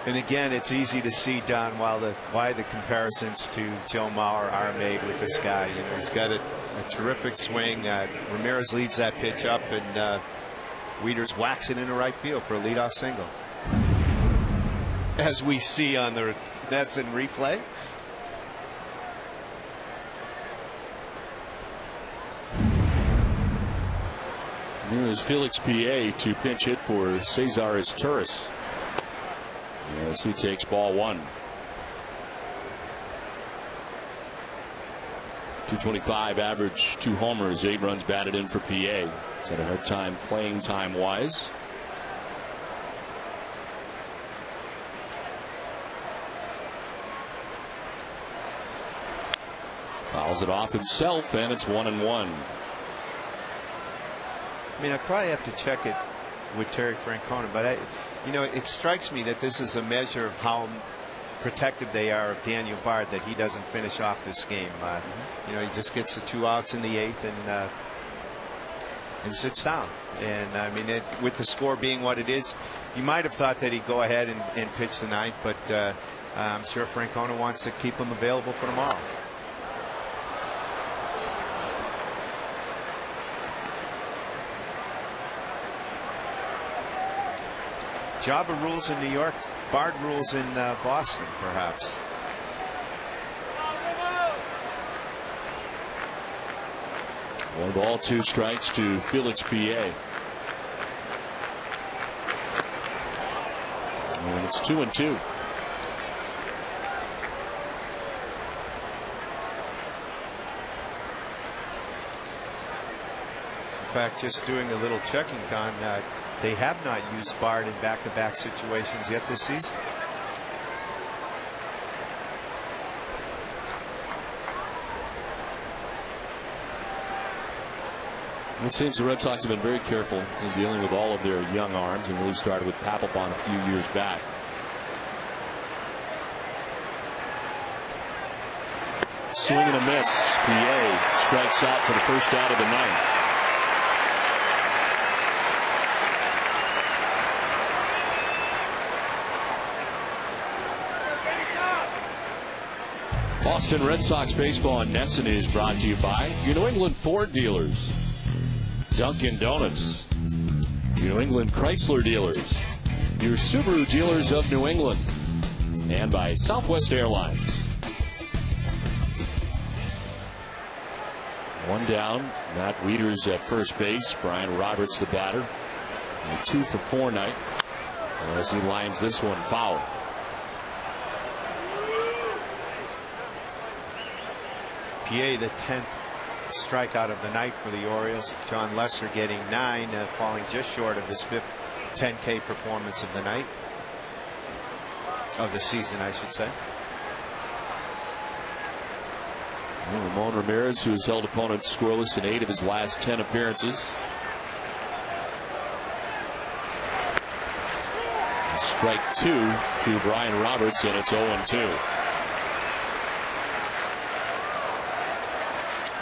And again, it's easy to see, Don, why the comparisons to Joe Mauer are made with this guy. You know, he's got a terrific swing. Ramirez leads that pitch up, and Wieters whacks it into right field for a leadoff single. As we see on the NESN replay. Here is Felix P.A. to pinch hit for Cesar Izturis. As he takes ball one. 225 average, 2 homers, 8 runs batted in for PA. He's had a hard time playing time wise. Fouls it off himself, and it's 1-1. I mean, I probably have to check it with Terry Francona, but it strikes me that this is a measure of how protective they are of Daniel Bard, that he doesn't finish off this game. He just gets the 2 outs in the 8th and sits down. And I mean, with the score being what it is, you might have thought that he'd go ahead and pitch the 9th, but I'm sure Francona wants to keep him available for tomorrow. Jabba rules in New York, Bard rules in Boston, perhaps. 1 ball, 2 strikes to Felix P.A. And it's 2-2. In fact, just doing a little checking, Don, they have not used Bard in back-to-back situations yet this season. It seems the Red Sox have been very careful in dealing with all of their young arms, and really started with Papelbon a few years back. Swing and a miss. PA strikes out for the first out of the ninth. Boston Red Sox baseball and NESN is brought to you by your New England Ford dealers, Dunkin' Donuts, your New England Chrysler dealers, your Subaru dealers of New England, and by Southwest Airlines. 1 down. Matt Wieters at first base. Brian Roberts the batter. A 2 for 4 night as he lines this one foul. PA, the 10th strikeout of the night for the Orioles. John Lester getting 9, falling just short of his 5th 10K performance of the night. Of the season, I should say. Ramon Ramirez, who has held opponents scoreless in 8 of his last 10 appearances. Strike 2 to Brian Roberts, and it's 0-2.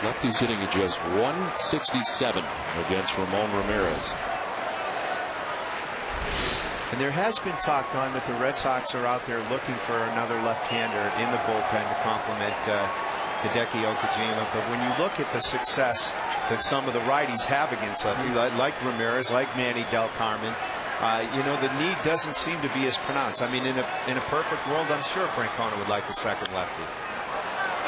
Lefty's hitting at just 167 against Ramon Ramirez. And there has been talk on that the Red Sox are out there looking for another left-hander in the bullpen to complement Hideki Okajima. But when you look at the success that some of the righties have against lefty, like Ramirez, like Manny Del Carmen, the need doesn't seem to be as pronounced. I mean, in a perfect world, I'm sure Francona would like a second lefty.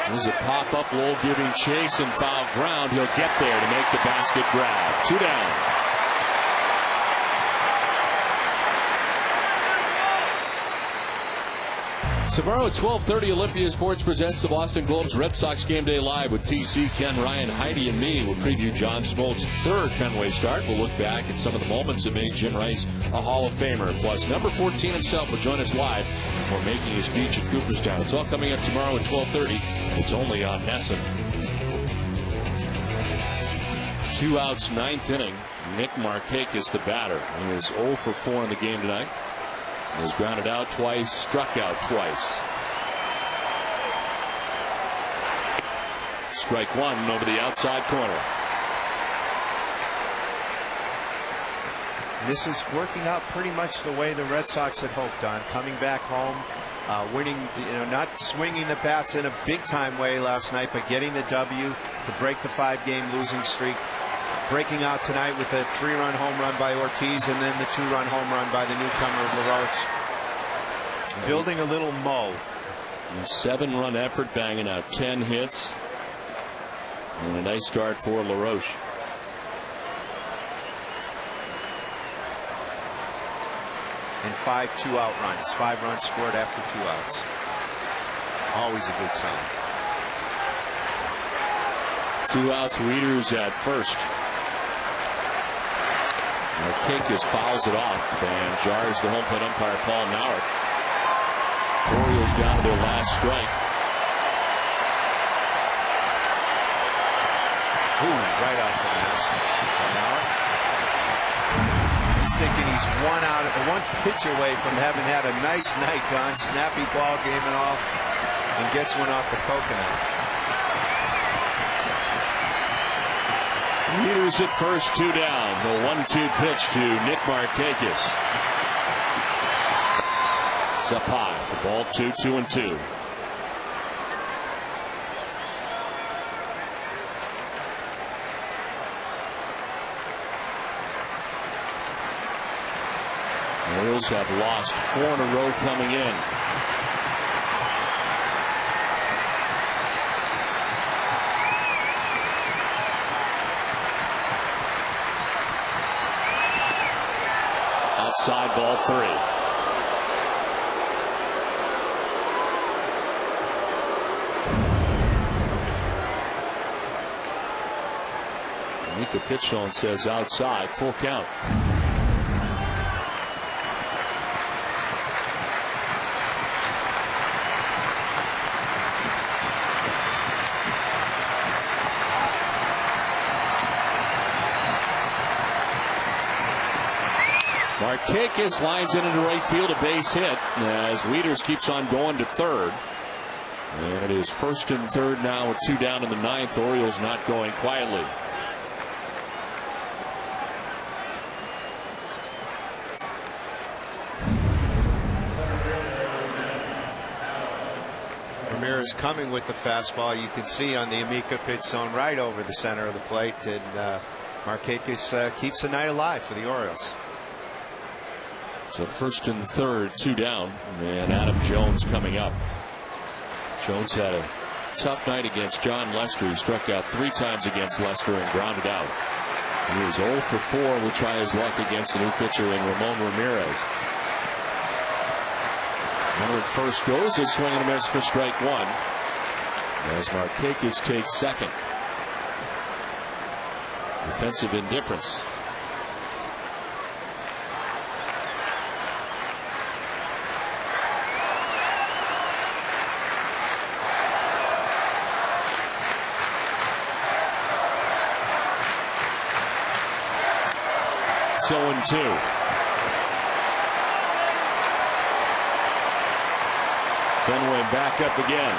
There's a pop-up, Lowell giving chase and foul ground. He'll get there to make the basket grab. 2 down. Tomorrow at 12:30, Olympia Sports presents the Boston Globe's Red Sox Game Day Live with TC, Ken, Ryan, Heidi, and me. We'll preview John Smoltz's third Fenway start. We'll look back at some of the moments that made Jim Rice a Hall of Famer. Plus, number 14 himself will join us live for making his speech at Cooperstown. It's all coming up tomorrow at 12:30. It's only on NESN. 2 outs, ninth inning. Nick Markakis, the batter. He is 0 for 4 in the game tonight. He was grounded out twice, struck out twice. Strike one over the outside corner. This is working out pretty much the way the Red Sox had hoped on. Coming back home, winning, not swinging the bats in a big-time way last night, but getting the W to break the 5-game losing streak. Breaking out tonight with a 3-run home run by Ortiz and then the 2-run home run by the newcomer LaRoche. Building a little mo. A 7-run effort, banging out 10 hits. And a nice start for LaRoche. And 5 2-out runs. 5 runs scored after 2 outs. Always a good sign. 2 outs, Wieters at first. Markakis fouls it off and jars the home plate umpire Paul Nauert. Orioles down to their last strike. Ooh, right off the mask. He's thinking he's one pitch away from having had a nice night, Don. Snappy ball game and all, and gets one off the coconut. Wieters at first, 2 down. The 1-2 pitch to Nick Markakis. It's up high. The ball 2-2-2. The Orioles have lost 4 in a row coming in. Outside, ball 3. Mika Pitchon says outside, full count. Markakis lines it into right field, a base hit as Wieters keeps on going to third. And it is first and third now with 2 down in the 9th. Orioles not going quietly. Ramirez coming with the fastball. You can see on the Amica pitch zone right over the center of the plate. And Markakis keeps the night alive for the Orioles. So first and third, 2 down, and Adam Jones coming up. Jones had a tough night against John Lester. He struck out 3 times against Lester and grounded out. He was 0 for 4. Will try his luck against a new pitcher in Ramon Ramirez. Runner at first goes a swing and a miss for strike 1. As Markakis takes second. Defensive indifference. So 0-2. Fenway back up again.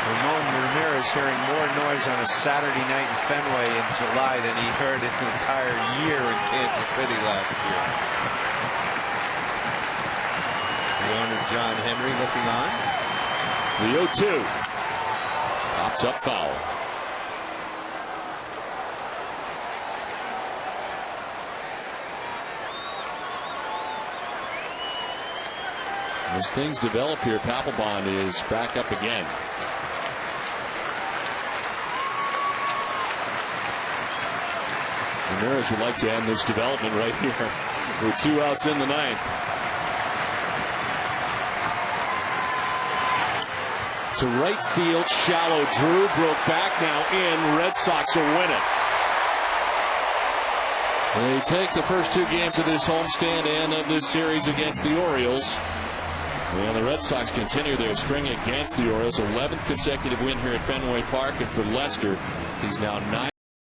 Ramon Ramirez hearing more noise on a Saturday night in Fenway in July than he heard an entire year in Kansas City last year. The owner John Henry looking on. The 0-2. Popped up foul. As things develop here, Papelbon is back up again. Ramirez would like to end this development right here with 2 outs in the ninth. To right field, shallow. Drew broke back, now in. Red Sox will win it. They take the first 2 games of this homestand and of this series against the Orioles. And the Red Sox continue their string against the Orioles. 11th consecutive win here at Fenway Park. And for Lester, he's now 9.